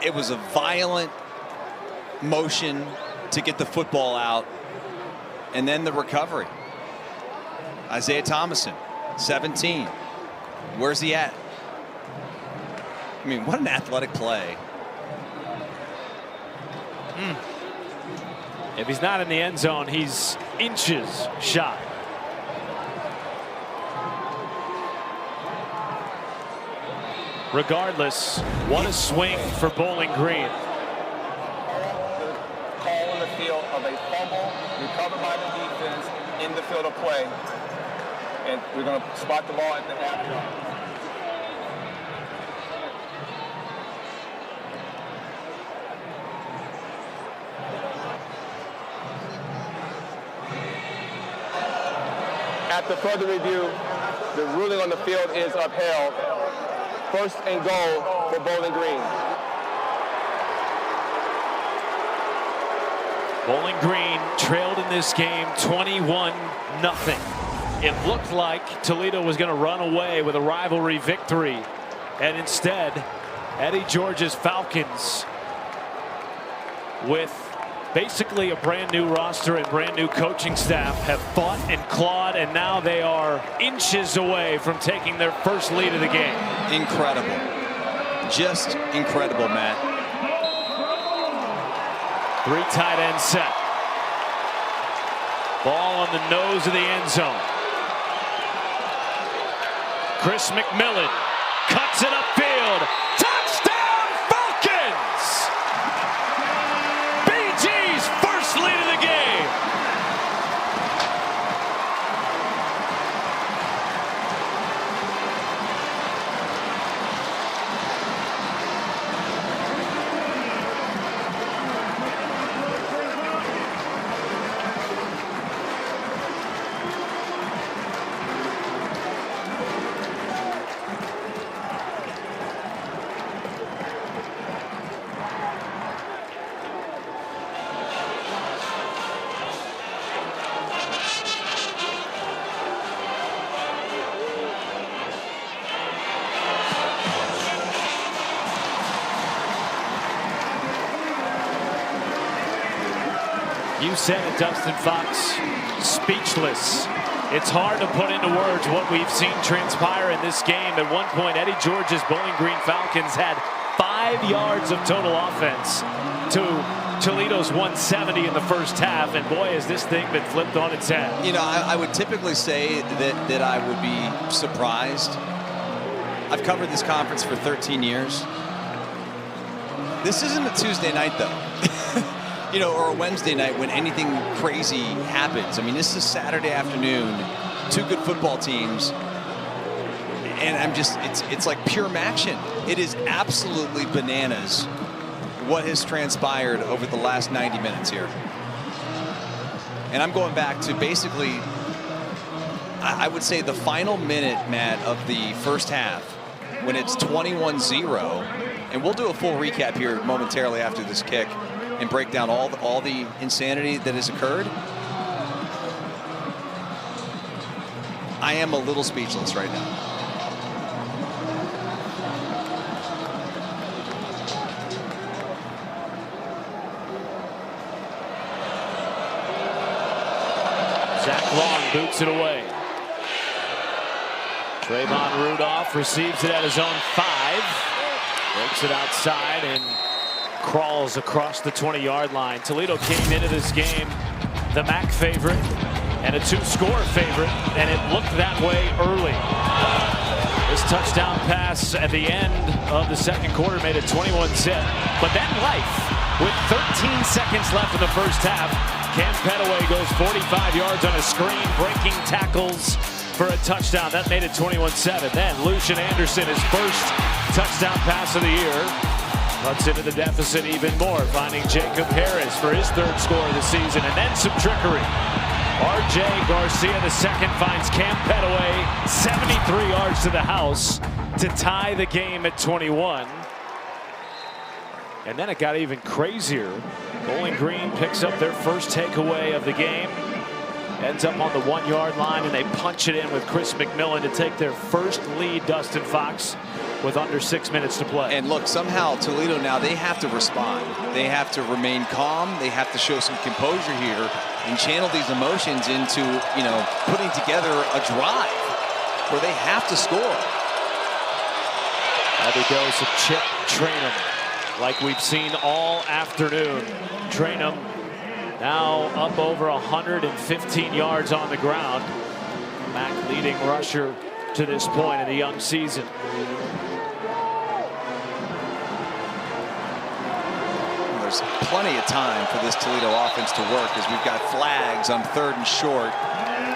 It was a violent motion to get the football out, and then the recovery. Isaiah Thomason, 17. Where's he at? I mean, what an athletic play. If he's not in the end zone, he's inches shy. Regardless, what a swing for Bowling Green. Call on the field of a fumble recovered by the defense in the field of play. And we're going to spot the ball at the half yard. After further review, the ruling on the field is upheld. First and goal for Bowling Green. Bowling Green trailed in this game 21-0. It looked like Toledo was going to run away with a rivalry victory. And instead, Eddie George's Falcons, with basically a brand new roster and brand new coaching staff, have fought and clawed, and now they are inches away from taking their first lead of the game. Incredible. Just incredible, Matt. 3 tight end set. Ball on the nose of the end zone. Chris McMillan cuts it upfield. Touchdown Falcons! BG's first lead of the game. You said it, Dustin Fox, speechless. It's hard to put into words what we've seen transpire in this game. At one point, Eddie George's Bowling Green Falcons had 5 yards of total offense to Toledo's 170 in the first half, and boy, has this thing been flipped on its head. You know, I would typically say that I would be surprised. I've covered this conference for 13 years. This isn't a Tuesday night, though. You know, or a Wednesday night when anything crazy happens. I mean, this is Saturday afternoon, two good football teams, and it's like pure action. It is absolutely bananas what has transpired over the last 90 minutes here. And I'm going back to basically, I would say the final minute, Matt, of the first half, when it's 21-0, and we'll do a full recap here momentarily after this kick and break down all the insanity that has occurred. I am a little speechless right now. Zach Long boots it away. Trayvon Rudolph receives it at his own 5. Breaks it outside and crawls across the 20-yard line. Toledo came into this game the MAC favorite and a 2-score favorite, and it looked that way early. This touchdown pass at the end of the second quarter made it 21-zip. But then life, with 13 seconds left in the first half, Cam Petaway goes 45 yards on a screen, breaking tackles for a touchdown. That made it 21-7. Then Lucian Anderson, his first touchdown pass of the year, cuts into the deficit even more, finding Jacob Harris for his 3rd score of the season, and then some trickery. R.J. Garcia II finds Cam Petaway 73 yards to the house to tie the game at 21. And then it got even crazier. Bowling Green picks up their first takeaway of the game. Ends up on the 1-yard line, and they punch it in with Chris McMillan to take their first lead, Dustin Fox, with under 6 minutes to play. And look, somehow Toledo now, they have to respond. They have to remain calm. They have to show some composure here and channel these emotions into, you know, putting together a drive where they have to score. Heavy dose of Chip Traynham, like we've seen all afternoon. Traynham now up over 115 yards on the ground. MAC leading rusher to this point in the young season. There's plenty of time for this Toledo offense to work as we've got flags on 3rd and short.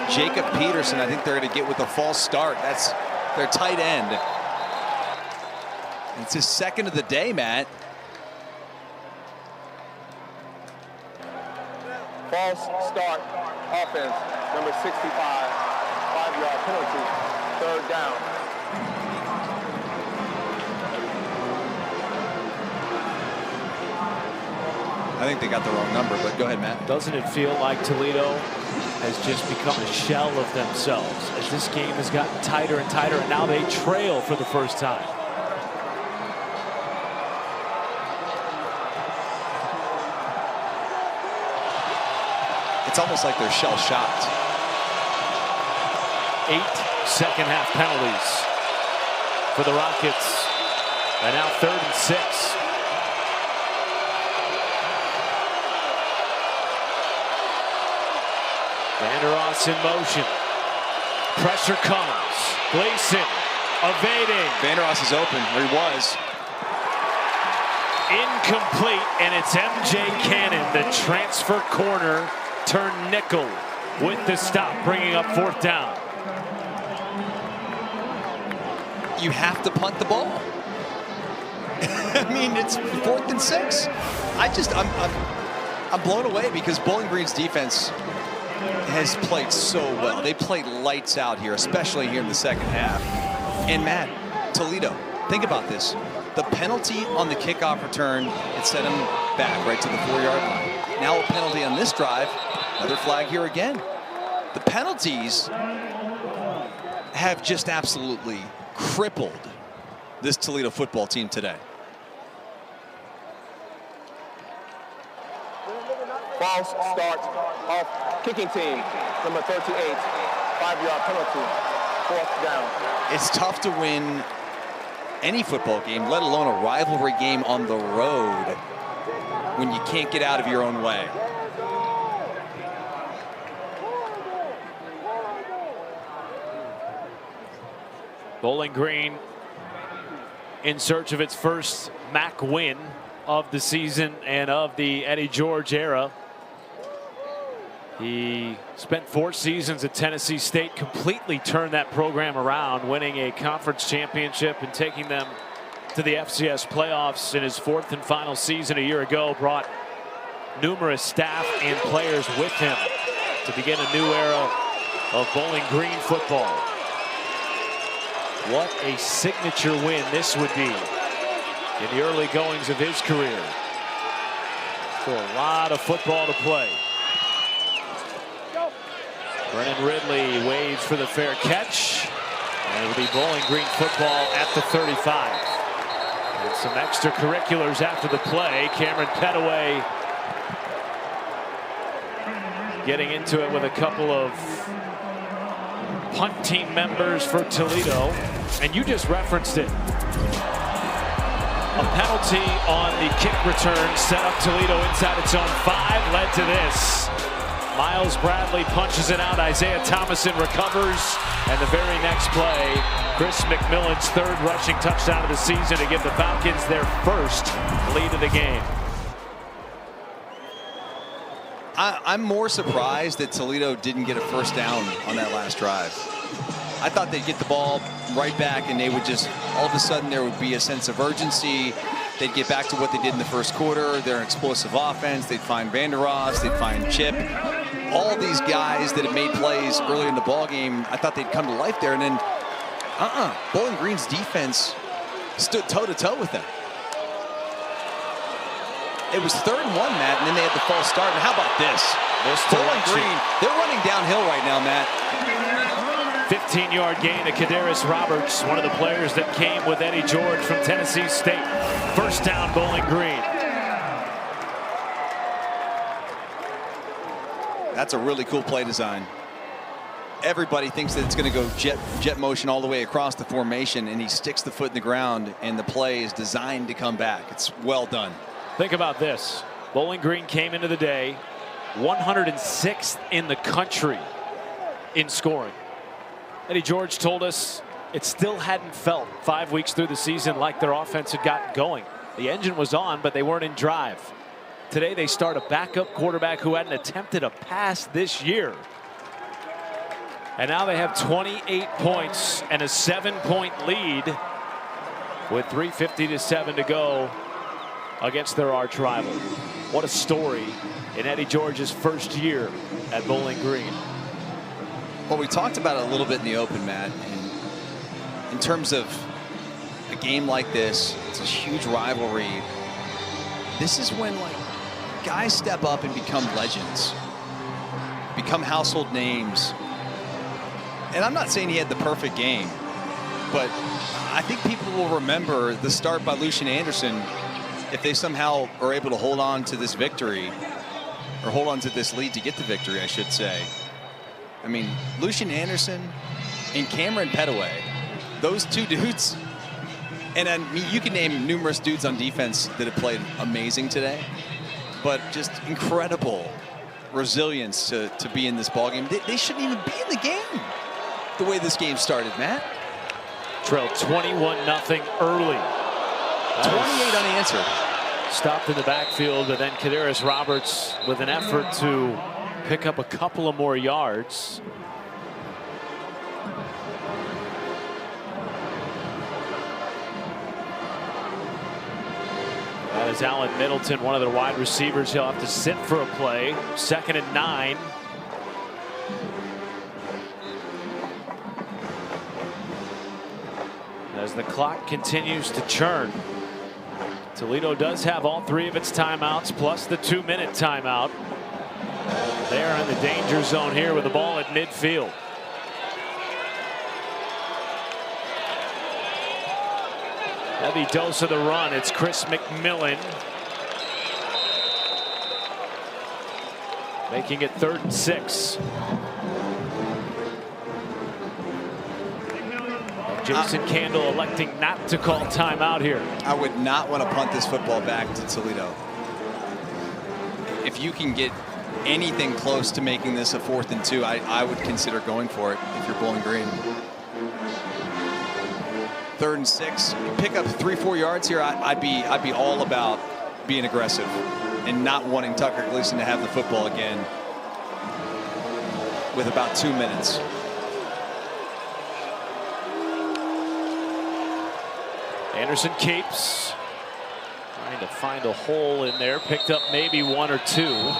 Jacob Peterson, I think they're going to get with a false start. That's their tight end. It's his 2nd of the day, Matt. False start offense, number 65, 5-yard penalty, 3rd down. I think they got the wrong number, but go ahead, Matt. Doesn't it feel like Toledo has just become a shell of themselves as this game has gotten tighter and tighter, and now they trail for the first time? It's almost like they're shell-shocked. 8 second-half penalties for the Rockets. And now 3rd and 6. Vander Ross in motion. Pressure comes. Gleason evading. Vander Ross is open, or he was. Incomplete, and it's MJ Cannon, the transfer corner turned nickel, with the stop, bringing up 4th down. You have to punt the ball. I mean, it's 4th and 6. I'm blown away because Bowling Green's defense has played so well. They played lights out here, especially here in the second half. And Matt, Toledo, think about this. The penalty on the kickoff return, it set him back right to the 4-yard line. Now a penalty on this drive, another flag here again. The penalties have just absolutely crippled this Toledo football team today. False start off kicking team, number 38, 5-yard penalty, 4th down. It's tough to win any football game, let alone a rivalry game on the road when you can't get out of your own way. Bowling Green in search of its first MAC win of the season and of the Eddie George era. He spent 4 seasons at Tennessee State, completely turned that program around, winning a conference championship and taking them to the FCS playoffs in his 4th and final season a year ago. Brought numerous staff and players with him to begin a new era of Bowling Green football. What a signature win this would be in the early goings of his career. So a lot of football to play. Brennan Ridley waves for the fair catch. And it'll be Bowling Green football at the 35. And some extracurriculars after the play. Cameron Petaway getting into it with a couple of punt team members for Toledo. And you just referenced it. A penalty on the kick return set up Toledo inside its own 5, led to this. Miles Bradley punches it out. Isaiah Thomason recovers. And the very next play, Chris McMillan's 3rd rushing touchdown of the season to give the Falcons their first lead of the game. I'm more surprised that Toledo didn't get a first down on that last drive. I thought they'd get the ball right back and they would just, all of a sudden there would be a sense of urgency. They'd get back to what they did in the first quarter. They're an explosive offense. They'd find Vander Ross. They'd find Chip. All these guys that had made plays early in the ball game, I thought they'd come to life there. And then, Bowling Green's defense stood toe-to-toe with them. It was 3rd and 1, Matt, and then they had the false start. And how about this? Bowling Green, they're running downhill right now, Matt. 15-yard gain to Kadarius Roberts, one of the players that came with Eddie George from Tennessee State. First down, Bowling Green. That's a really cool play design. Everybody thinks that it's going to go jet motion all the way across the formation, and he sticks the foot in the ground, and the play is designed to come back. It's well done. Think about this. Bowling Green came into the day 106th in the country in scoring. Eddie George told us it still hadn't felt 5 weeks through the season like their offense had gotten going. The engine was on, but they weren't in drive. Today they start a backup quarterback who hadn't attempted a pass this year. And now they have 28 points and a 7-point lead with 3:57 to go against their arch rival. What a story in Eddie George's first year at Bowling Green. Well, we talked about it a little bit in the open, Matt. And in terms of a game like this, it's a huge rivalry. This is when, like, guys step up and become legends, become household names. And I'm not saying he had the perfect game, but I think people will remember the start by Lucian Anderson if they somehow are able to hold on to this victory, or hold on to this lead to get the victory, I should say. I mean, Lucian Anderson and Cameron Petaway, those two dudes. And I mean, you can name numerous dudes on defense that have played amazing today, but just incredible resilience to be in this ballgame. They shouldn't even be in the game the way this game started, Matt. Trailed 21-0 early. 28 unanswered. Stopped in the backfield, but then Kadarius Roberts with an effort to pick up a couple of more yards. That is Allen Middleton, one of their wide receivers. He'll have to sit for a play. 2nd and 9. As the clock continues to churn, Toledo does have all 3 of its timeouts plus the 2-minute timeout. They are in the danger zone here with the ball at midfield. Heavy dose of the run. It's Chris McMillan making it 3rd and 6. Jason Candle electing not to call timeout here. I would not want to punt this football back to Toledo. if you can get anything close to making this a 4th and 2, I would consider going for it if you're Bowling Green. 3rd and 6, pick up 3-4 yards here. I'd be all about being aggressive and not wanting Tucker Gleason to have the football again with about 2 minutes. Anderson keeps trying to find a hole in there, picked up maybe 1 or 2.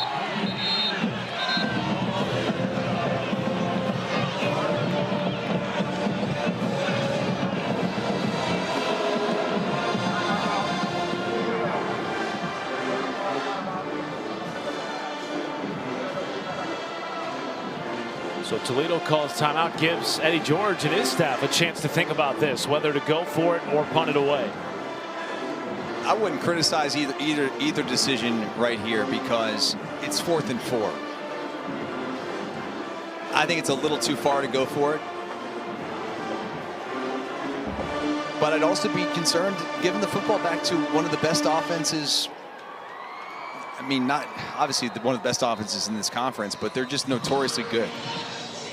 So Toledo calls timeout, gives Eddie George and his staff a chance to think about this, whether to go for it or punt it away. I wouldn't criticize either decision right here because it's 4th and 4. I think it's a little too far to go for it. But I'd also be concerned giving the football back to one of the best offenses. I mean, not obviously one of the best offenses in this conference, but they're just notoriously good.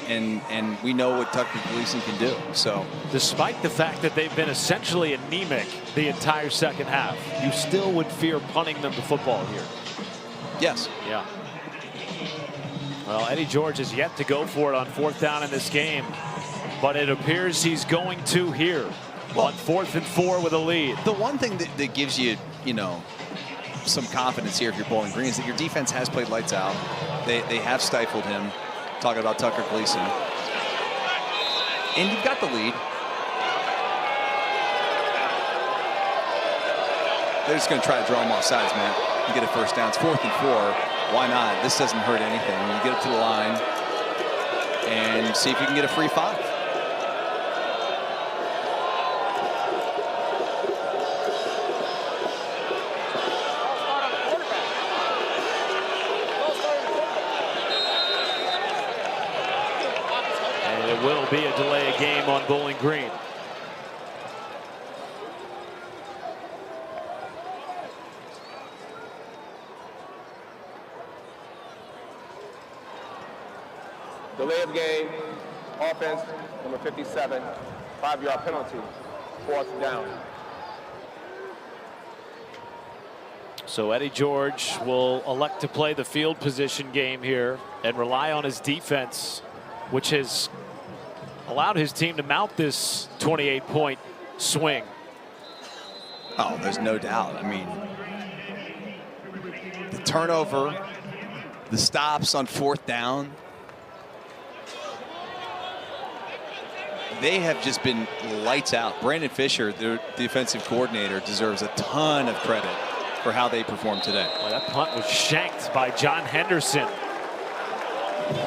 And we know what Tucker Gleason can do. So despite the fact that they've been essentially anemic the entire second half, you still would fear punting them the football here. Yes. Yeah. Well, Eddie George has yet to go for it on 4th down in this game, but it appears he's going to here on 4th and 4 with a lead. The one thing that gives you, some confidence here if you're Bowling Green is that your defense has played lights out. They have stifled him. Talking about Tucker Gleason. And you've got the lead. They're just going to try to draw him off sides, man. You get a 1st down. It's 4th and 4. Why not? This doesn't hurt anything. You get up to the line and see if you can get a free 5. Will be a delay of game on Bowling Green. Delay of game, offense, number 57, 5-yard penalty, 4th down. So Eddie George will elect to play the field position game here and rely on his defense, which has allowed his team to mount this 28-point swing. Oh, there's no doubt. I mean, the turnover, the stops on 4th down, they have just been lights out. Brandon Fisher, their defensive coordinator, deserves a ton of credit for how they performed today. Well, that punt was shanked by John Henderson.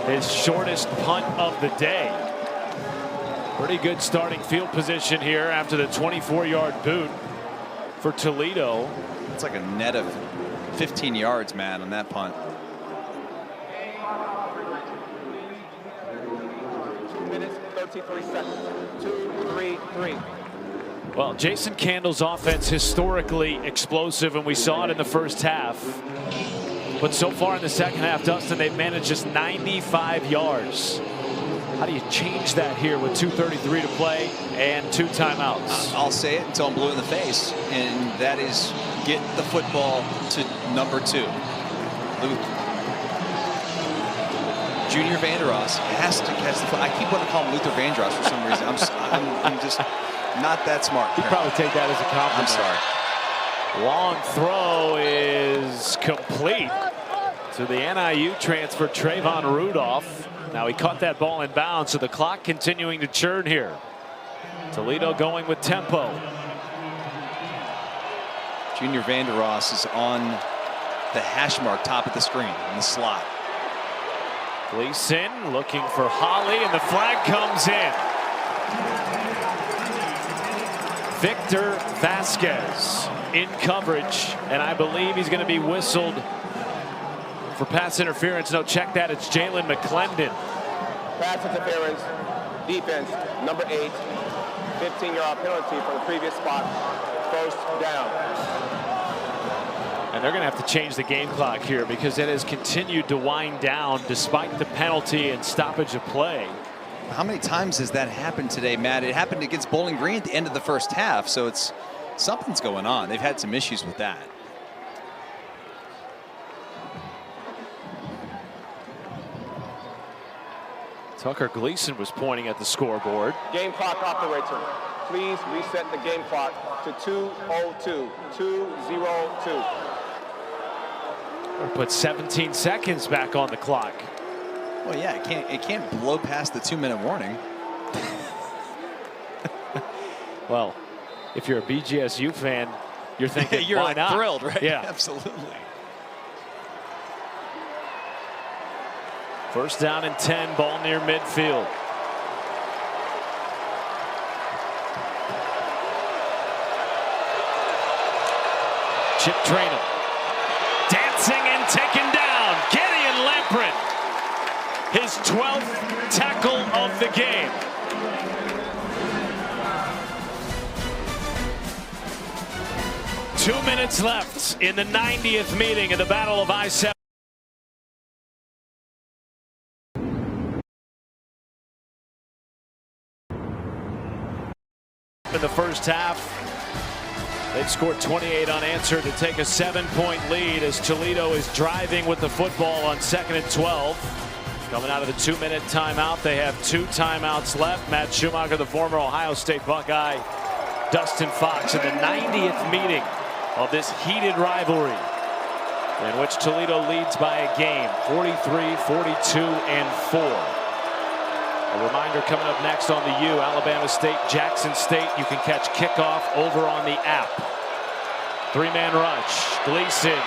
His shortest punt of the day. Pretty good starting field position here after the 24-yard boot for Toledo. It's like a net of 15 yards, man, on that punt. 2 minutes, 33 seconds. 2-3-3. Well, Jason Candle's offense historically explosive, and we saw it in the first half. But so far in the second half, Dustin, they've managed just 95 yards. How do you change that here with 2:33 to play and 2 timeouts? I'll say it until I'm blue in the face, and that is get the football to number 2. Junior Vandeross has to catch the football. I keep wanting to call him Luther Vandross for some reason. I'm just not that smart. You probably take that as a compliment. I'm sorry. Long throw is complete to the NIU transfer Trayvon Rudolph. Now he caught that ball in bounds, so the clock continuing to churn here. Toledo going with tempo. Junior Vandeross is on the hash mark top of the screen in the slot. Gleason looking for Holly, and the flag comes in. Victor Vasquez in coverage, and I believe he's going to be whistled for pass interference. No, check that. It's Jalen McClendon. Pass interference, defense, number 8, 15-yard penalty for the previous spot, 1st down. And they're going to have to change the game clock here because it has continued to wind down despite the penalty and stoppage of play. How many times has that happened today, Matt? It happened against Bowling Green at the end of the first half, so something's going on. They've had some issues with that. Tucker Gleason was pointing at the scoreboard. Game clock operator, please reset the game clock to 2:02. 2:02. Or put 17 seconds back on the clock. Well, yeah, it can't blow past the 2-minute warning. Well, if you're a BGSU fan, you're thinking, you're why not? thrilled, right? Yeah, absolutely. First down and 10, ball near midfield. Chip Traynham dancing and taken down. Gideon Lamprin, his 12th tackle of the game. Two minutes left in the 90th meeting of the Battle of I-7. In the first half, they've scored 28 unanswered to take a 7-point lead as Toledo is driving with the football on 2nd and 12. Coming out of the 2-minute timeout, they have 2 timeouts left. Matt Schumacher, the former Ohio State Buckeye, Dustin Fox in the 90th meeting of this heated rivalry in which Toledo leads by a game, 43, 42, and 4. A reminder coming up next on the U, Alabama State, Jackson State. You can catch kickoff over on the app. 3-man rush. Gleason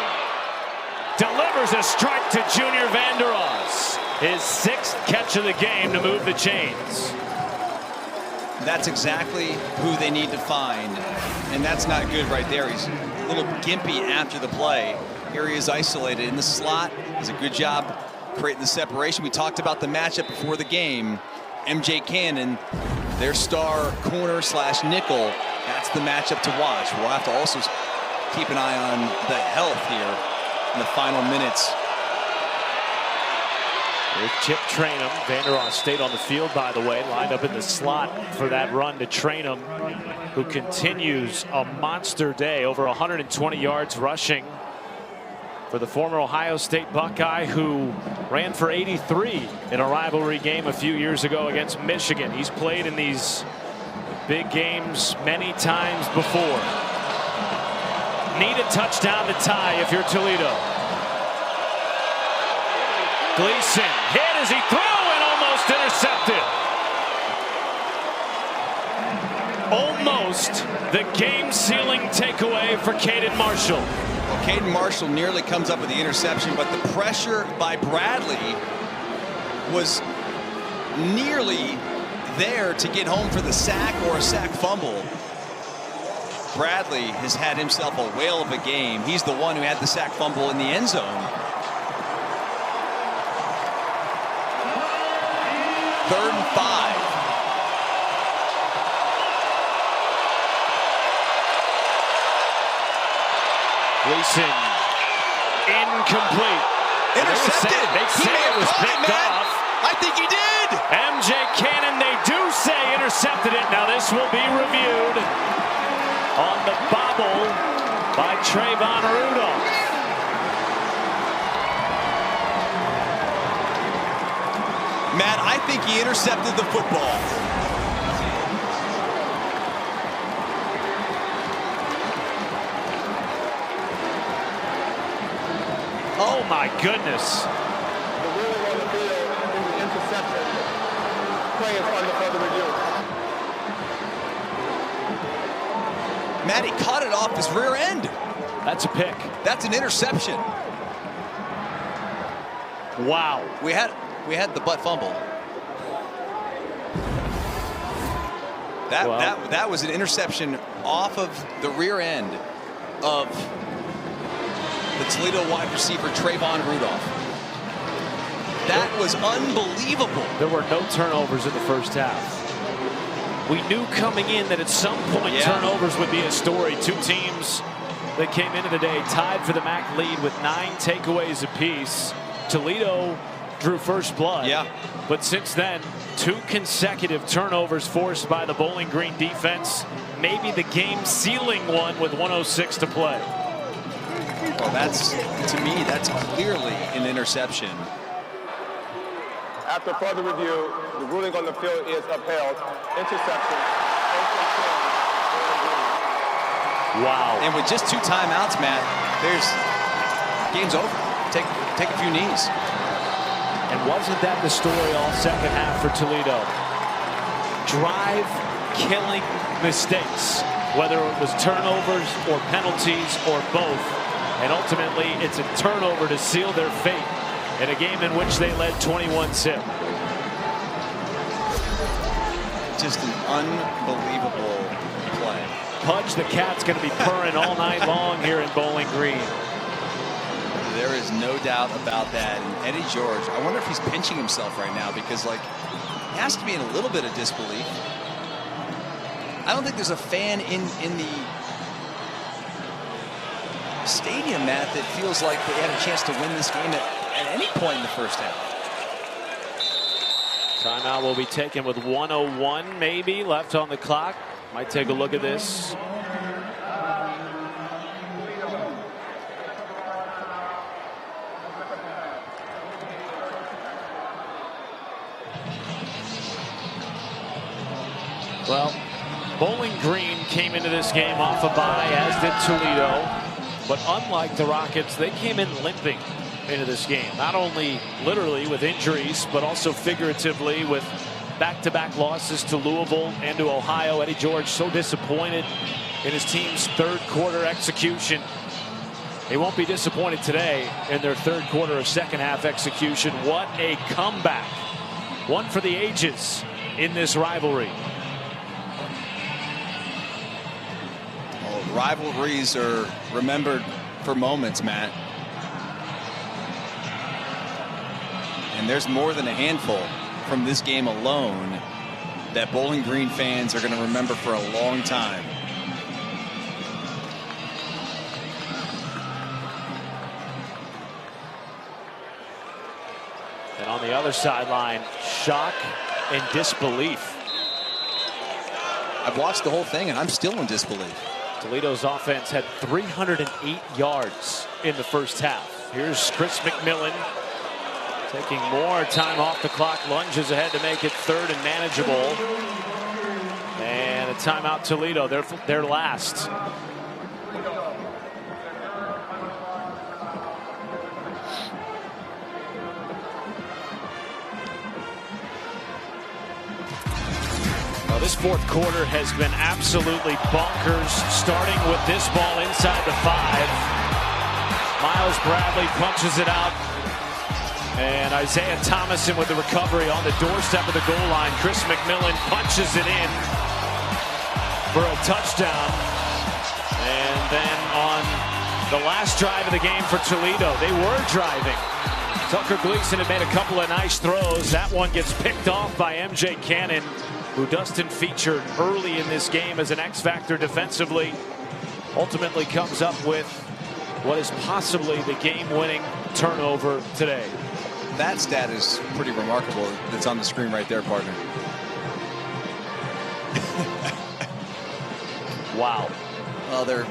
delivers a strike to Junior Vanderos. His 6th catch of the game to move the chains. That's exactly who they need to find. And that's not good right there. He's a little gimpy after the play. Here he is isolated in the slot. Does a good job creating the separation. We talked about the matchup before the game. MJ Cannon, their star corner / nickel. That's the matchup to watch. We'll have to also keep an eye on the health here in the final minutes. With Chip Traynham, Vanderos stayed on the field, by the way, lined up in the slot for that run to Traynham, who continues a monster day, over 120 yards rushing for the former Ohio State Buckeye, who ran for 83 in a rivalry game a few years ago against Michigan. He's played in these big games many times before. Need a touchdown to tie if you're Toledo. Gleason hit as he threw and almost intercepted. Almost the game-sealing takeaway for Caden Marshall. Well, Caden Marshall nearly comes up with the interception, but the pressure by Bradley was nearly there to get home for the sack or a sack fumble. Bradley has had himself a whale of a game. He's the one who had the sack fumble in the end zone. 3rd and 5. Gleason incomplete. Intercepted. They say it was picked off. I think he did. MJ Cannon, they do say intercepted it. Now this will be reviewed on the bobble by Trayvon Rudolph. Matt, I think he intercepted the football. Oh my goodness. The ruling on the field is an interception. Play is under further review. Matt, he caught it off his rear end. That's a pick. That's an interception. Wow. We had the butt fumble. That was an interception off of the rear end of the Toledo wide receiver Trayvon Rudolph. That was unbelievable. There were no turnovers in the first half. We knew coming in that at some point turnovers would be a story. Two teams that came into the day tied for the MAC lead with 9 takeaways apiece. Toledo drew first blood. Yeah. But since then, 2 consecutive turnovers forced by the Bowling Green defense. Maybe the game-sealing one with 1:06 to play. Well, to me, that's clearly an interception. After further review, the ruling on the field is upheld. Interception. Wow. And with just 2 timeouts, Matt, game's over. Take a few knees. And wasn't that the story all second half for Toledo? Drive-killing mistakes, whether it was turnovers or penalties or both. And ultimately, it's a turnover to seal their fate in a game in which they led 21-0. Just an unbelievable play. Pudge the Cat's going to be purring all night long here in Bowling Green. There is no doubt about that. And Eddie George, I wonder if he's pinching himself right now because, like, he has to be in a little bit of disbelief. I don't think there's a fan in the stadium, Matt, that feels like they had a chance to win this game at any point in the first half. Timeout will be taken with 1:01 maybe left on the clock. Might take a look at this. Well, Bowling Green came into this game off a bye, as did Toledo. But unlike the Rockets, they came in limping into this game. Not only literally with injuries, but also figuratively with back-to-back losses to Louisville and to Ohio. Eddie George so disappointed in his team's third-quarter execution. He won't be disappointed today in their third quarter of second-half execution. What a comeback. One for the ages in this rivalry. Well, rivalries are remembered for moments, Matt. And there's more than a handful from this game alone that Bowling Green fans are going to remember for a long time. And on the other sideline, shock and disbelief. I've watched the whole thing and I'm still in disbelief. Toledo's offense had 308 yards in the first half. Here's Chris McMillan taking more time off the clock, lunges ahead to make it third and manageable. And a timeout Toledo, they're last. Well, this fourth quarter has been absolutely bonkers, starting with this ball inside the 5. Miles Bradley punches it out. And Isaiah Thomason with the recovery on the doorstep of the goal line. Chris McMillan punches it in for a touchdown. And then on the last drive of the game for Toledo, they were driving. Tucker Gleason had made a couple of nice throws. That one gets picked off by MJ Cannon, who Dustin featured early in this game as an X-factor defensively. Ultimately comes up with what is possibly the game-winning turnover today. That stat is pretty remarkable. That's on the screen right there, partner. Wow. Well, they're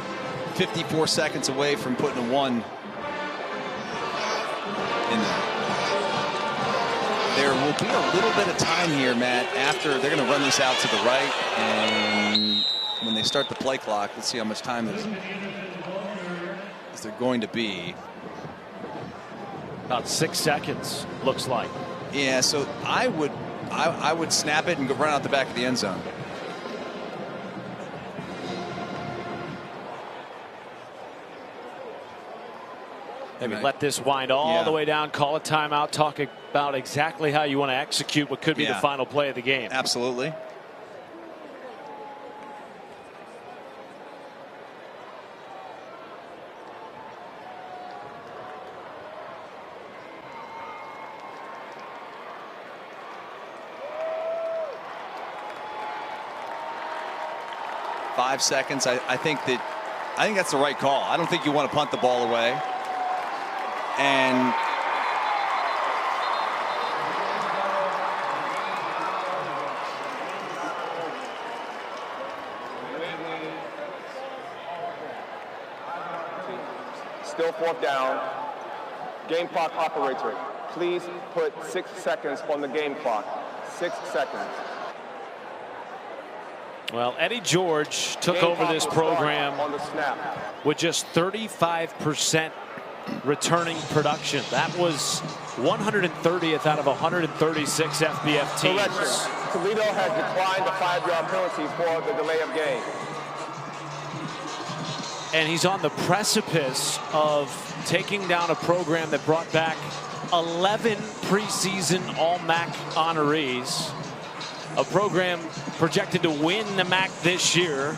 54 seconds away from putting a 1 in there. There will be a little bit of time here, Matt, after they're going to run this out to the right. And when they start the play clock, let's see how much time is there going to be. About 6 seconds, looks like. Yeah, so I would snap it and go run out the back of the end zone. Maybe let this wind all the way down, call a timeout, talk about exactly how you want to execute what could be the final play of the game. Absolutely. Five seconds. I think that I think that's the right call. I don't think you want to punt the ball away. And still 4th down. Game clock operator, please put 6 seconds on the game clock. 6 seconds. Well, Eddie George took Game over clock this will start program on the snap. with just 35% returning production. That was 130th out of 136 FBF teams. Correction. Toledo has declined the 5-yard penalty for the delay of game. And he's on the precipice of taking down a program that brought back 11 preseason All-MAC honorees. A program projected to win the MAC this year,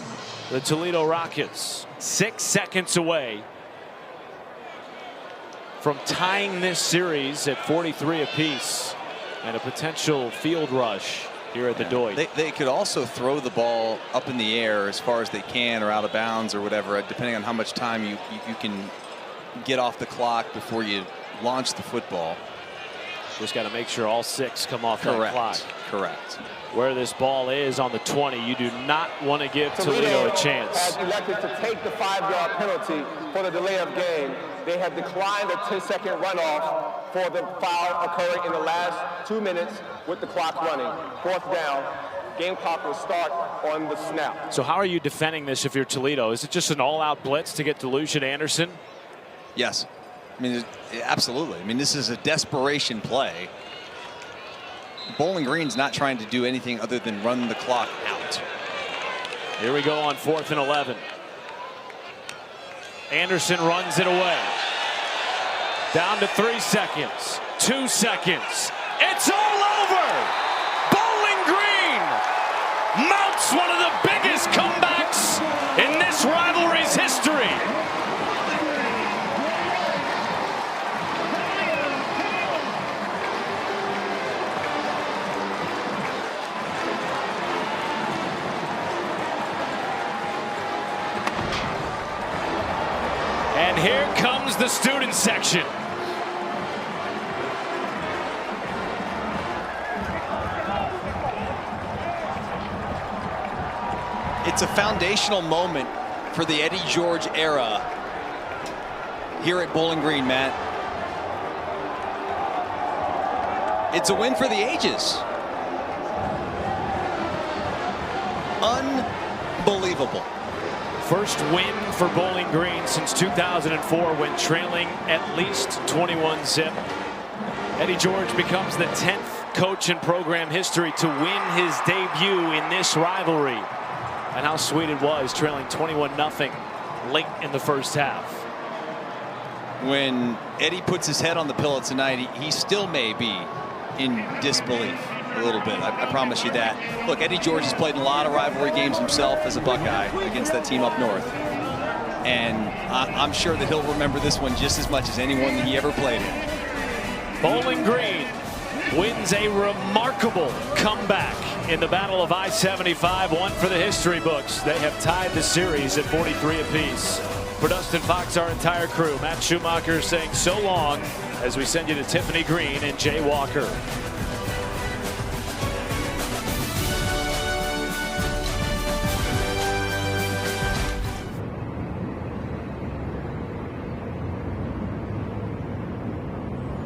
the Toledo Rockets. 6 seconds away from tying this series at 43 apiece, and a potential field rush here at the Deutsch. They could also throw the ball up in the air as far as they can, or out of bounds or whatever, depending on how much time you can get off the clock before you launch the football. Just got to make sure all 6 come off that clock. Correct. Where this ball is on the 20, you do not want to give Toledo a chance. Has elected to take the 5-yard penalty for the delay of game. They have declined a 10-second runoff for the foul occurring in the last 2 minutes with the clock running. 4th down. Game clock will start on the snap. So how are you defending this if you're Toledo? Is it just an all-out blitz to get to Lucian Anderson? Yes. I mean, absolutely. I mean, this is a desperation play. Bowling Green's not trying to do anything other than run the clock out. Here we go on 4th and 11. Anderson runs it away. Down to 3 seconds. 2 seconds. It's all over! Bowling Green mounts one of the biggest comebacks in this rivalry's history. And here comes the student section. It's a foundational moment for the Eddie George era here at Bowling Green, Matt. It's a win for the ages. Unbelievable. First win for Bowling Green since 2004 when trailing at least 21-zip. Eddie George becomes the 10th coach in program history to win his debut in this rivalry. And how sweet it was trailing 21-0 late in the first half. When Eddie puts his head on the pillow tonight, he still may be in disbelief a little bit. I promise you that. Look, Eddie George has played in a lot of rivalry games himself as a Buckeye against that team up north. And I'm sure that he'll remember this one just as much as anyone that he ever played in. Bowling Green wins a remarkable comeback in the Battle of I-75, one for the history books. They have tied the series at 43 apiece. For Dustin Fox, our entire crew, Matt Schumacher saying so long as we send you to Tiffany Green and Jay Walker.